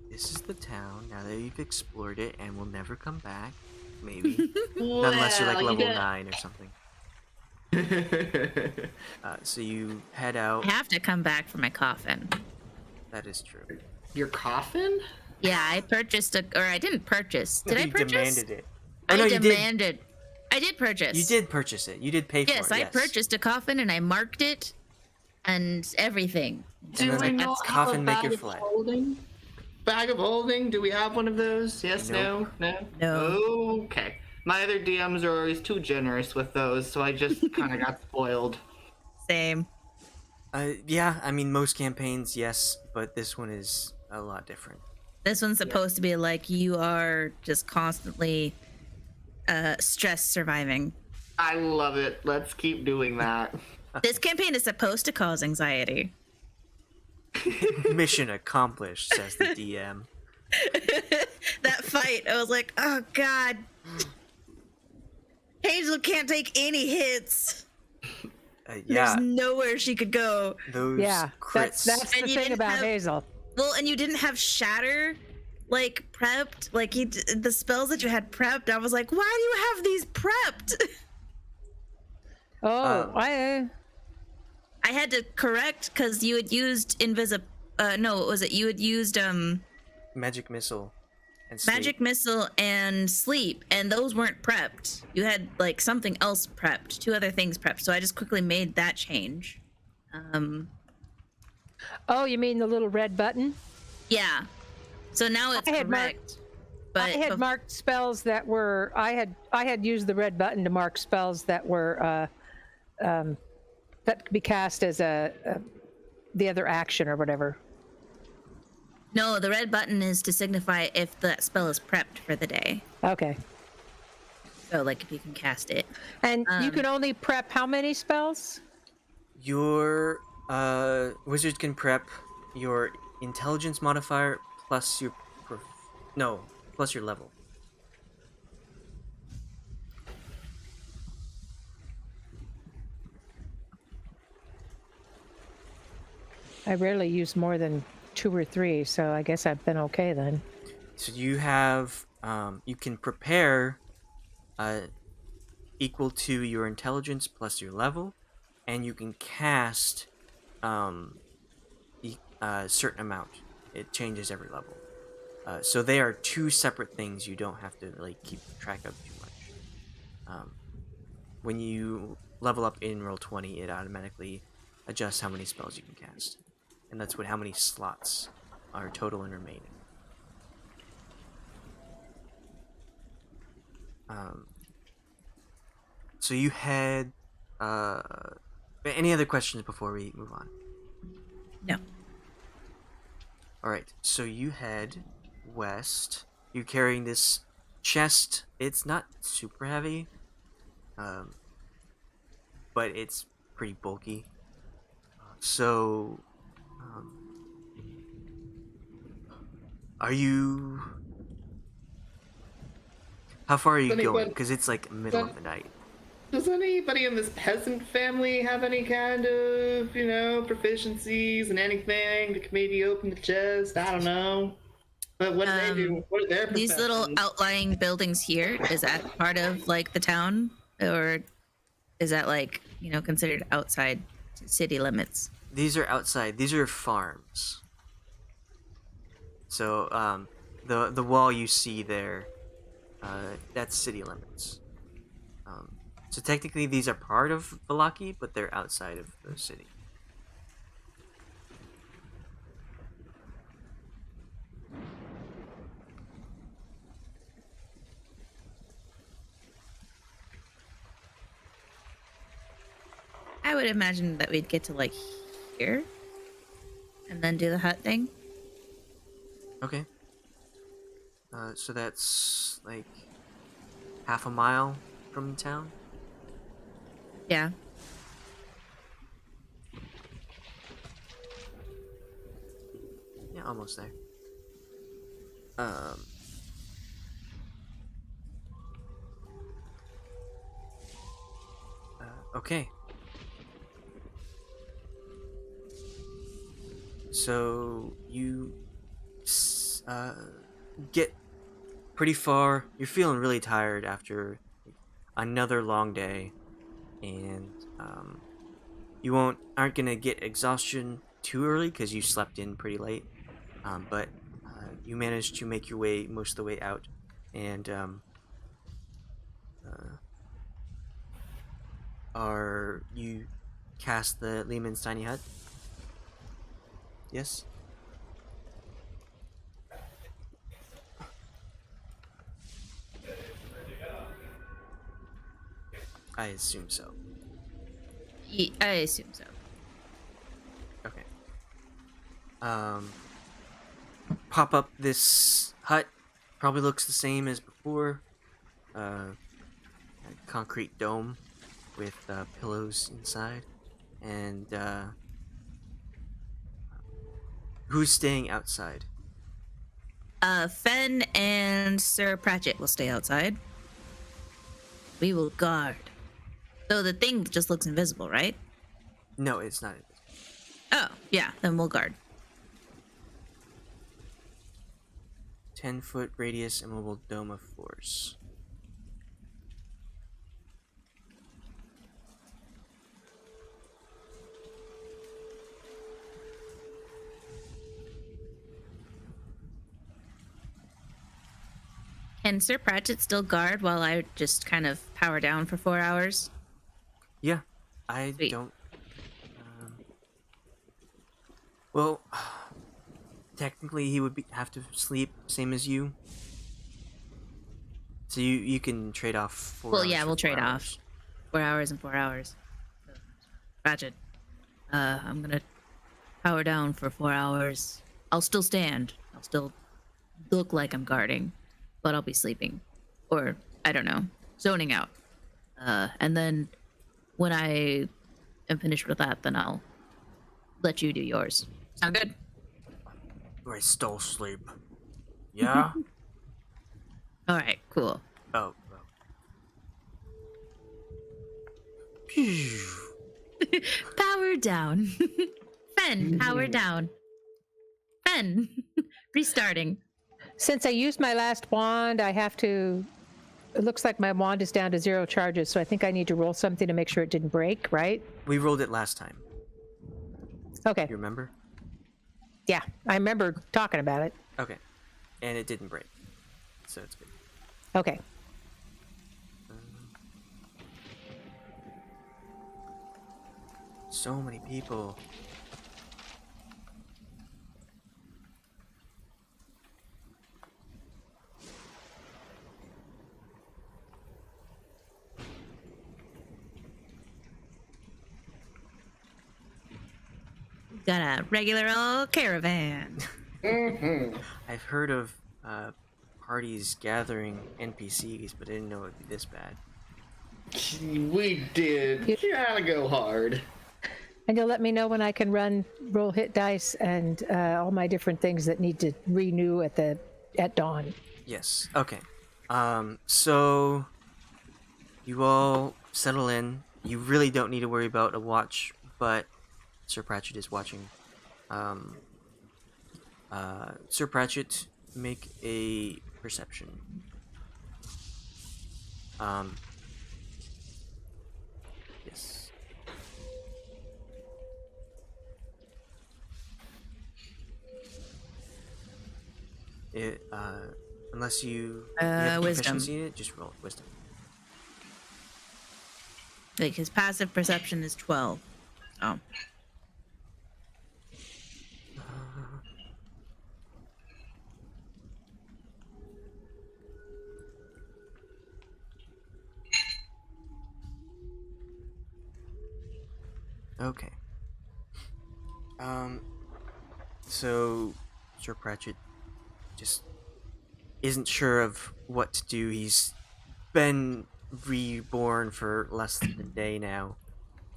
this is the town. Now that you've explored it and will never come back, maybe. Well, Not unless you're like level get- 9 or something. So you head I out. have to come back for my coffin. That is true. Your coffin? Yeah, I purchased or I didn't purchase. Did I You purchase? demanded it. Oh, I no, you did. demanded. I did purchase. You did purchase it. You did pay for Yes, it. I Yes, purchased a coffin and I marked it and everything. Do then we the not have coffin a make bag your of flag. holding? Bag of holding? Do we have one of those? Yes, Nope. no? No. Okay. My other DMs are always too generous with those, so I just kind of got spoiled. Same. Yeah, I mean, most campaigns, yes, but this one is a lot different. This one's supposed to be like you are just constantly stress surviving. I love it. Let's keep doing that. This campaign is supposed to cause anxiety. Mission accomplished, says the DM. That fight, I was like, oh god. Hazel can't take any hits. Yeah, There's nowhere she could go. those Yeah, crits. that's the And you thing didn't about have- Hazel. Well, and you didn't have shatter like prepped. Like the spells that you had prepped, I was like, why do you have these prepped? Oh, Um, I had to correct because you had used no, what was it? You had used Magic missile and sleep. magic missile and sleep, and those weren't prepped. You had like something else prepped, 2 other things prepped. So I just quickly made that change. oh, you mean the little red button? Yeah. So now it's I had correct. But I had marked spells that were I had used the red button to mark spells that were that could be cast as the other action or whatever. no, the red button is to signify if that spell is prepped for the day. Okay. So like if you can cast it. And you can only prep how many spells? Your wizard can prep your intelligence modifier plus your plus your level. I rarely use more than 2 or 3, so I guess I've been okay then. So you have you can prepare equal to your intelligence plus your level, and you can cast a certain amount. It changes every level. So they are 2 separate things. You don't have to really keep track of too much. When you level up in Roll20, it automatically adjusts how many spells you can cast, and that's how many slots are total and remaining. So you had any other questions before we move on? No. All right, so you head west. You're carrying this chest. It's not super heavy, but it's pretty bulky. So, are you? How far are you going? Because it's like middle of the night. Does anybody in this peasant family have any kind of, proficiencies in anything that could maybe open the chest? I don't know. But what do they do? What are their These little professions? outlying buildings here, is that part of like the town, or is that like considered outside city limits? These are outside. These are farms. So the wall you see there, that's city limits. So technically these are part of Valaki, but they're outside of the city. I would imagine that we'd get to like here, and then do the hut thing. Okay. So that's like half a mile from the town. Yeah. Yeah, almost there. Okay. So you get pretty far. You're feeling really tired after another long day, and you aren't gonna get exhaustion too early because you slept in pretty late. But you managed to make your way most of the way out, and are you cast the Lehman's tiny hut? Yes. I assume so. I assume so. Okay. Pop up this hut. Probably looks the same as before. A concrete dome with pillows inside. And who's staying outside? Fenn and Sir Pratchett will stay outside. We will guard. So the thing just looks invisible, right? No, it's not. Oh, yeah, then we'll guard. 10-foot radius immobile dome of force. Can Sir Pratchett still guard while I just kind of power down for 4 hours? Yeah, I Sweet. don't. Well, technically, he would have to sleep same as you. So you can trade off 4 Well, hours yeah, for we'll 4 trade hours. off 4 hours and 4 hours. So, Pratchett, I'm gonna power down for 4 hours. I'll still stand. I'll still look like I'm guarding, but I'll be sleeping, or I don't know, zoning out. And then when I am finished with that, then I'll let you do yours. Sound good? I still sleep. Yeah? All right, cool. Oh. Power down. Fenn, power down. Fenn, restarting. Since I used my last wand, I have to. It looks like my wand is down to 0 charges, so I think I need to roll something to make sure it didn't break, right? We rolled it last time. Okay. You remember? Yeah, I remember talking about it. Okay. And it didn't break. So it's good. Okay. So many people. Got a regular old caravan. I've heard of parties gathering NPCs, but I didn't know it'd be this bad. We did. Gotta go hard. And you'll let me know when I can roll hit dice and all my different things that need to renew at dawn. Yes. Okay. So you all settle in. You really don't need to worry about a watch, but Sir Pratchett is watching. Sir Pratchett, make a perception. Yes. Unless you have Wisdom. proficiency in it, just roll wisdom. Like his passive perception is 12. Oh. Okay. So Sir Pratchett just isn't sure of what to do. He's been reborn for less than a day now.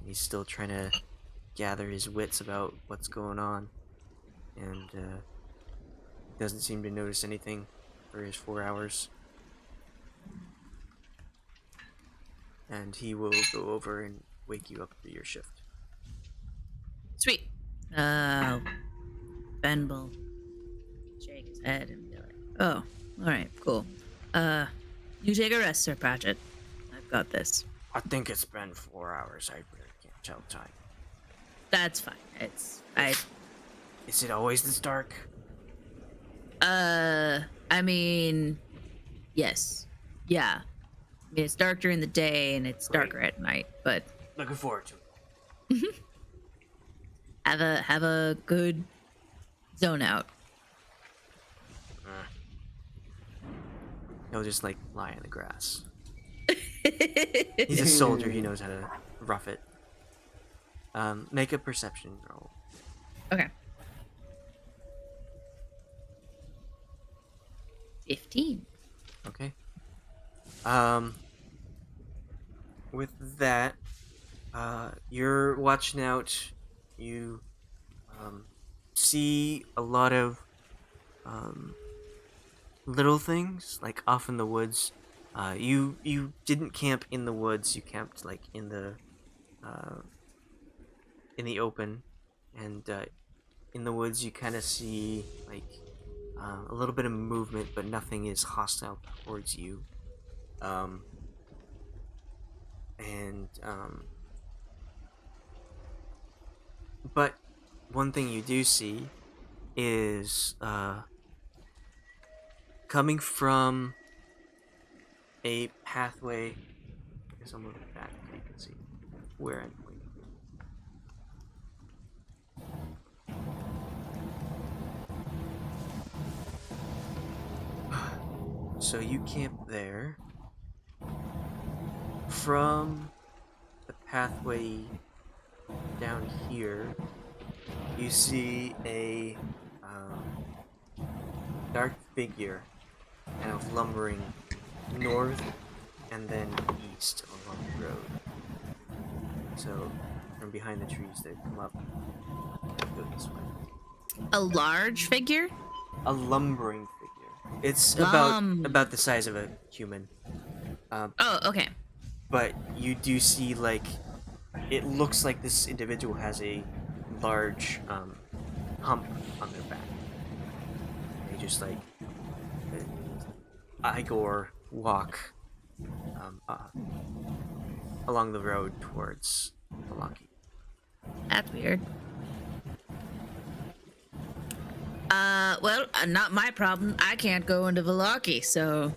He's still trying to gather his wits about what's going on, and doesn't seem to notice anything for his 4 hours. And he will go over and wake you up for your shift. Sweet. Ben will shake his head and be like, "Oh, all right, cool. You take a rest, Sir Pratchett. I've got this. I think it's been 4 hours. I really can't tell time. That's fine. Is it always this dark? I mean, yes, yeah. I mean, it's dark during the day and it's darker at night, but Looking forward to it. have a good zone out." He'll just like lie in the grass. He's a soldier. He knows how to rough it. Make a perception roll. Okay. 15. Okay. With that, you're watching out. You see a lot of little things like off in the woods. You didn't camp in the woods. You camped like in the open, and in the woods you kind of see like a little bit of movement, but nothing is hostile towards you. But one thing you do see is coming from a pathway. I guess I'll move it back so you can see where I'm pointing. So you camp there. From the pathway down here, you see a dark figure kind of lumbering north and then east along the road. So from behind the trees they come up and go this way. A large figure? A lumbering figure. It's about the size of a human. Oh, okay. But you do see, like, it looks like this individual has a large hump on their back. They just, like, Igor walk along the road towards Valaki. That's weird. Well, not my problem. I can't go into Valaki, so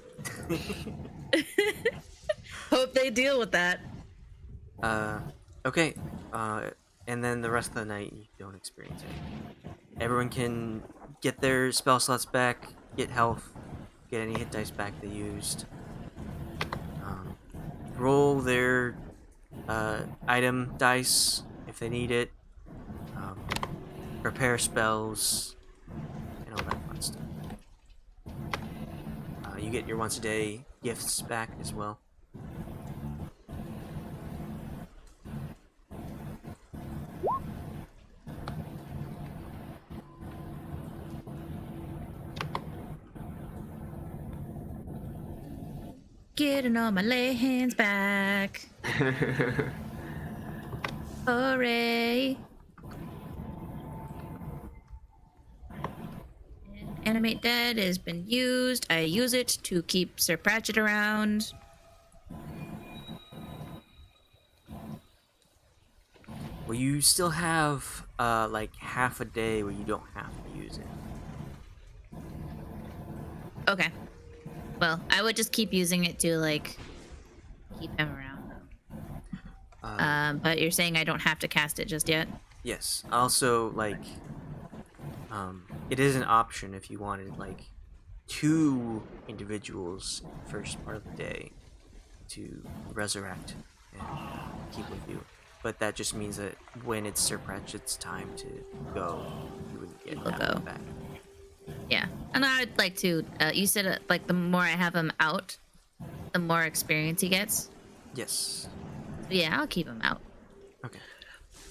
hope they deal with that. Okay. And then the rest of the night you don't experience anything. Everyone can get their spell slots back, get health, get any hit dice back they used. Roll their item dice if they need it. Prepare spells, and all that fun stuff. You get your once a day gifts back as well. Getting all my lay hands back. Hooray. Animate dead has been used. I use it to keep Sir Pratchett around. Well, you still have like half a day where you don't have to use it. Okay. Well, I would just keep using it to, like, keep him around, though. But you're saying I don't have to cast it just yet? Yes. Also, like, it is an option if you wanted, like, 2 individuals first part of the day to resurrect and keep with you. But that just means that when it's Sir Pratchett's time to go, you wouldn't get that one back. Yeah. And I'd like to, you said, like, the more I have him out, the more experience he gets. Yes. So yeah, I'll keep him out. Okay.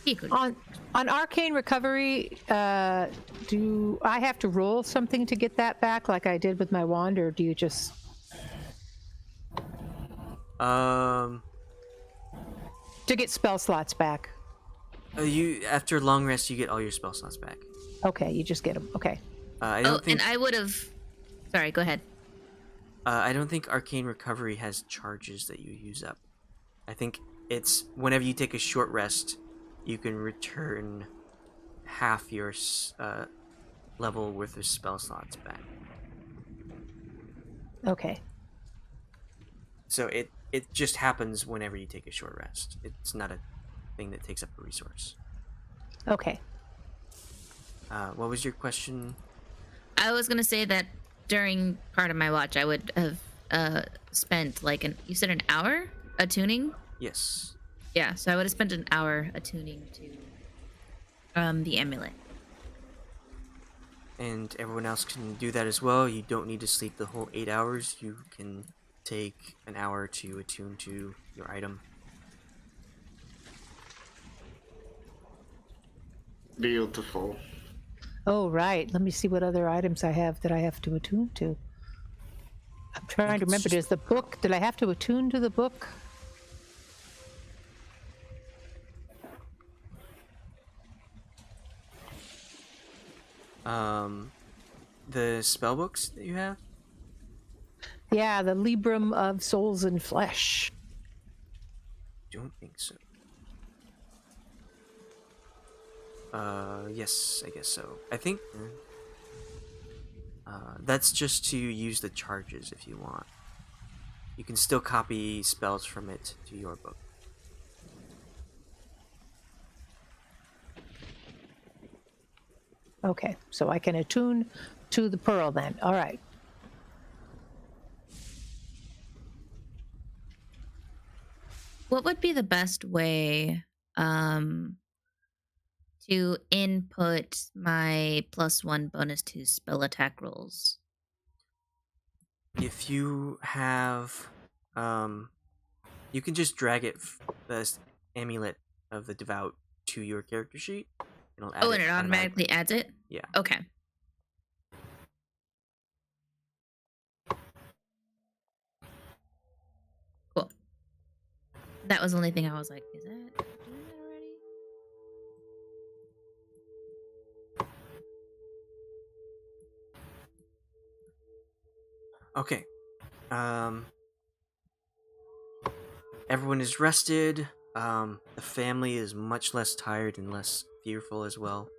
He could. On arcane recovery, do I have to roll something to get that back, like I did with my wand, or do you just? To get spell slots back. You after a long rest, you get all your spell slots back. Okay, you just get them. Okay. I Oh, don't think. and I would have. Sorry, go ahead. I don't think Arcane Recovery has charges that you use up. I think it's whenever you take a short rest, you can return half your level worth of spell slots back. Okay. So it just happens whenever you take a short rest. It's not a thing that takes up a resource. Okay. What was your question? I was gonna say that during part of my watch, I would have spent like you said an hour attuning. Yes. Yeah, so I would have spent an hour attuning to the amulet. And everyone else can do that as well. You don't need to sleep the whole 8 hours. You can take an hour to attune to your item. Beautiful. Oh, right. Let me see what other items I have that I have to attune to. I'm trying to it's remember. just Does the book, did I have to attune to the book? The spell books that you have? Yeah, the Librum of Souls and Flesh. Don't think so. Yes, I guess so. I think that's just to use the charges if you want. You can still copy spells from it to your book. Okay, so I can attune to the pearl then. All right. What would be the best way to input my +1 bonus to spell attack rolls? If you have, you can just drag the amulet of the devout to your character sheet. It'll add Oh, and it automatically. automatically adds it? Yeah. Okay. Cool. That was the only thing I was like, is that doing that already? Okay. Everyone is rested. The family is much less tired and less fearful as well.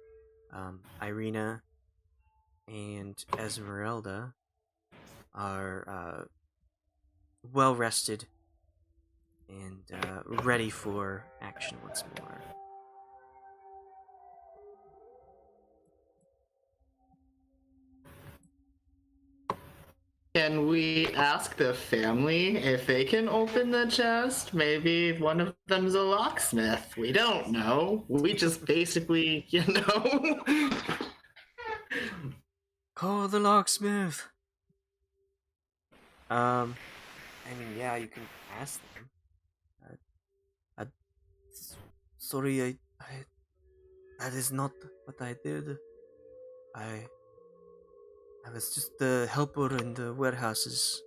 Irina and Esmeralda are well rested and ready for action once more. Can we ask the family if they can open the chest? Maybe one of them's a locksmith. We don't know. We just basically, Call the locksmith. I mean, yeah, you can ask them. Sorry, that is not what I did. I was just the helper in the warehouses.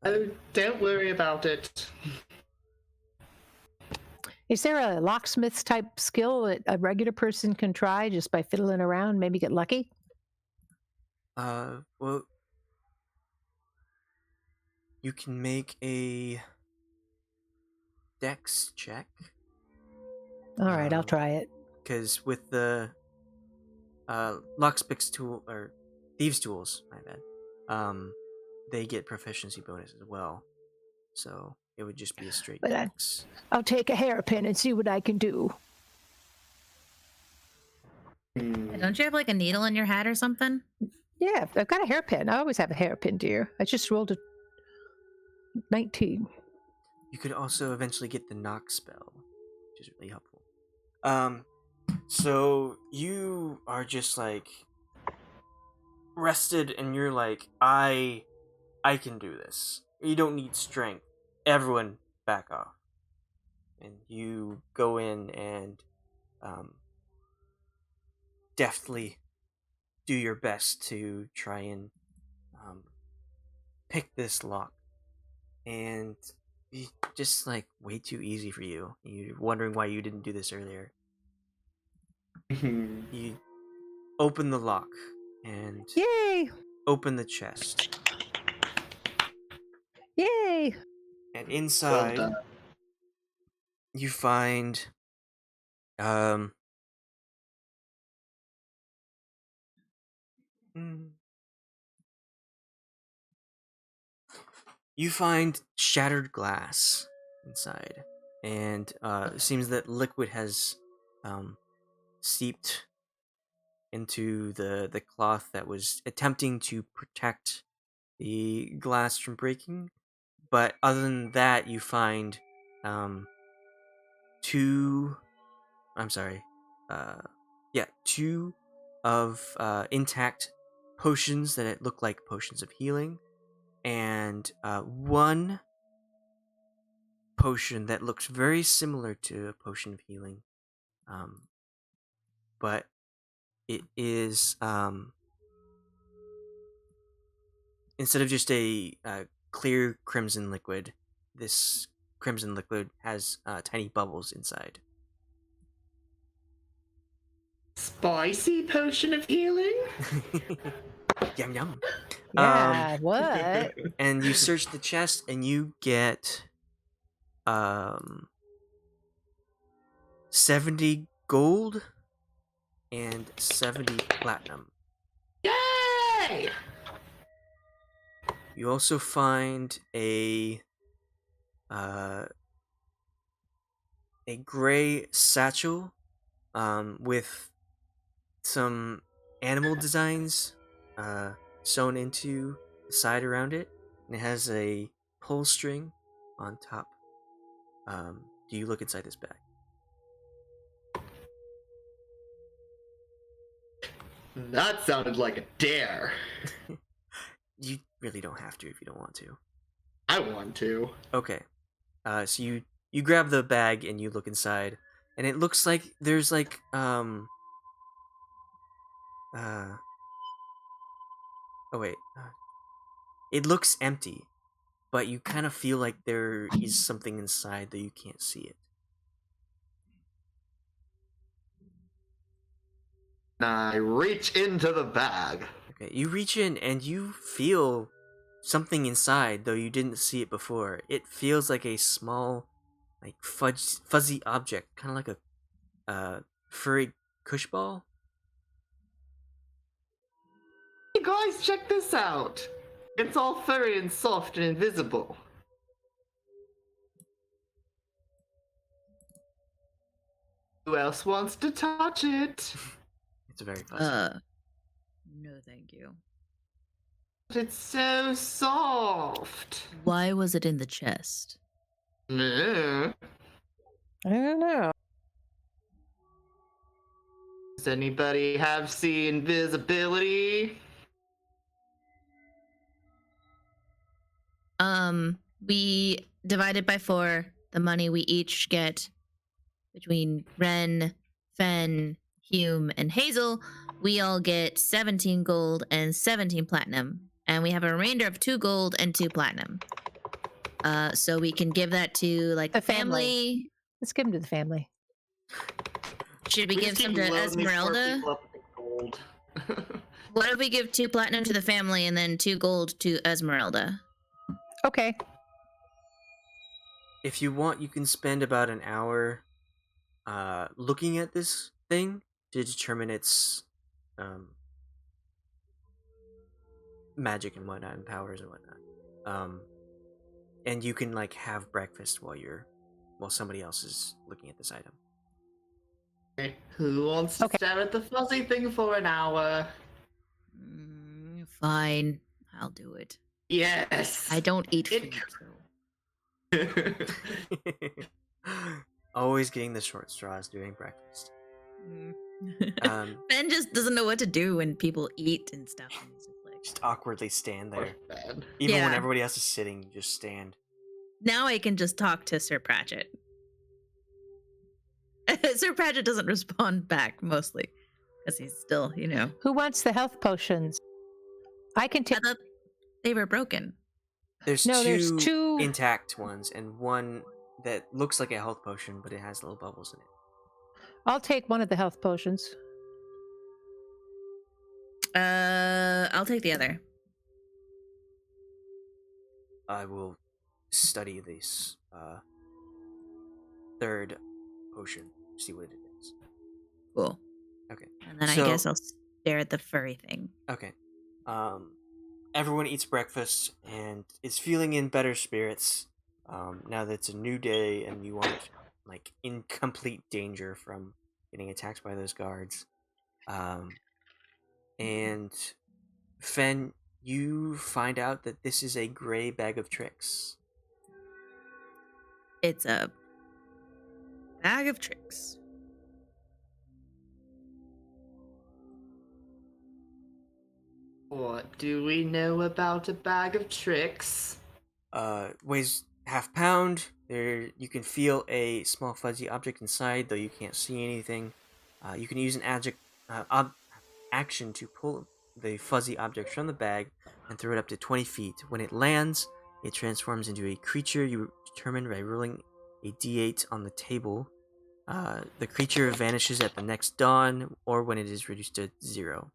Oh, don't worry about it. Is there a locksmith type skill that a regular person can try just by fiddling around, maybe get lucky? Well, you can make a dex check. All right, I'll try it. Because with the locksmith's tool or thieves' tools, my bad, they get proficiency bonus as well. So it would just be a straight But dex. I'll take a hairpin and see what I can do. Don't you have like a needle in your hat or something? Yeah, I've got a hairpin. I always have a hairpin, dear. I just rolled a 19. You could also eventually get the knock spell, which is really helpful. So you are just like rested and you're like, I can do this. You don't need strength. Everyone back off. And you go in and deftly do your best to try and pick this lock. And just like way too easy for you. You're wondering why you didn't do this earlier. You open the lock and Yay! open the chest. Yay! And Well inside done. you find mm, you find shattered glass inside, and it seems that liquid has seeped into the cloth that was attempting to protect the glass from breaking. But other than that, you find two. I'm sorry. Yeah, two of intact potions that look like potions of healing, and one potion that looks very similar to a potion of healing, but it is instead of just a clear crimson liquid, this crimson liquid has tiny bubbles inside. Spicy potion of healing? Yum yum. Yeah, what? And you search the chest and you get 70 gold and 70 platinum. Yay! You also find a gray satchel with some animal designs sewn into the side around it, and it has a pull string on top. Do you look inside this bag? That sounded like a dare. You really don't have to if you don't want to. I want to. Okay. So you grab the bag and you look inside, and it looks like there's like oh wait. It looks empty, but you kind of feel like there is something inside though you can't see it. I reach into the bag. Okay, you reach in and you feel something inside though you didn't see it before. It feels like a small, like fuzzy object, kind of like a furry cush ball. Hey guys, check this out. It's all furry and soft and invisible. Who else wants to touch it? It's very fuzzy. No, thank you. But it's so soft. Why was it in the chest? Mm. I don't know. Does anybody have see invisibility? We divided by 4 the money we each get between Renn, Fenn, Hume, and Hazel. We all get 17 gold and 17 platinum, and we have a remainder of 2 gold and 2 platinum. So we can give that to like The family. family. Let's give them to the family. Should we give just some keep to loading these poor Esmeralda? people up with the gold. What if we give 2 platinum to the family and then 2 gold to Esmeralda? Okay. If you want, you can spend about an hour looking at this thing to determine its magic and whatnot, and powers and whatnot. And you can like have breakfast while somebody else is looking at this item. Okay, who wants to Okay. stare at the fuzzy thing for an hour? Fine, I'll do it. Yes. I don't eat It- food, so. Always getting the short straws during breakfast. Ben just doesn't know what to do when people eat and stuff. And he's just like, Just awkwardly stand Poor there. Fenn. Even when Yeah. everybody else is sitting, you just stand. now I can just talk to Sir Pratchett. Sir Pratchett doesn't respond back mostly because he's still, Who wants the health potions? I can I take. thought they were broken. There's No, two. there's two intact ones and one that looks like a health potion, but it has little bubbles in it. I'll take one of the health potions. I'll take the other. I will study this third potion, see what it is. Cool. Okay. And then I So- guess I'll stare at the furry thing. Okay. Everyone eats breakfast and is feeling in better spirits. Now that it's a new day and you aren't like in complete danger from getting attacked by those guards. And Fenn, you find out that this is a gray bag of tricks. It's a bag of tricks. What do we know about a bag of tricks? Weighs half pound. There, you can feel a small fuzzy object inside, though you can't see anything. You can use an action to pull the fuzzy object from the bag and throw it up to 20 feet. When it lands, it transforms into a creature you determine by rolling a d8 on the table. The creature vanishes at the next dawn, or when it is reduced to 0.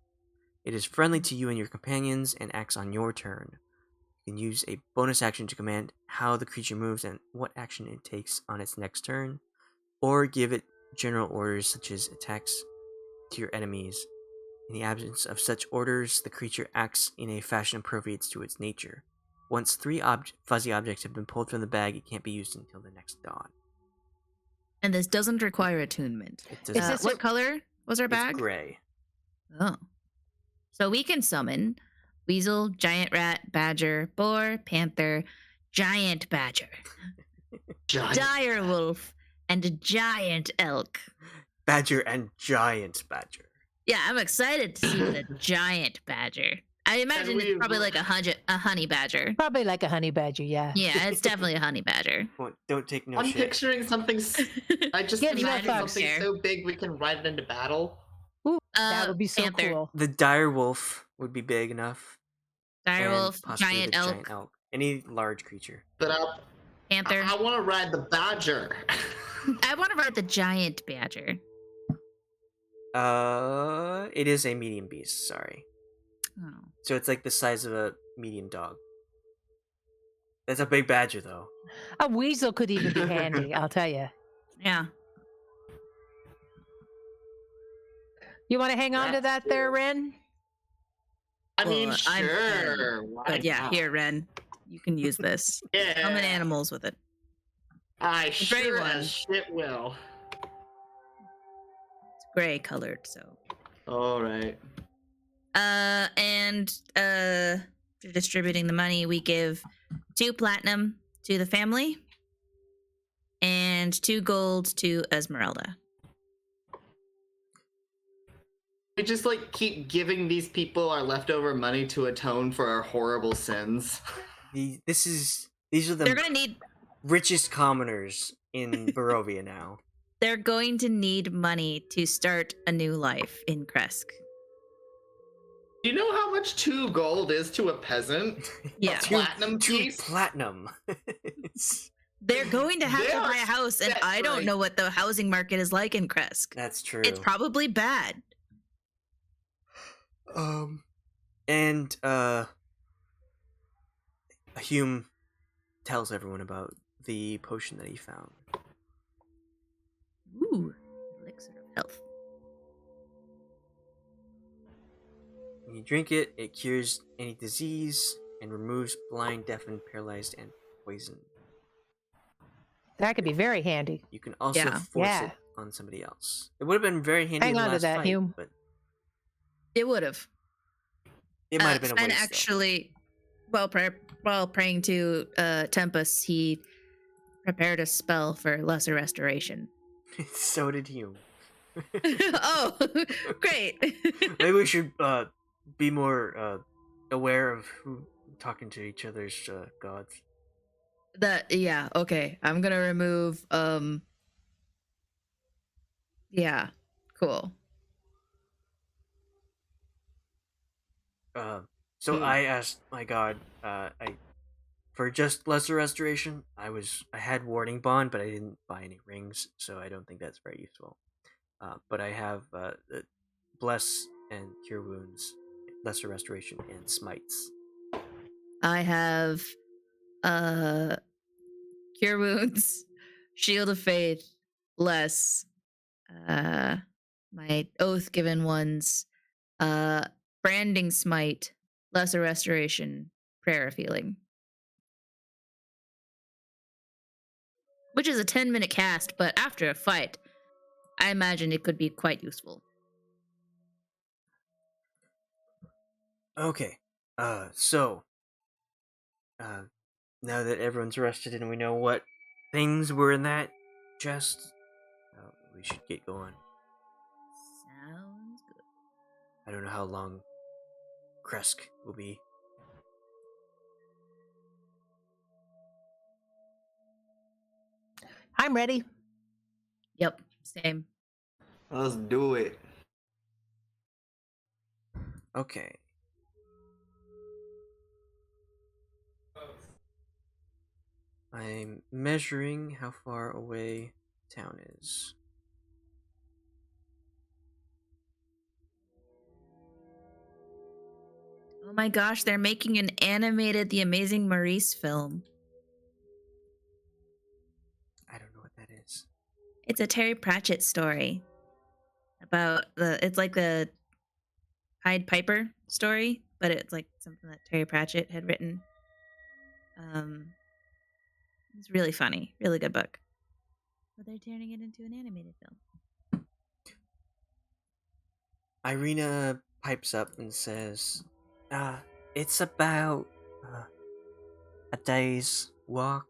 It is friendly to you and your companions and acts on your turn. You can use a bonus action to command how the creature moves and what action it takes on its next turn, or give it general orders such as attacks to your enemies. In the absence of such orders, the creature acts in a fashion appropriate to its nature. Once 3 fuzzy objects have been pulled from the bag, it can't be used until the next dawn. And this doesn't require attunement. It does Is not. this What color was our It's bag? gray. Oh. So we can summon weasel, giant rat, badger, boar, panther, giant badger, dire wolf, and a giant elk. Badger and giant badger. Yeah, I'm excited to see the giant badger. I imagine we- it's probably like a honey badger. Probably like a honey badger, yeah. Yeah, it's definitely a honey badger. Well, don't take no I'm shit. picturing something. I just Get imagine your thoughts something there. so big we can ride it into battle. Ooh, that would be so panther, cool. The dire wolf would be big enough. dire and wolf, possibly giant the elk, giant elk. Any large creature. But panther. I want to ride the badger. I want to ride the giant badger. It is a medium beast, sorry. Oh. So it's like the size of a medium dog. That's a big badger, though. A weasel could even be handy, I'll tell you. Yeah. You want to hang on to that there, Renn? I mean, Well, I'm sure. Why But yeah, not? here, Renn. You can use this. Yeah. Summon animals with it. I gray sure one. as shit will. It's gray colored, so. All right. And for distributing the money, we give 2 platinum to the family and 2 gold to Esmeralda. We just like keep giving these people our leftover money to atone for our horrible sins. These are They're the gonna need. richest commoners in Barovia now. They're going to need money to start a new life in Kresk. Do you know how much 2 gold is to a peasant? Yeah. A platinum Two piece? platinum. It's- They're going to have They to are buy a house, and set I don't right. know what the housing market is like in Kresk. That's true. It's probably bad. And Hume tells everyone about the potion that he found. Ooh, elixir of health. When you drink it, it cures any disease and removes blind, deafened, paralyzed, and poison. That could be very handy. You can also Yeah. force Yeah. it on somebody else. It would have been very handy Hang in the on to last that, fight, Hume. but It would have. it might have been a And waste. actually, while praying to Tempest, he prepared a spell for lesser restoration. Though. So did Hume. Oh, great. Maybe we should be more aware of who talking to each other's gods. Yeah, okay. I'm gonna remove yeah, cool. So I asked my god, I for just lesser restoration, I had warding bond, but I didn't buy any rings, so I don't think that's very useful. But I have bless and cure wounds, lesser restoration, and smites. I have cure wounds, shield of faith, bless, my oath given ones, branding smite, lesser restoration, prayer of healing. Which is a 10-minute cast, but after a fight, I imagine it could be quite useful. Okay. So now that everyone's rested and we know what things were in that chest, we should get going. Sounds good. I don't know how long Kresk will be. I'm ready. Yep, same. Let's do it. Okay. I'm measuring how far away town is. Oh my gosh, they're making an animated The Amazing Maurice film. I don't know what that is. It's a Terry Pratchett story about it's like the Pied Piper story, but it's like something that Terry Pratchett had written. It's really funny, really good book. But they're turning it into an animated film. Irina pipes up and says, it's about a day's walk.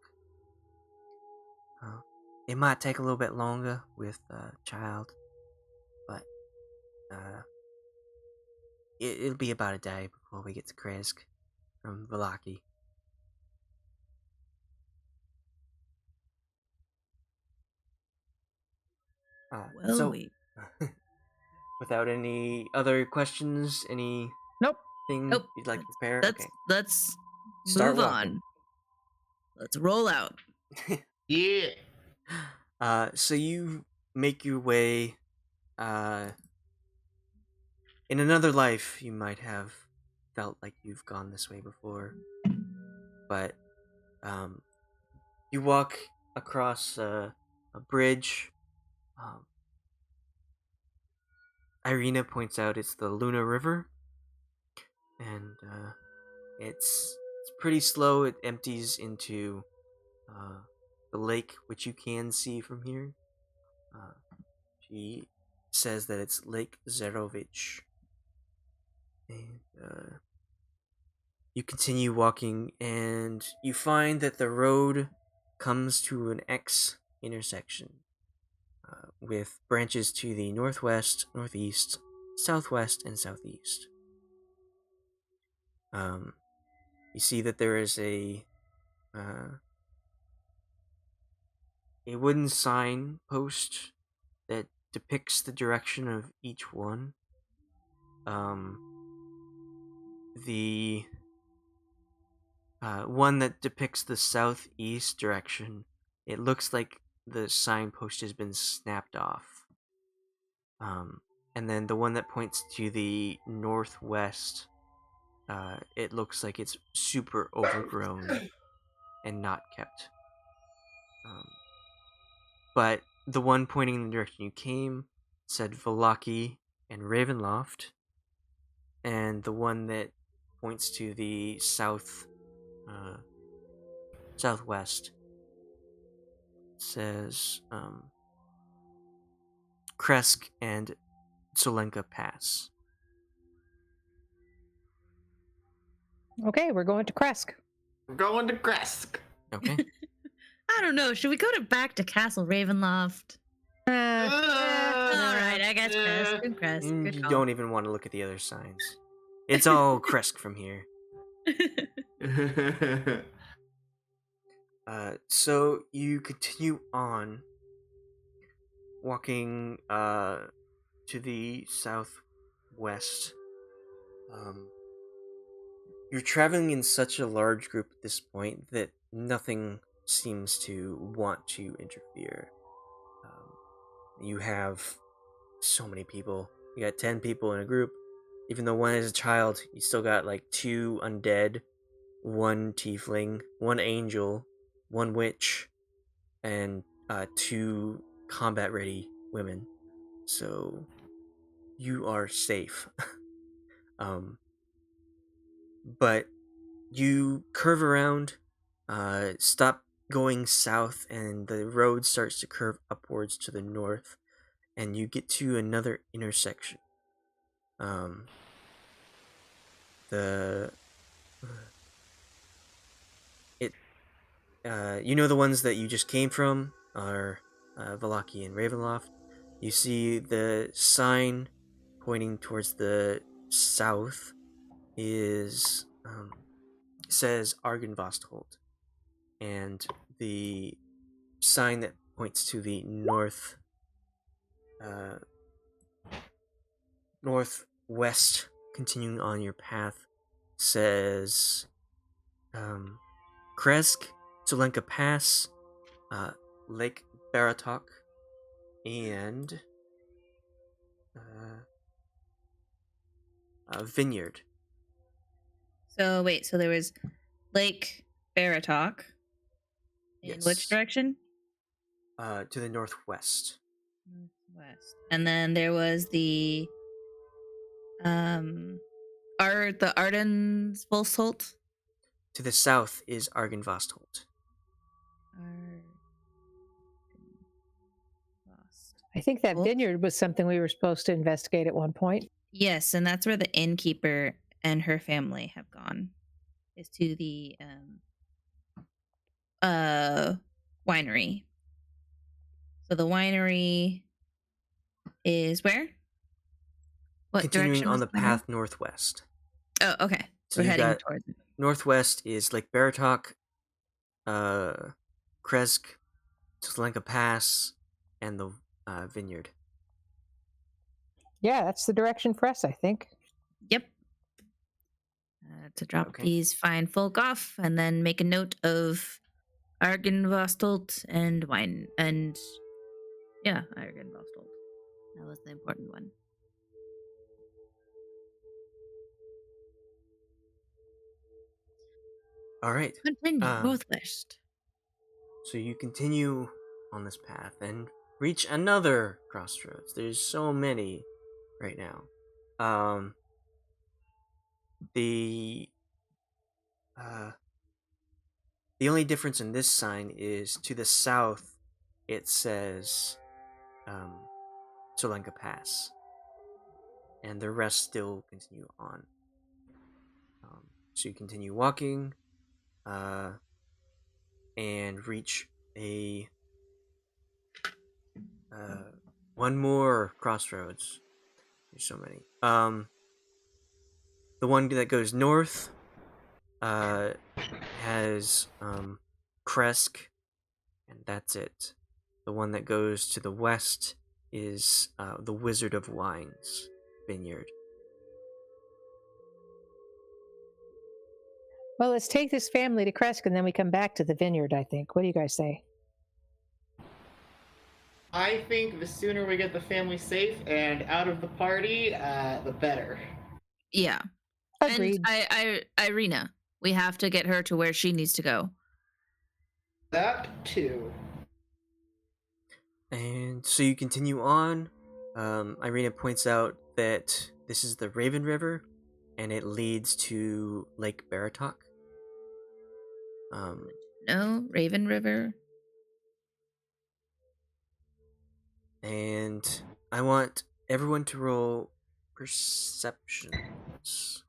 It might take a little bit longer with a child, but it'll be about a day before we get to Kresk from Vallaki. So, without any other questions, anything Nope. you'd like to prepare? Okay. Let's Start move walking. on. Let's roll out. Yeah. So you make your way. In another life, you might have felt like you've gone this way before, but you walk across a bridge. Irina points out it's the Luna River, and it's pretty slow. It empties into the lake, which you can see from here. She says that it's Lake Zerovich. And you continue walking, and you find that the road comes to an X intersection with branches to the northwest, northeast, southwest, and southeast. You see that there is a wooden sign post that depicts the direction of each one. The one that depicts the southeast direction, it looks like the signpost has been snapped off. And then the one that points to the northwest, it looks like it's super overgrown and not kept. But the one pointing in the direction you came said Vallaki and Ravenloft, and the one that points to the southwest says Kresk and Solenka Pass. Okay, we're going to Kresk. We're going to Kresk. Okay. I don't know. Should we go back to Castle Ravenloft? All right, I guess Kresk. Good Kresk. Good You call. don't even want to look at the other signs. It's all Kresk from here. So you continue on, walking to the southwest. You're traveling in such a large group at this point that nothing seems to want to interfere. You have so many people. You got 10 people in a group. Even though one is a child, you still got like 2 undead, 1 tiefling, 1 angel, 1 witch, and 2 combat ready women. So you are safe. But you curve around, stop going south, and the road starts to curve upwards to the north, and you get to another intersection. The it you know the ones that you just came from are Valaki and Ravenloft. You see the sign pointing towards the south is says Argenvostholt, and the sign that points to the northwest, continuing on your path, says Kresk, Zulenka Pass, Lake Baratok, and Vineyard. So wait, so there was Lake Baratok. In Yes. which direction? To the northwest. Northwest. And then there was the the Ardensvolsholt. To the south is Argenvostholt. I think that vineyard was something we were supposed to investigate at one point. Yes, and that's where the innkeeper and her family have gone. Is to the winery. So the winery is where? What Continuing direction on was the winery? path northwest. Oh, okay. So We're you heading got towards it. northwest is Lake Baratok, Kresk, Zulenka Pass, and the vineyard. Yeah, that's the direction for us, I think. Yep. To drop Okay. these fine folk off and then make a note of Argenvostolt and wine. And yeah, Argenvostolt. That was the important one. All right. Continue northwest. So you continue on this path and reach another crossroads. There's so many right now. The only difference in this sign is to the south it says Solenka Pass, and the rest still continue on. So you continue walking and reach a one more crossroads. There's so many. The one that goes north has Kresk, and that's it. The one that goes to the west is the Wizard of Wines vineyard. Well, let's take this family to Kresk and then we come back to the vineyard, I think. What do you guys say? I think the sooner we get the family safe and out of the party, the better. Yeah. Agreed. And Irina, we have to get her to where she needs to go. That too. And so you continue on. Irina points out that this is the Raven River, and it leads to Lake Baratok. No, Raven River. And I want everyone to roll perceptions.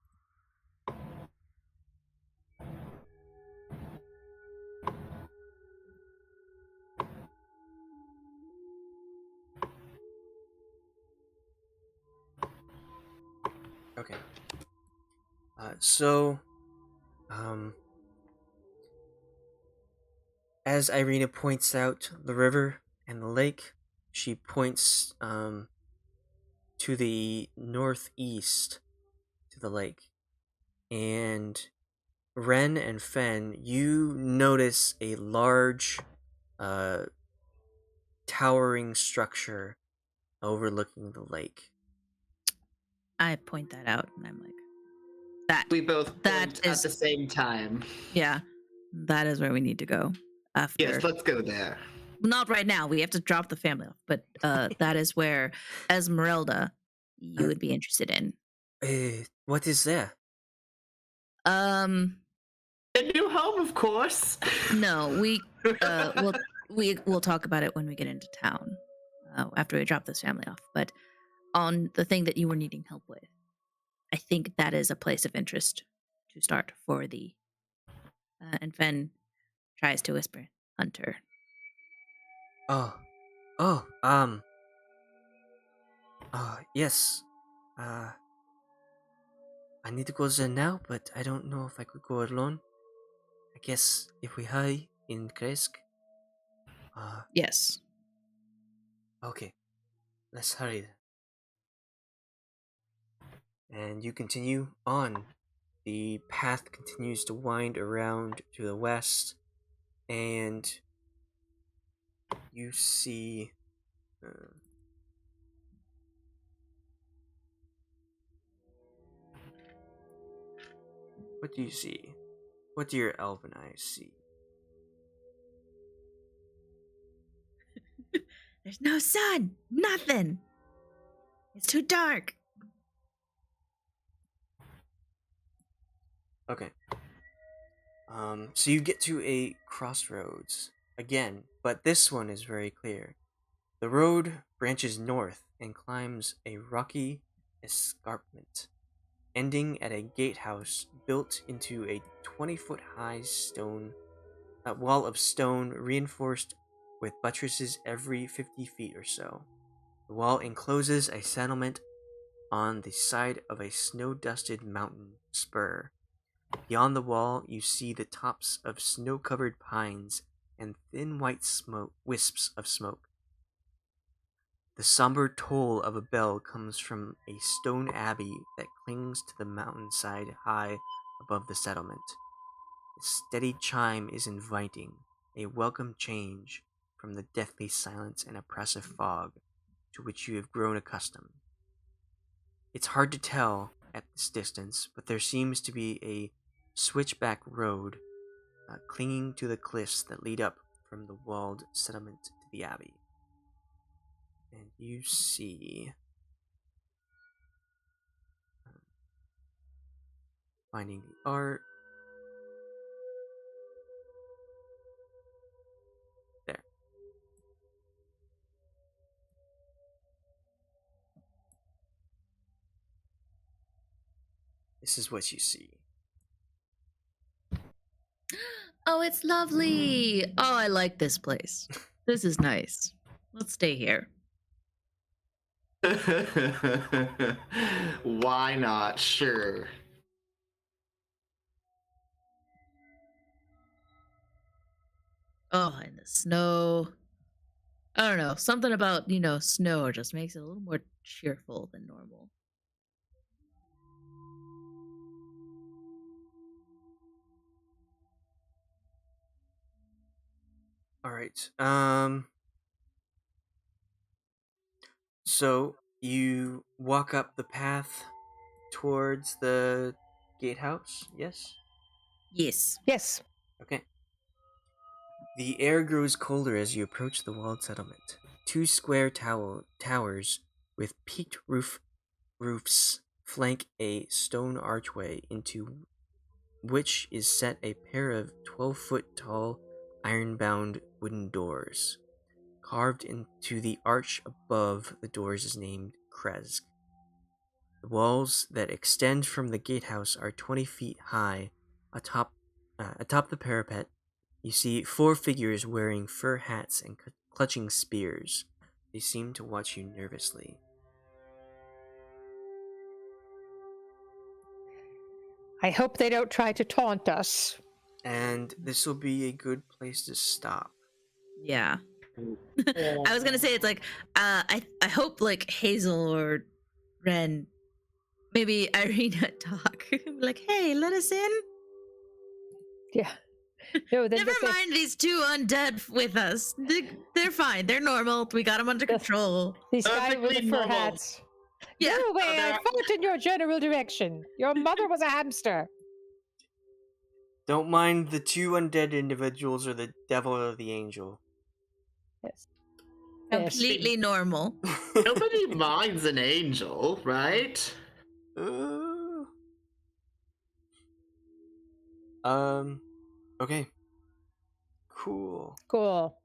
Okay. As Irina points out the river and the lake, she points to the northeast to the lake. and Renn and Fenn, you notice a large, towering structure overlooking the lake. I point that out, and I'm like, that. We both That point is- at the same time. Yeah, that is where we need to go. After. Yes, let's go there. Not right now. We have to drop the family off. But that is where Esmeralda, you would be interested in. What is there? Um, A new home, of course. no, we'll talk about it when we get into town, after we drop this family off. But on the thing that you were needing help with, I think that is a place of interest to start for the. And Fenn tries to whisper, Hunter. Yes. I need to go there now, but I don't know if I could go alone. I guess if we hurry in Kresk. Yes. Okay. Let's hurry then. And you continue on. The path continues to wind around to the west, and you see. What do you see? What do your elven eyes see? There's no sun. Nothing. It's too dark. Okay. So you get to a crossroads again, but this one is very clear. The road branches north and climbs a rocky escarpment, ending at a gatehouse built into a 20-foot high wall of stone reinforced with buttresses every 50 feet or so. The wall encloses a settlement on the side of a snow-dusted mountain spur. Beyond the wall, you see the tops of snow-covered pines and thin white wisps of smoke. The somber toll of a bell comes from a stone abbey that clings to the mountainside high above the settlement. The steady chime is inviting, a welcome change from the deathly silence and oppressive fog to which you have grown accustomed. It's hard to tell at this distance, but there seems to be a switchback road clinging to the cliffs that lead up from the walled settlement to the abbey. And you see... finding the art. There. This is what you see. Oh, it's lovely. Oh, I like this place. This is nice. Let's stay here. Why not? Sure. Oh, and the snow. I don't know. Something about, snow just makes it a little more cheerful than normal. All right. So you walk up the path towards the gatehouse. Yes. Yes. Yes. Okay. The air grows colder as you approach the walled settlement. Two square towers with peaked roofs flank a stone archway into which is set a pair of 12-foot tall iron-bound wooden doors. Carved into the arch above the doors is named Kresk. The walls that extend from the gatehouse are 20 feet high. Atop the parapet, you see 4 figures wearing fur hats and clutching spears. They seem to watch you nervously. I hope they don't try to taunt us. And this will be a good place to stop. Yeah. I was gonna say it's like I hope like Hazel or Renn maybe Irina talk. Like, hey, let us in. Yeah. No, then Never just say, mind these two undead with us. They're fine. They're normal. We got them under control. these guys with the Perfectly fur normal. hats. Yeah. Go away, there I are- fought in your general direction. Your mother was a hamster. Don't mind the two undead individuals or the devil or the angel. Yes. Completely normal. Nobody minds an angel, right? Uh, okay. Cool. Cool.